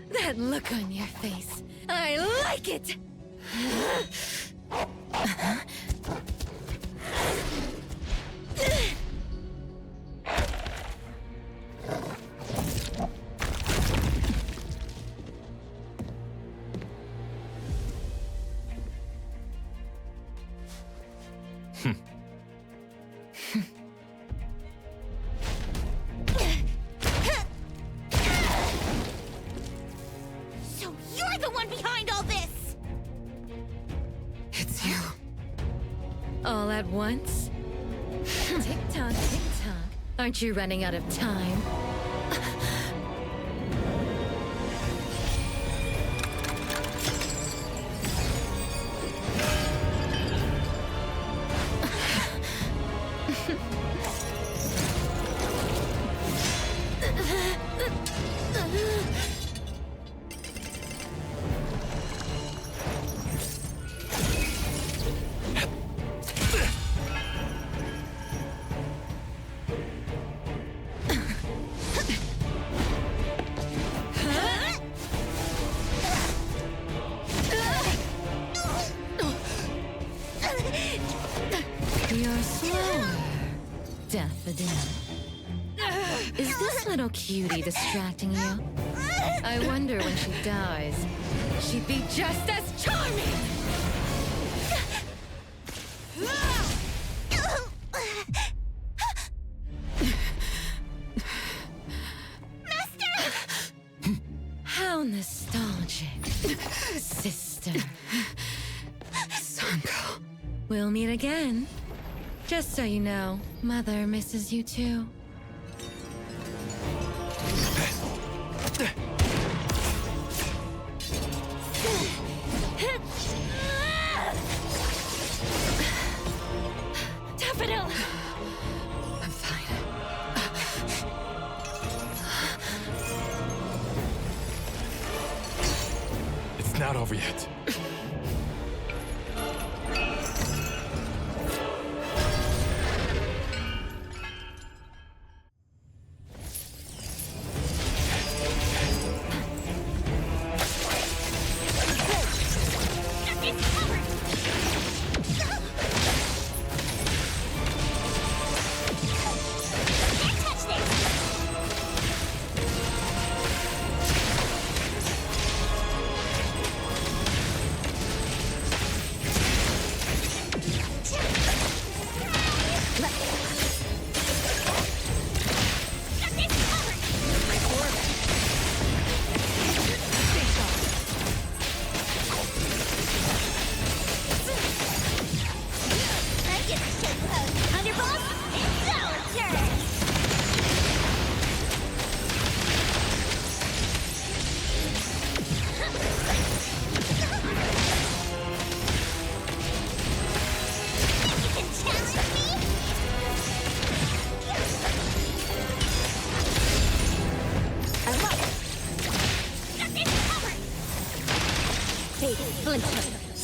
That look on your face. I like it! So you're the one behind all this! It's you. All at once? Tick-tock, tick-tock. Aren't you running out of time? You're slower, Daffodil. Is this little cutie distracting you? I wonder when she dies, she'd be just as charming! How nostalgic, sister. Sanko. We'll meet again. Just so you know, Mother misses you too. Daffodil! I'm fine. It's not over yet.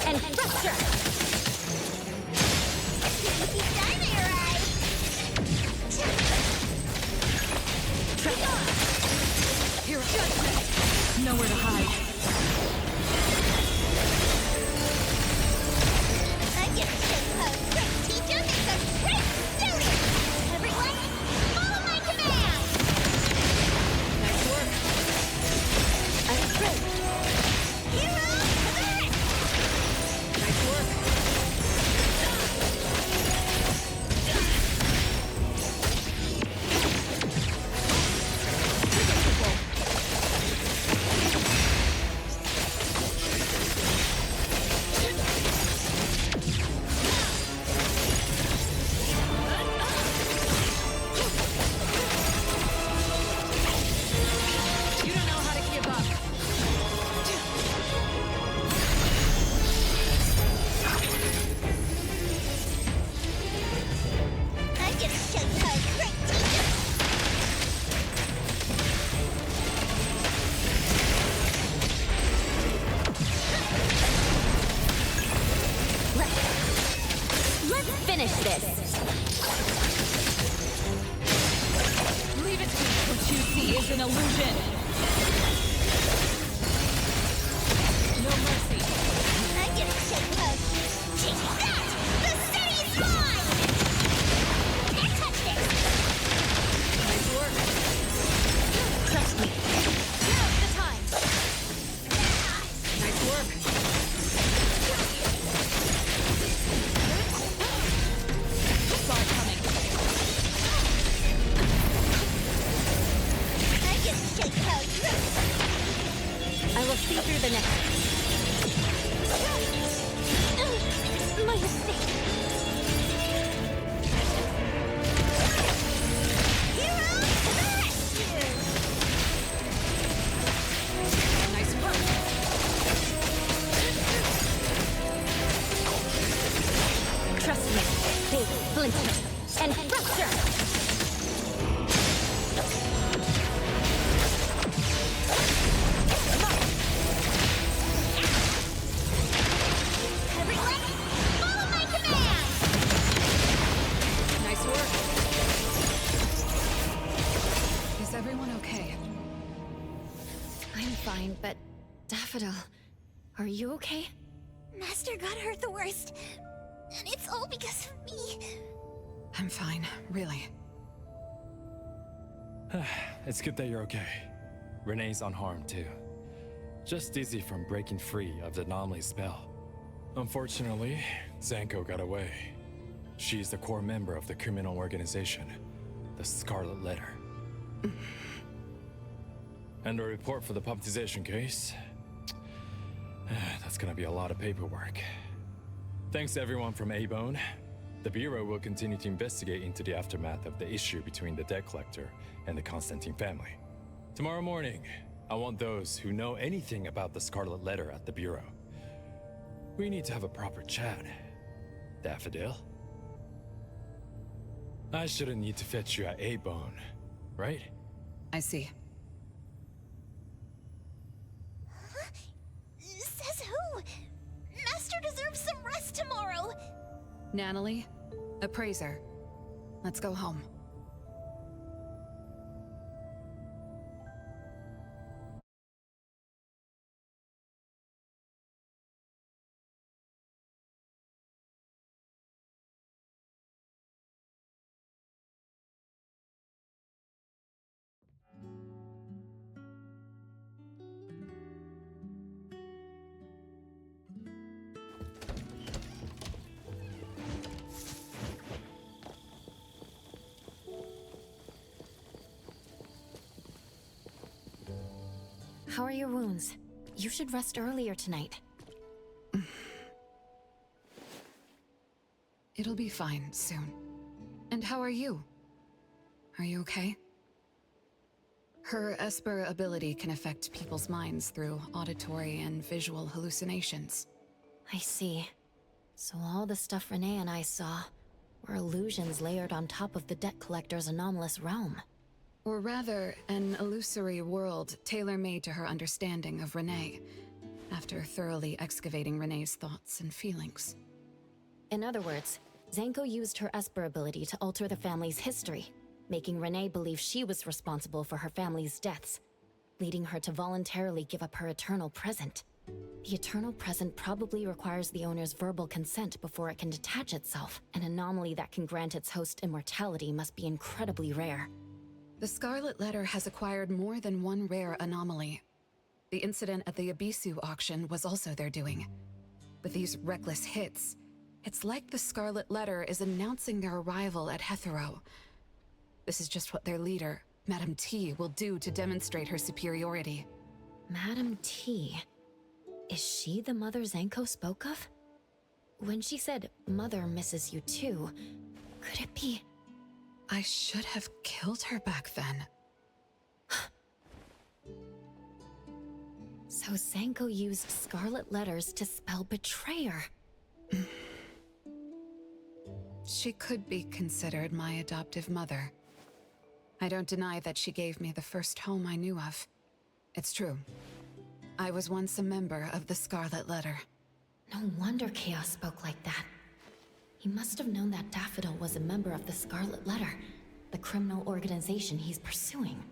And fracture! Nowhere to hide. I get to show you how a great teacher makes a great student! Everyone, follow my command! Nice work. I'm great. Hero finish this! Leave it to me. What you see is an illusion. No mercy. I get a shake of. Take that! The city's mine! Can't touch this! Nice work. Trust me. Now's the time! Nice work. Saw it coming. I get a shake of. I will see through the net. My mistake. Hero to the rescue! Nice work. Trust me. Big, flincher, and fracture! Everyone, follow my command! Nice work. Is everyone okay? I'm fine, but Daffodil, are you okay? Master got hurt the worst, and it's all because of me. I'm fine, really. It's good that you're okay. Renee's unharmed too. Just dizzy from breaking free of the anomaly spell. Unfortunately, Zanko got away. She's the core member of the criminal organization, the Scarlet Letter. And a report for the puppetization case. That's gonna be a lot of paperwork. Thanks to everyone from Eibon. The Bureau will continue to investigate into the aftermath of the issue between the debt collector and the Constantine family. Tomorrow morning, I want those who know anything about the Scarlet Letter at the Bureau. We need to have a proper chat. Daffodil? I shouldn't need to fetch you at Eibon, right? I see. Says who? Master deserves some rest tomorrow. Natalie, Appraiser. Let's go home. How are your wounds? You should rest earlier tonight. It'll be fine soon. And how are you? Are you okay? Her Esper ability can affect people's minds through auditory and visual hallucinations. I see. So all the stuff Renee and I saw were illusions layered on top of the debt collector's anomalous realm. Or rather, an illusory world tailor-made to her understanding of Renee, after thoroughly excavating Renee's thoughts and feelings. In other words, Zanko used her Esper ability to alter the family's history, making Renee believe she was responsible for her family's deaths, leading her to voluntarily give up her eternal present. The eternal present probably requires the owner's verbal consent before it can detach itself. An anomaly that can grant its host immortality must be incredibly rare. The Scarlet Letter has acquired more than one rare anomaly. The incident at the Abisu auction was also their doing. With these reckless hits, it's like the Scarlet Letter is announcing their arrival at Hethereau. This is just what their leader, Madame T, will do to demonstrate her superiority. Madame T? Is she the mother Zanko spoke of? When she said, "Mother misses you too," could it be... I should have killed her back then. So Zanko used Scarlet Letters to spell betrayer. She could be considered my adoptive mother. I don't deny that she gave me the first home I knew of. It's true. I was once a member of the Scarlet Letter. No wonder Chaos spoke like that. He must have known that Daffodil was a member of the Scarlet Letter, the criminal organization he's pursuing.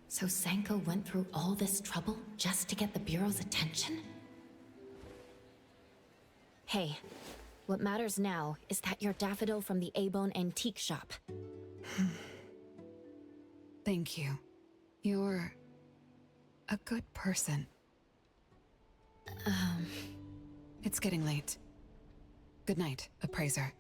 So Zanko went through all this trouble just to get the Bureau's attention? Hey, what matters now is that you're Daffodil from the Eibon antique shop. Thank you. You're a good person. It's getting late. Good night, Appraiser.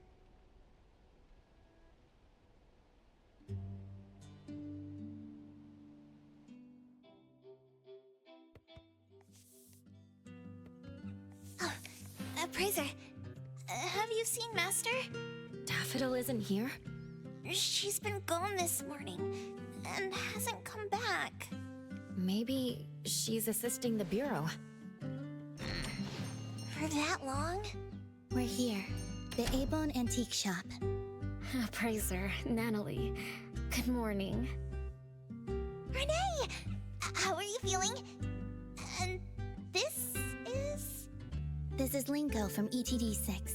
Appraiser, have you seen Master? Daffodil isn't here? She's been gone this morning, and hasn't come back. Maybe she's assisting the Bureau. For that long? We're here, the Eibon Antique Shop. Appraiser, Natalie, good morning. Renee! How are you feeling? And this is? This is Linko from ETD6.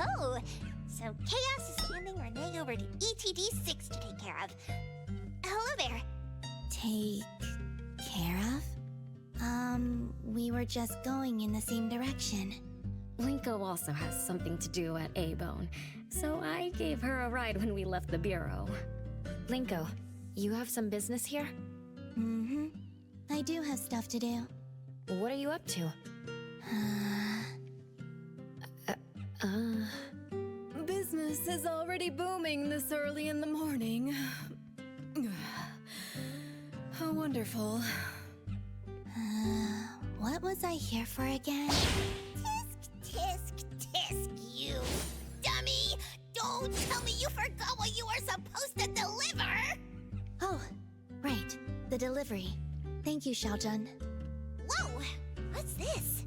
Oh, so Chaos is handing Renee over to ETD6 to take care of. Hello there. Take care of? We were just going in the same direction. Linko also has something to do at Eibon, so I gave her a ride when we left the Bureau. Linko, you have some business here? Mm-hmm. I do have stuff to do. What are you up to? Business is already booming this early in the morning. How wonderful. What was I here for again? Tisk, you dummy! Don't tell me you forgot what you were supposed to deliver! Oh, right. The delivery. Thank you, Xiaojun. Whoa! What's this?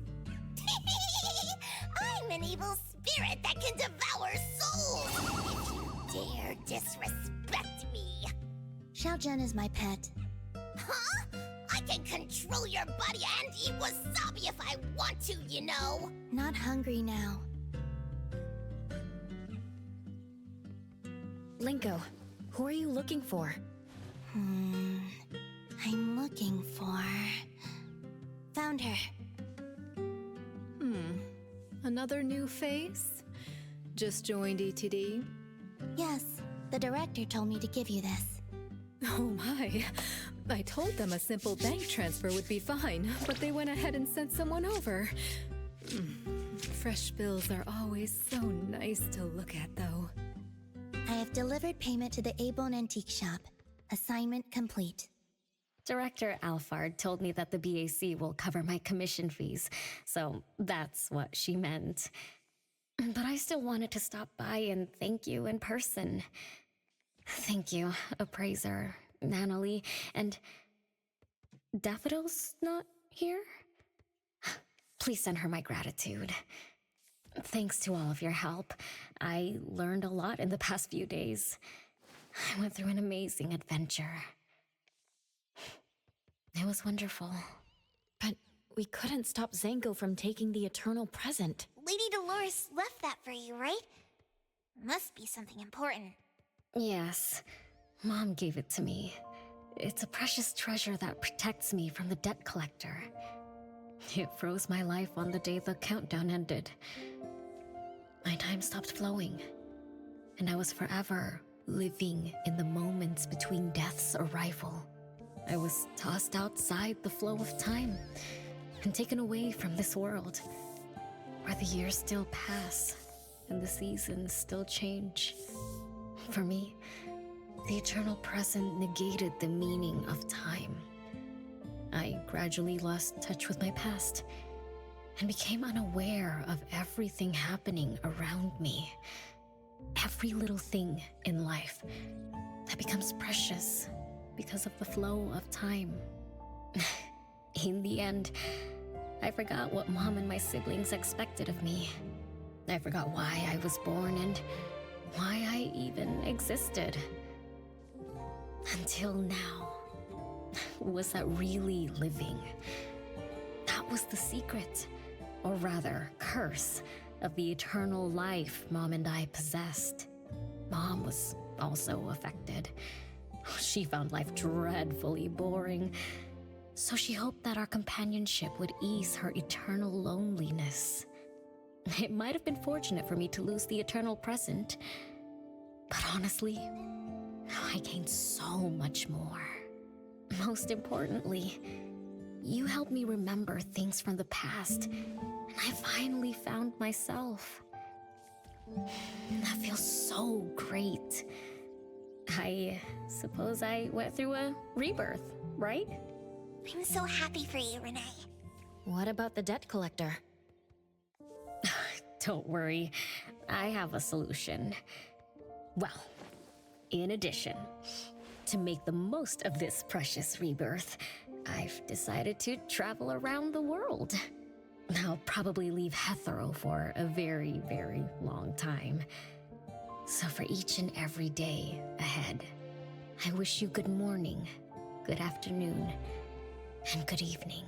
I'm an evil spirit that can devour souls! If you dare disrespect me! Xiaojun is my pet. Huh? I can control your body and eat wasabi if I want to, you know! Not hungry now. Linko, who are you looking for? I'm looking for... Found her. Another new face? Just joined ETD? Yes, the director told me to give you this. Oh my. I told them a simple bank transfer would be fine, but they went ahead and sent someone over. Fresh bills are always so nice to look at, though. I have delivered payment to the Eibon Antique Shop. Assignment complete. Director Alfard told me that the BAC will cover my commission fees, so that's what she meant. But I still wanted to stop by and thank you in person. Thank you, Appraiser, Natalie, and... Daffodil's not here? Please send her my gratitude. Thanks to all of your help. I learned a lot in the past few days. I went through an amazing adventure. It was wonderful. But we couldn't stop Zanko from taking the eternal present. Lady Dolores left that for you, right? Must be something important. Yes. Mom gave it to me. It's a precious treasure that protects me from the debt collector. It froze my life on the day the countdown ended. My time stopped flowing, and I was forever living in the moments between death's arrival. I was tossed outside the flow of time and taken away from this world, where the years still pass and the seasons still change. For me, the eternal present negated the meaning of time. I gradually lost touch with my past and became unaware of everything happening around me. Every little thing in life that becomes precious because of the flow of time. In the end, I forgot what Mom and my siblings expected of me. I forgot why I was born and why I even existed. Until now. Was that really living? That was the secret, or rather, curse, of the eternal life Mom and I possessed. Mom was also affected. She found life dreadfully boring, so she hoped that our companionship would ease her eternal loneliness. It might have been fortunate for me to lose the eternal present, but honestly, I gained so much more. Most importantly, you helped me remember things from the past, and I finally found myself. That feels so great. I suppose I went through a rebirth, right? I'm so happy for you, Renee. What about the debt collector? Don't worry, I have a solution. Well, in addition, to make the most of this precious rebirth, I've decided to travel around the world. I'll probably leave Hethereau for a very, very long time. So for each and every day ahead, I wish you good morning, good afternoon, and good evening.